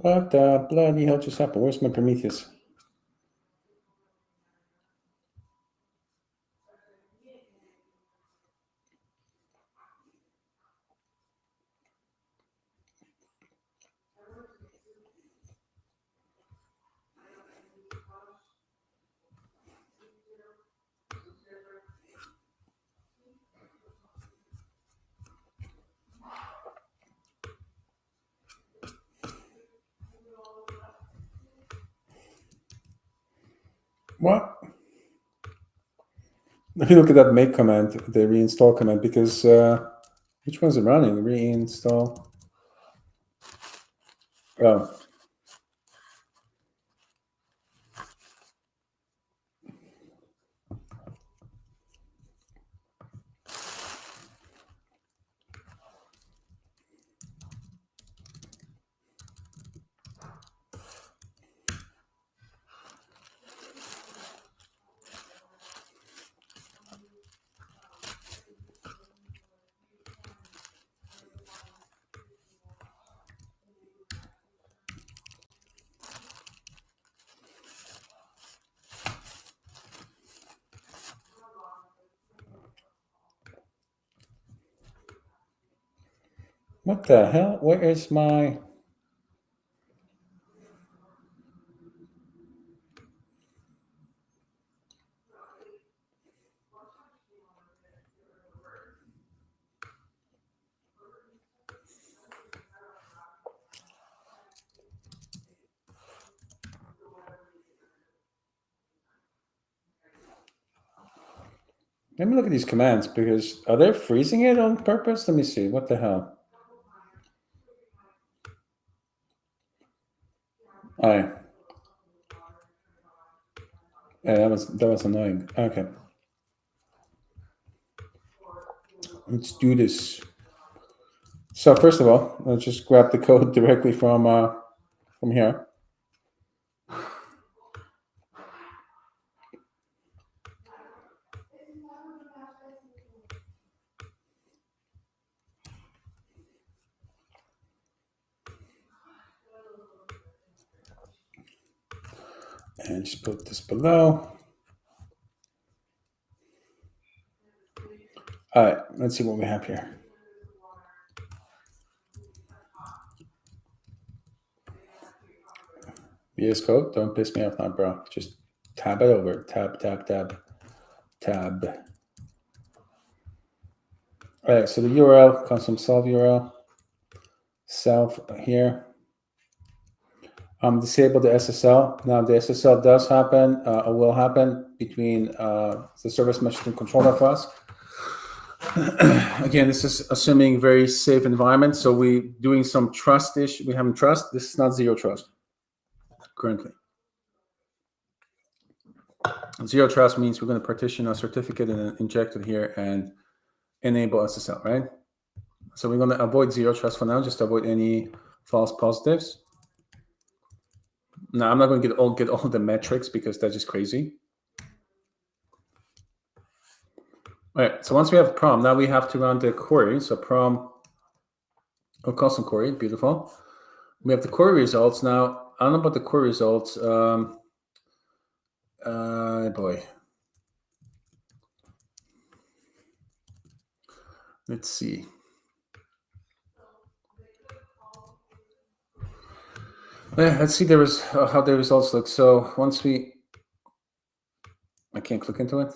What the bloody hell just happened? Where's my Prometheus? What? Let me look at that make command, the reinstall command, because which one's it running? Reinstall. Oh. What the hell? Where is my... Let me look at these commands, because are they freezing it on purpose? Let me see. What the hell? All right. Yeah, that was annoying. Okay. Let's do this. So first of all, let's just grab the code directly from here. And just put this below. All right, let's see what we have here. VS Code, don't piss me off now, bro. Just tab it over. Tab. All right, so the URL comes from self URL. Self here. Disable the SSL. Now the SSL does happen, or will happen between the service messaging controller class. Again, this is assuming very safe environment. So we're doing some trust-ish. We having trust. This is not zero trust currently. Zero trust means we're going to partition a certificate and inject it here and enable SSL, right? So we're going to avoid zero trust for now, just to avoid any false positives. Now I'm not going to get all the metrics because that's just crazy. All right, so once we have prom, now we have to run the query. So prom or custom query, beautiful. We have the query results. Now, I don't know about the query results. Boy. Let's see. Yeah, let's see how the results look. So once I can't click into it.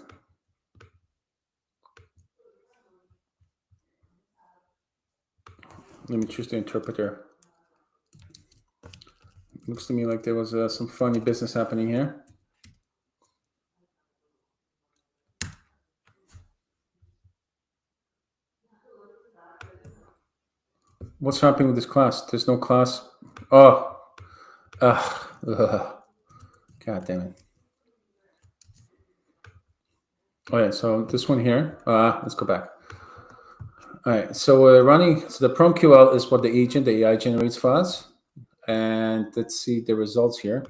Let me choose the interpreter. Looks to me like there was some funny business happening here. What's happening with this class? There's no class. Oh, God damn it. All right, so this one here. Let's go back. All right, so we're running. So the PromQL is what the AI generates for us. And let's see the results here.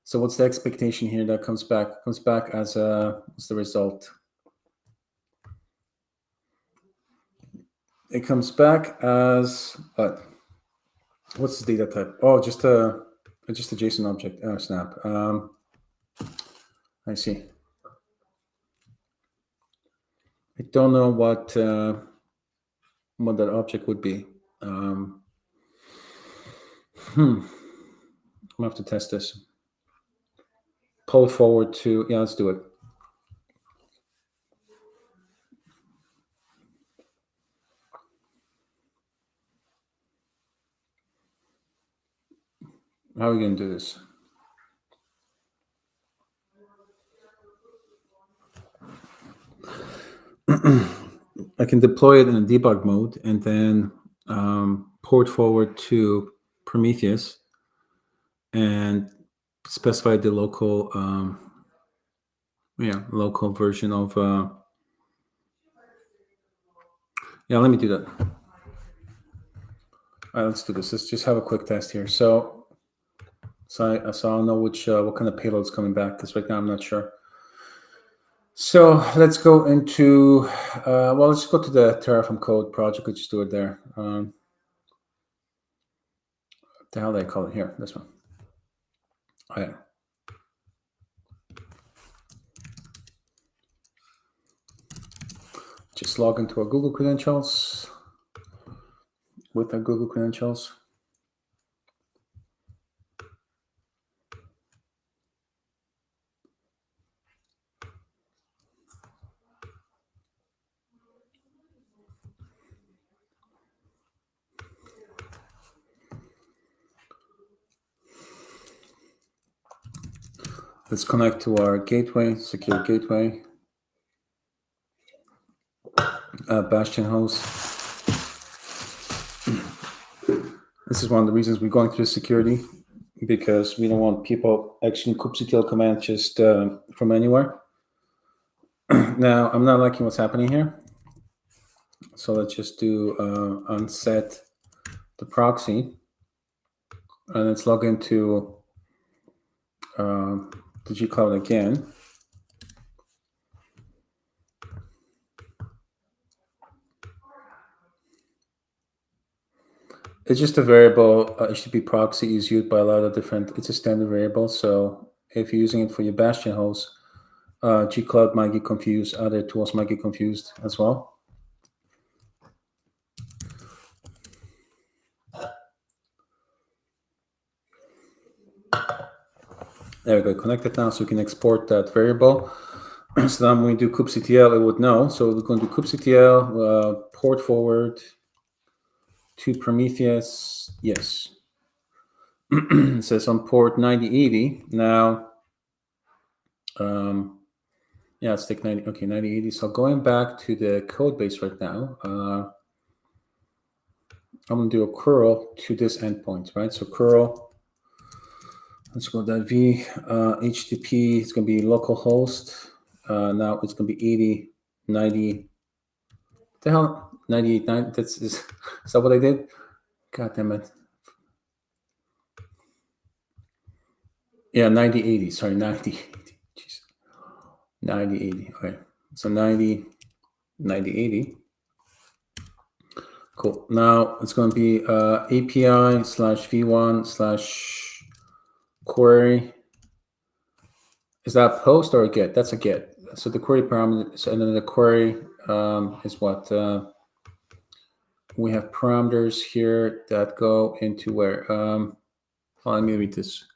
So what's the expectation here that comes back? Comes back as what's the result? It comes back as what? What's the data type? Oh, just a JSON object. Oh, snap. I see. I don't know what that object would be. I'm gonna have to test this. Pull it forward to, yeah, let's do it. How are we going to do this? I can deploy it in a debug mode and then port forward to Prometheus and specify the local, local version of. Let me do that. All right, let's do this. Let's just have a quick test here. So I'll know what kind of payload is coming back, because right now I'm not sure. So let's go into, let's go to the Terraform code project. Let's just do it there. What the hell did I call it here? This one. All right. Just log into our Google credentials with our Google credentials. Let's connect to our gateway, secure gateway, Bastion host. This is one of the reasons we're going through security, because we don't want people executing kubectl command just from anywhere. Now, I'm not liking what's happening here. So let's just do unset the proxy, and let's log into the G Cloud again. It's just a variable. HTTP proxy is used by a lot of different. It's a standard variable. So if you're using it for your Bastion host, G Cloud might get confused. Other tools might get confused as well. There we go. Connected now, so we can export that variable. So now when we do kubectl, it would know. So we're going to do kubectl, port forward to Prometheus. Yes. It says on port 9080. Now, yeah, let's take 90. Okay, 9080. So going back to the code base right now, I'm gonna do a curl to this endpoint, right? So curl. Let's go .v. HTTP is gonna be localhost. Now it's gonna be 80, 90. The hell, 98, 9. Is that what I did? God damn it. Yeah, 9080. Sorry, 9080. Jeez. 9080. Okay. So 9080. Cool. Now it's going to be API slash v1 slash query. Is that a post or a get? That's a get. So the query parameters, and then the query is what we have parameters here that go into where. Let me read this.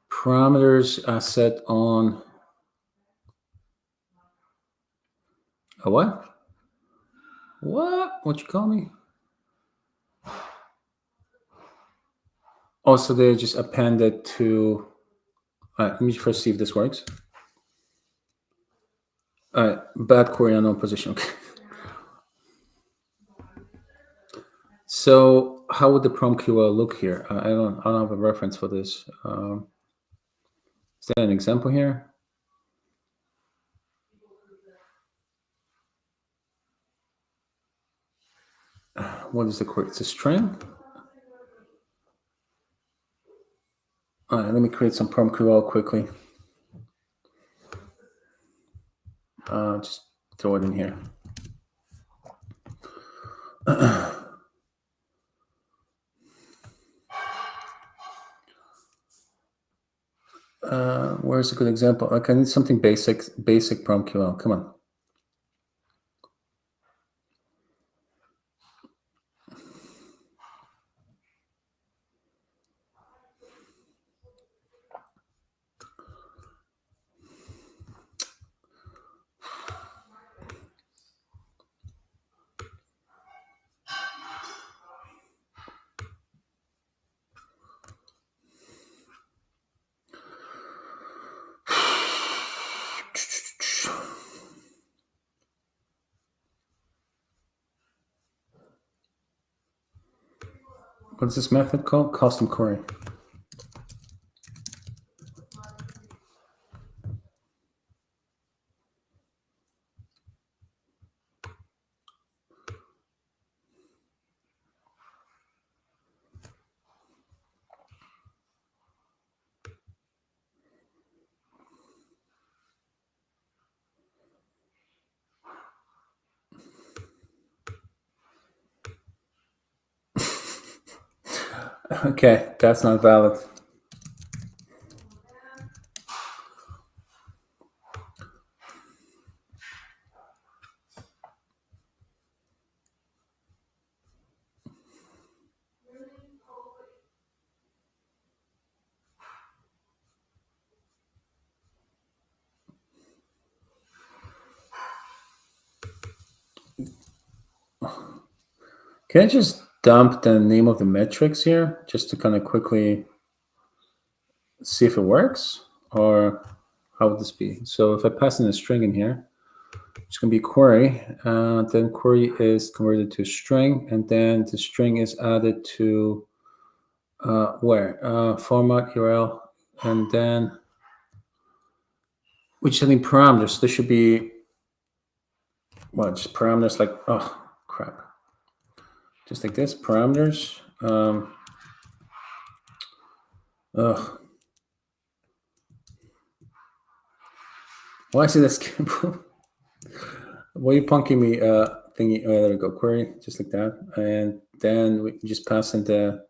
Parameters are set on a what? What you call me? Also, they just appended to. Let me first see if this works. Bad query unknown position. Okay. So how would the PromQL look here? I don't have a reference for this. Is there an example here? What is the query? It's a string. All right, let me create some PromQL quickly. Just throw it in here. Where's a good example? Like I need something basic PromQL. Come on. What's this method called? Custom query. Okay, that's not valid. Can I just dump the name of the metrics here just to kind of quickly see if it works? Or how would this be? So if I pass in a string in here, it's going to be query. Then query is converted to string, and then the string is added to where? Format URL, and then we're setting parameters. There should be, well, just parameters like, oh, crap. Just like this, parameters. Why is it a skip? Why are you punking me? Thingy. Oh, there we go. Query, just like that, and then we just pass in the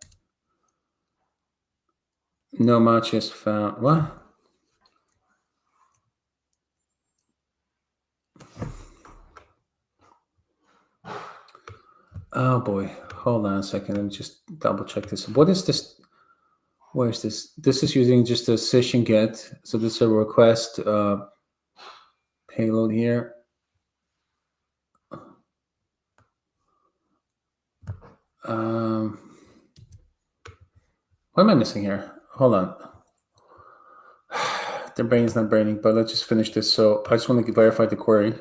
no matches found. What? Oh boy, hold on a second. Let me just double check this. What is this? Where is this? This is using just a session get. So this is a request payload here. What am I missing here? Hold on. The brain is not braining, but let's just finish this. So I just want to verify the query.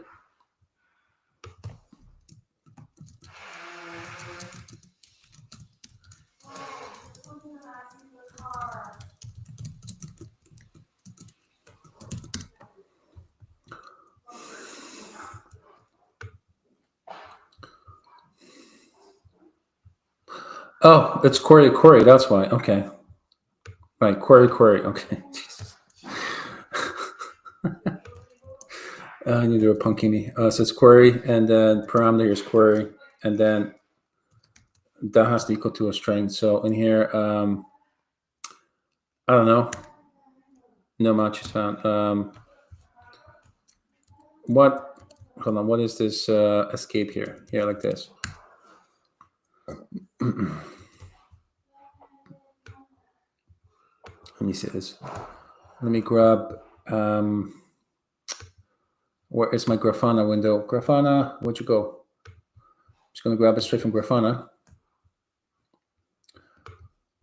Oh, it's query. That's why. Okay. Right. Query. Okay. Jesus. I need to do a punkini. So it's query, and then parameter is query, and then that has to equal to a string. So in here, I don't know. No match is found. What? Hold on. What is this escape here? Here, like this. Let me see this. Let me grab. Where is my Grafana window? Grafana, where'd you go? Just gonna grab it straight from Grafana.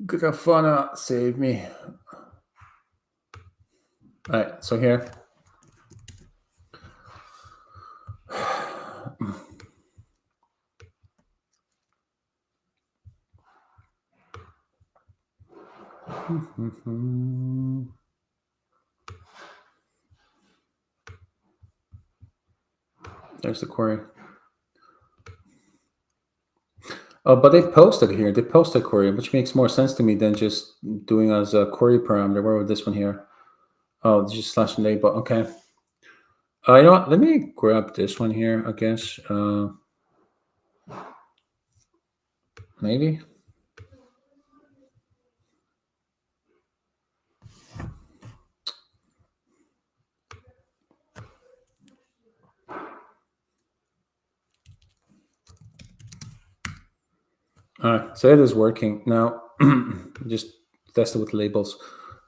Grafana, save me. All right, so here. There's the query. Oh, but they've posted here. They posted query, which makes more sense to me than just doing as a query parameter. Where was this one here? Oh, just slash label. Okay. You know what? Let me grab this one here, I guess. Maybe. All right, so it is working. Now, just test it with labels.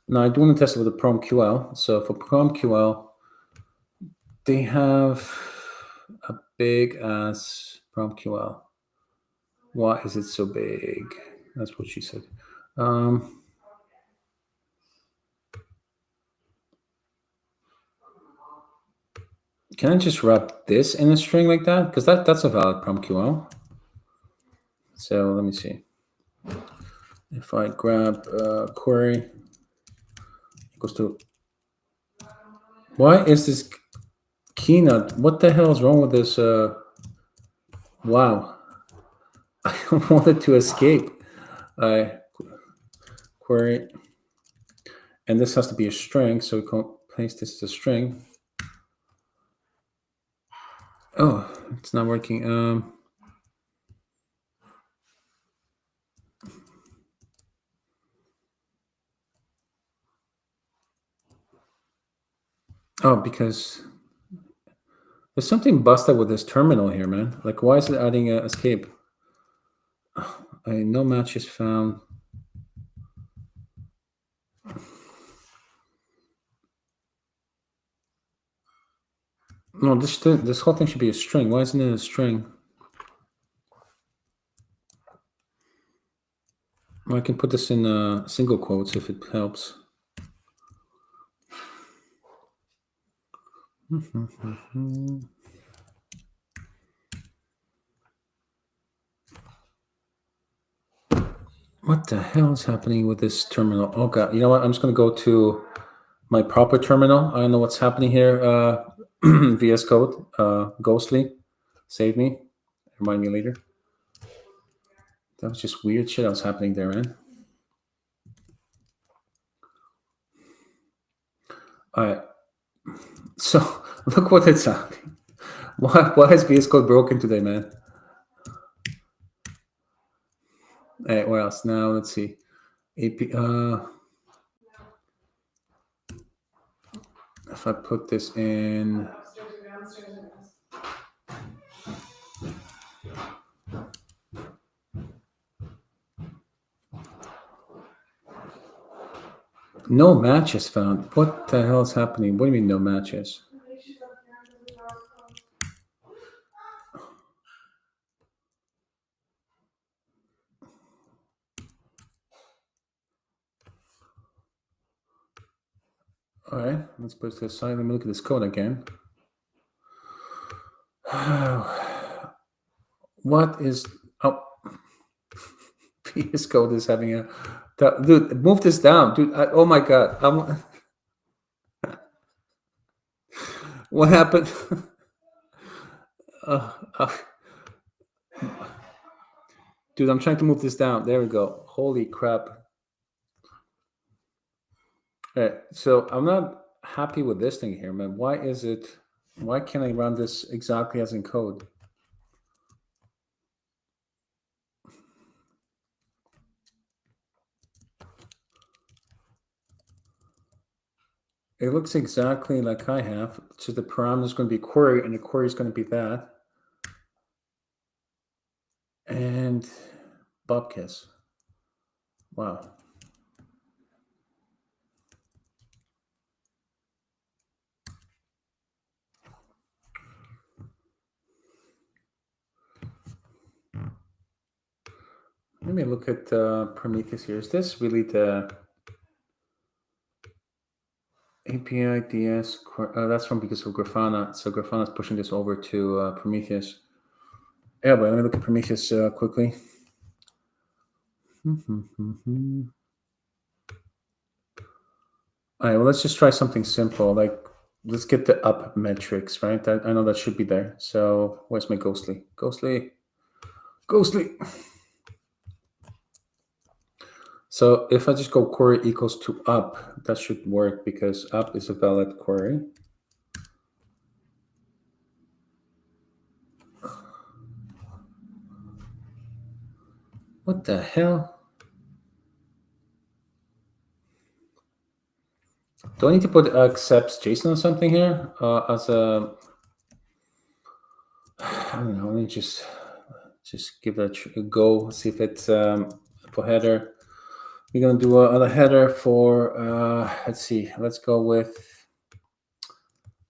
Now, I do want to test it with a PromQL. So for PromQL, they have a big ass PromQL. Why is it so big? That's what she said. Can I just wrap this in a string like that? Because that's a valid PromQL. So let me see. If I grab query equals to, why is this keynote? What the hell is wrong with this? Wow. I wanted to escape. Query, and this has to be a string, so we can place this as a string. Oh, it's not working. Oh, because there's something busted with this terminal here, man. Like, why is it adding a escape? No match is found. No, this whole thing should be a string. Why isn't it a string? I can put this in single quotes if it helps. What the hell is happening with this terminal? Oh god, you know what? I'm just gonna go to my proper terminal. I don't know what's happening here. VS Code, Ghostly, save me. Remind me later. That was just weird shit that was happening there, man. All right. So look what it's happening. Why is VS Code broken today, man? All right, what else? Now let's see. AP. If I put this in. No matches found. What the hell is happening? What do you mean no matches? All right, let's put this to the side. Let me look at this code again. What is... Oh, VS Code is having a... Dude, move this down, dude. Oh my God. What happened? uh, uh, dude, I'm trying to move this down. There we go. Holy crap. All right, so I'm not happy with this thing here, man. Why can't I run this exactly as in code? It looks exactly like I have. So the parameter is going to be query, and the query is going to be that. And Bobkiss. Wow. Let me look at Prometheus here. Is this really the API DS? That's from because of Grafana. So Grafana is pushing this over to Prometheus. Yeah, but let me look at Prometheus quickly. All right, well, let's just try something simple. Like, let's get the up metrics, right? I know that should be there. So where's my ghostly? Ghostly. So if I just go query equals to up, that should work because up is a valid query. What the hell? Do I need to put accepts JSON or something here as a... I don't know. Let me just give that a go. See if it's for header. We're gonna do a header for. Let's see. Let's go with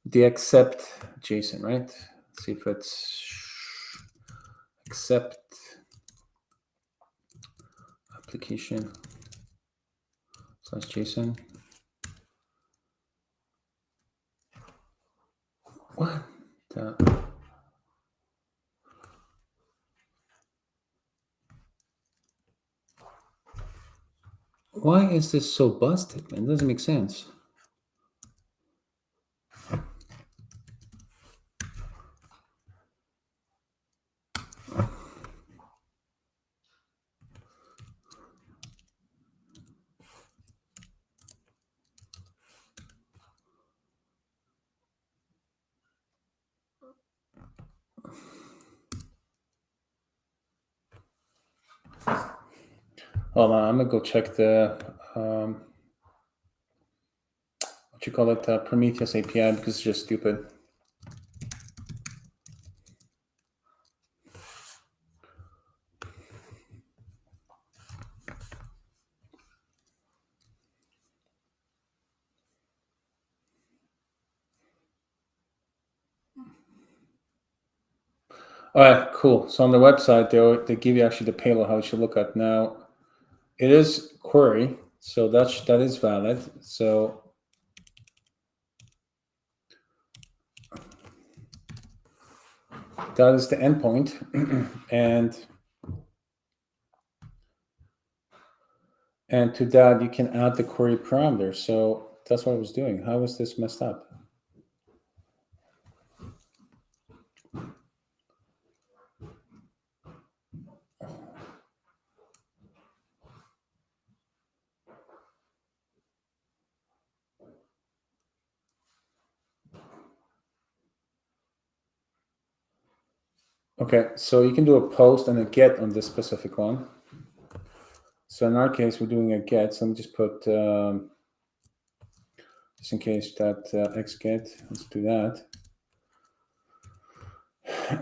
the accept JSON, right? Let's see if it's accept application / JSON. What the? Why is this so busted, man? It doesn't make sense. Hold on, I'm gonna go check the what you call it, Prometheus API, because it's just stupid. All right, cool. So on the website, they give you actually the payload how it should look at. Now, it is query, so that is valid. So that is the endpoint, and to that you can add the query parameter. So that's what I was doing. How is this messed up? Okay, so you can do a post and a get on this specific one. So in our case, we're doing a get. So let me just put, just in case that xget, let's do that.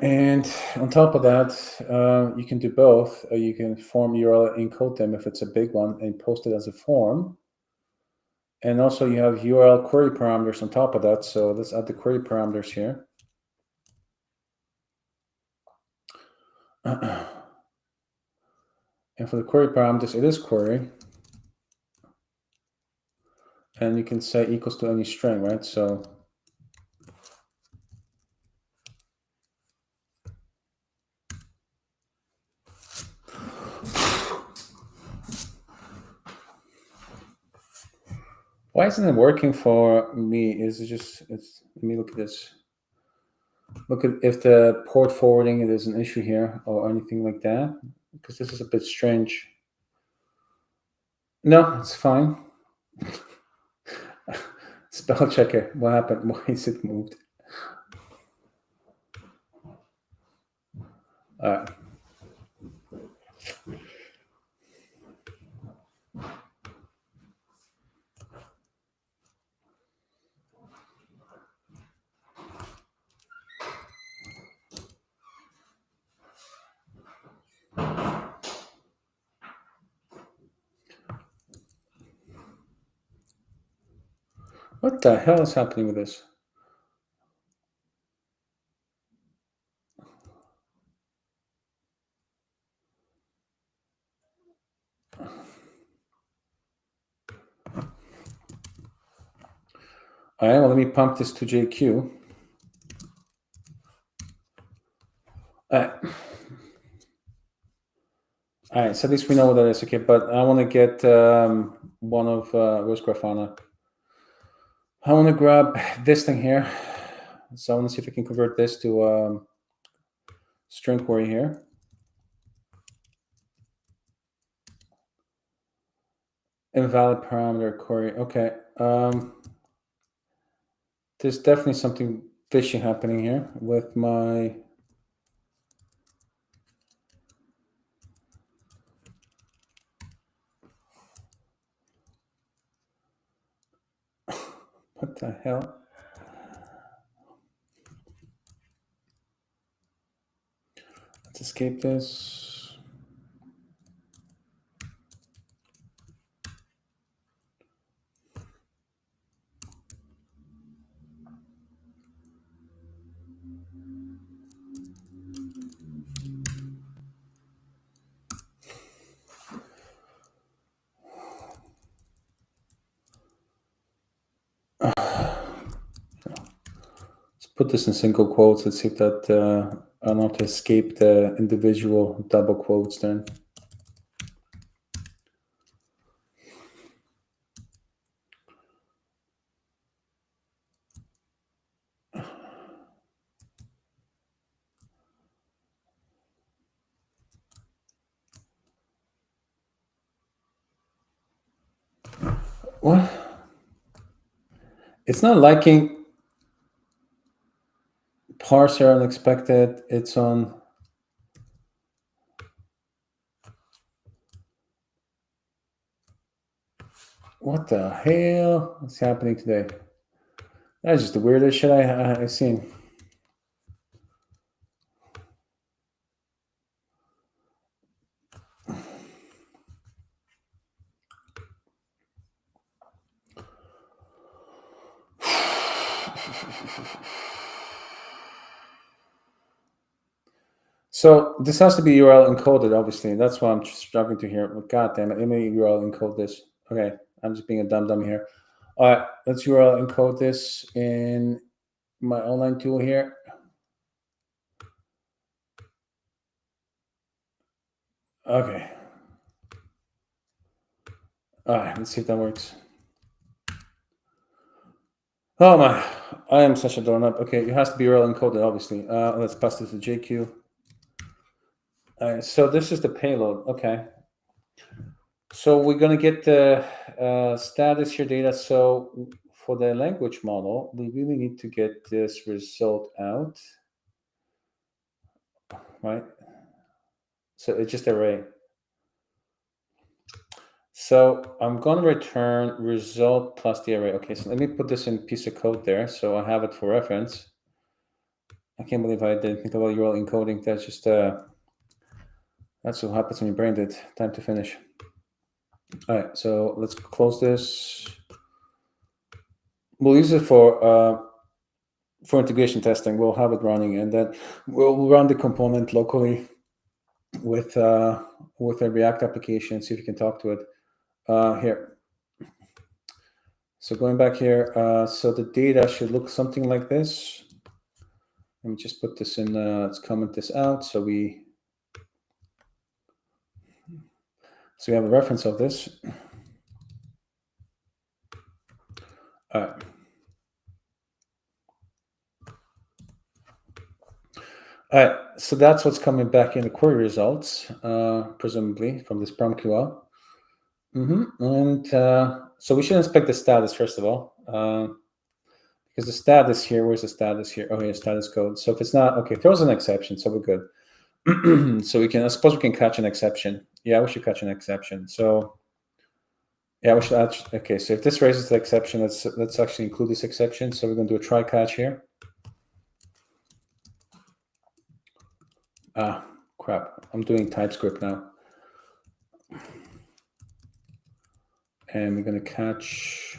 And on top of that, you can do both. You can form URL, encode them if it's a big one, and post it as a form. And also you have URL query parameters on top of that. So let's add the query parameters here. And for the query parameters, it is query. and you can say equals to any string, right? So why isn't it working for me? Is it just, let me look at this. Look at if the port forwarding is an issue here or anything like that, because this is a bit strange. No, it's fine. Spell checker. What happened? Why is it moved? All right. What the hell is happening with this? All right, well, let me pump this to JQ. All right, so at least we know what that is, okay, but I want to get one of, where's Grafana? I want to grab this thing here. So I want to see if I can convert this to string query here. Invalid parameter query, okay. There's definitely something fishy happening here with my, what the hell? Let's escape this. Put this in single quotes. Let's see if that I don't have to escape the individual double quotes then. What? It's not liking parser unexpected. It's on. What the hell is happening today? That's just the weirdest shit I've seen. So this has to be URL encoded, obviously. That's why I'm struggling to hear. But God damn it, let me URL encode this. Okay, I'm just being a dumb here. All right, let's URL encode this in my online tool here. Okay. All right, let's see if that works. Oh my, I am such a doorknob. Okay, it has to be URL encoded, obviously. Let's pass this to JQ. All right, so this is the payload. Okay. So we're going to get the status here data. So for the language model, we really need to get this result out, right? So it's just array. So I'm going to return result plus the array. Okay, so let me put this in a piece of code there. So I have it for reference. I can't believe I didn't think about URL encoding. That's just, that's what happens when you brain dead. Time to finish. All right, so let's close this. We'll use it for integration testing. We'll have it running, and then we'll run the component locally with a React application. See if you can talk to it here. So going back here, so the data should look something like this. Let me just put this in, let's comment this out. So we have a reference of this. All right. All right, so that's what's coming back in the query results, presumably from this PromQL. And so we should inspect the status first of all, because the status here, where's the status here? Oh, here's status code. So if it's not, okay, throws an exception, so we're good. So we can, I suppose we can catch an exception. Yeah, we should catch an exception. So yeah, we should actually, okay, so if this raises the exception, let's actually include this exception. So we're going to do a try catch here. Ah, crap, I'm doing TypeScript now. And we're going to catch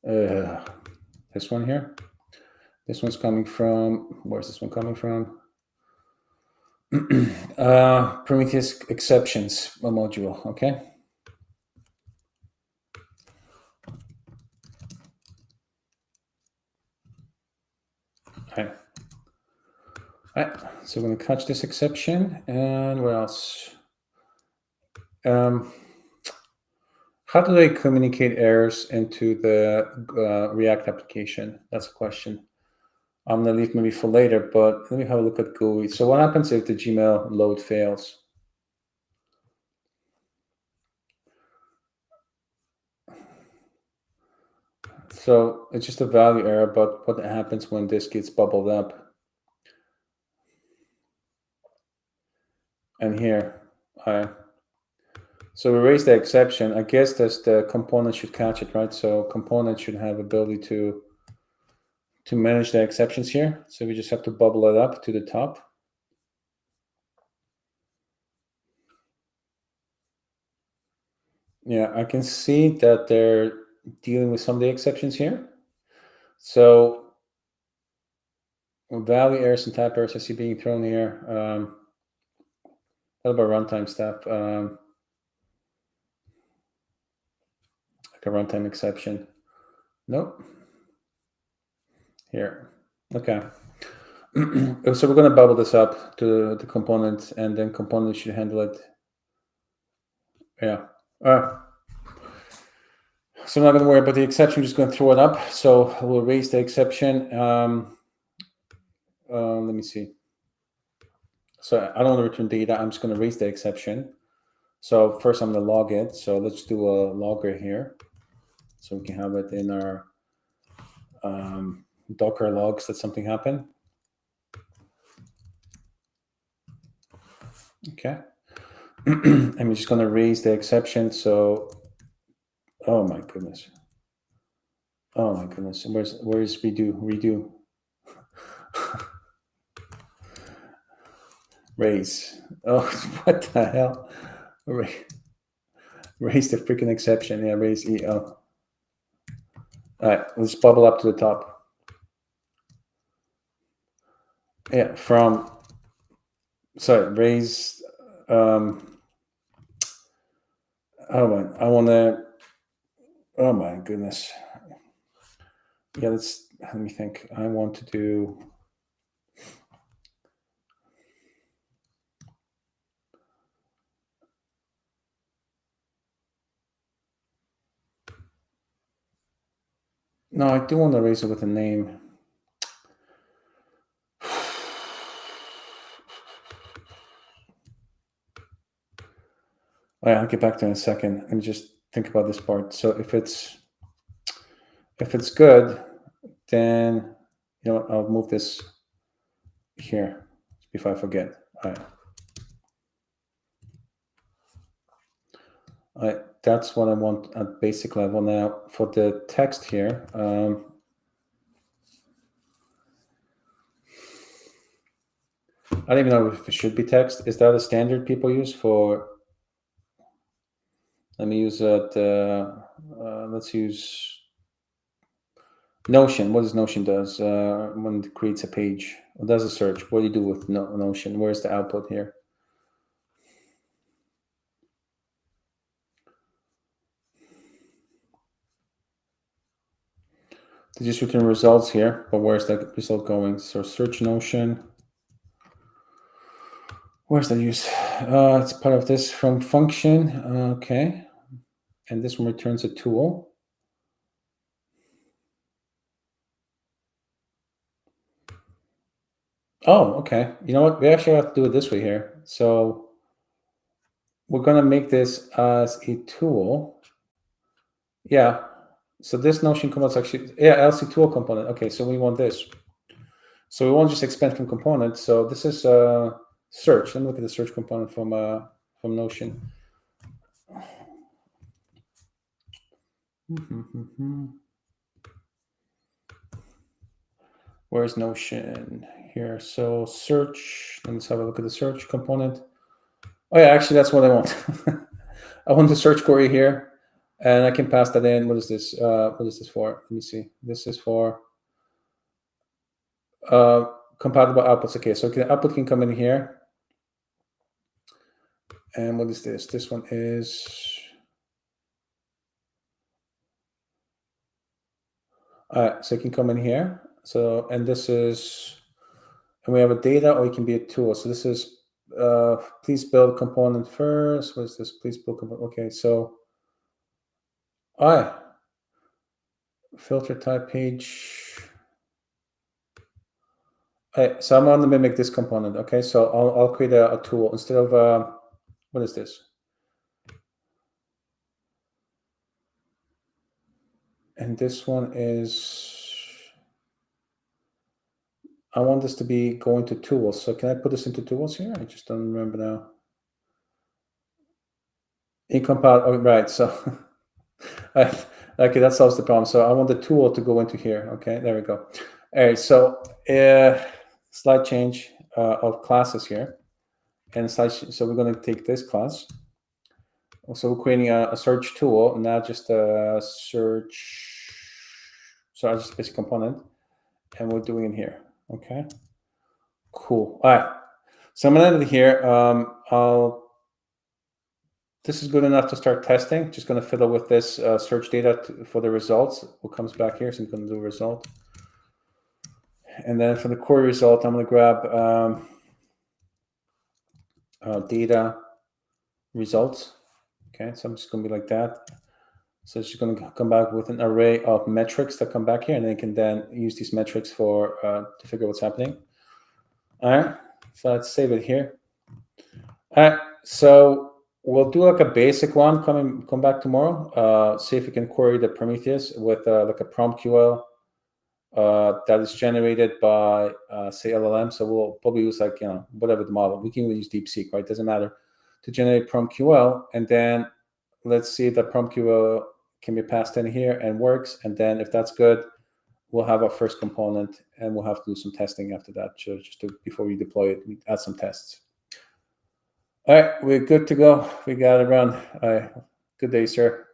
this one here. This one's coming from, where's this one coming from? Prometheus exceptions module, okay? All right, so we're going to catch this exception. And what else? How do they communicate errors into the React application? That's a question. I'm going to leave maybe for later, but let me have a look at GUI. So what happens if the Gmail load fails? So it's just a value error, but what happens when this gets bubbled up? And here, so we raise the exception. I guess that's the component should catch it, right? So component should have ability to manage the exceptions here. So we just have to bubble it up to the top. Yeah, I can see that they're dealing with some of the exceptions here. So value errors and type errors I see being thrown here. What about runtime stuff? Like a runtime exception. Nope. Here. Okay. So we're going to bubble this up to the component, and then component should handle it. Yeah. So I'm not going to worry about the exception. I'm just going to throw it up. So we'll raise the exception. Let me see. So I don't want to return data. I'm just going to raise the exception. So first I'm going to log it. So let's do a logger here. So we can have it in our Docker logs that something happened. Okay. I'm just going to raise the exception. So, oh my goodness. Oh my goodness. Where's redo? Raise. Oh, what the hell? Raise the freaking exception. Yeah, raise EL. All right, let's bubble up to the top. Yeah, from, sorry, raise, oh man, I want to, oh my goodness. Yeah, let me think. I want to do, no, I do want to raise it with a name. All right, I'll get back to it in a second. Let me just think about this part. So if it's good, then, you know what, I'll move this here before I forget. All right, that's what I want at basic level. Now for the text here, I don't even know if it should be text. Is that a standard people use for? Let me use that. Let's use Notion. What does Notion does when it creates a page? What does a search? What do you do with Notion? Where's the output here? to just return results here, but where's that result going? So search Notion. Where's the use? It's part of this from function. Okay. And this one returns a tool. Oh, okay. You know what? We actually have to do it this way here. So we're going to make this as a tool. Yeah. So this Notion component is actually, yeah, LC tool component. Okay, so we want this. So we won't just expand from components. So this is search. Let me look at the search component from Notion. Where's Notion here? So search. Let's have a look at the search component. Oh yeah, actually that's what I want. I want the search query here, and I can pass that in. What is this? What is this for? Let me see. This is for compatible outputs. Okay, so the output can come in here. And what is this? This one is so it can come in here. So, and this is, and we have a data, or it can be a tool. So this is please build component first. What is this? Please build component. Okay, so filter type page. So I'm going to mimic this component. Okay, so I'll create a tool instead of what is this? And this one is, I want this to be going to tools. So can I put this into tools here? I just don't remember now. Incompatible. Oh, right. So okay, that solves the problem. So I want the tool to go into here. Okay, there we go. All right. So slide change of classes here, and so we're going to take this class. So we're creating a search tool, not just a search. So just a basic component, and we're doing it here. Okay. Cool. All right. So I'm gonna end it here. This is good enough to start testing. Just gonna fiddle with this search data for the results. What comes back here? So I'm gonna do a result, and then for the query result, I'm gonna grab data results. Okay, so I'm just gonna be like that. So it's just gonna come back with an array of metrics that come back here, and then you can then use these metrics for to figure out what's happening. All right, so let's save it here. All right, so we'll do like a basic one. Come back tomorrow. See if we can query the Prometheus with like a PromQL that is generated by say LLM. So we'll probably use like whatever the model. We can even use DeepSeek, right? Doesn't matter, to generate PromQL, and then let's see if the PromQL can be passed in here and works. And then if that's good, we'll have our first component, and we'll have to do some testing after that. So just before we deploy it, we add some tests. All right, we're good to go. We got it run. All right, good day, sir.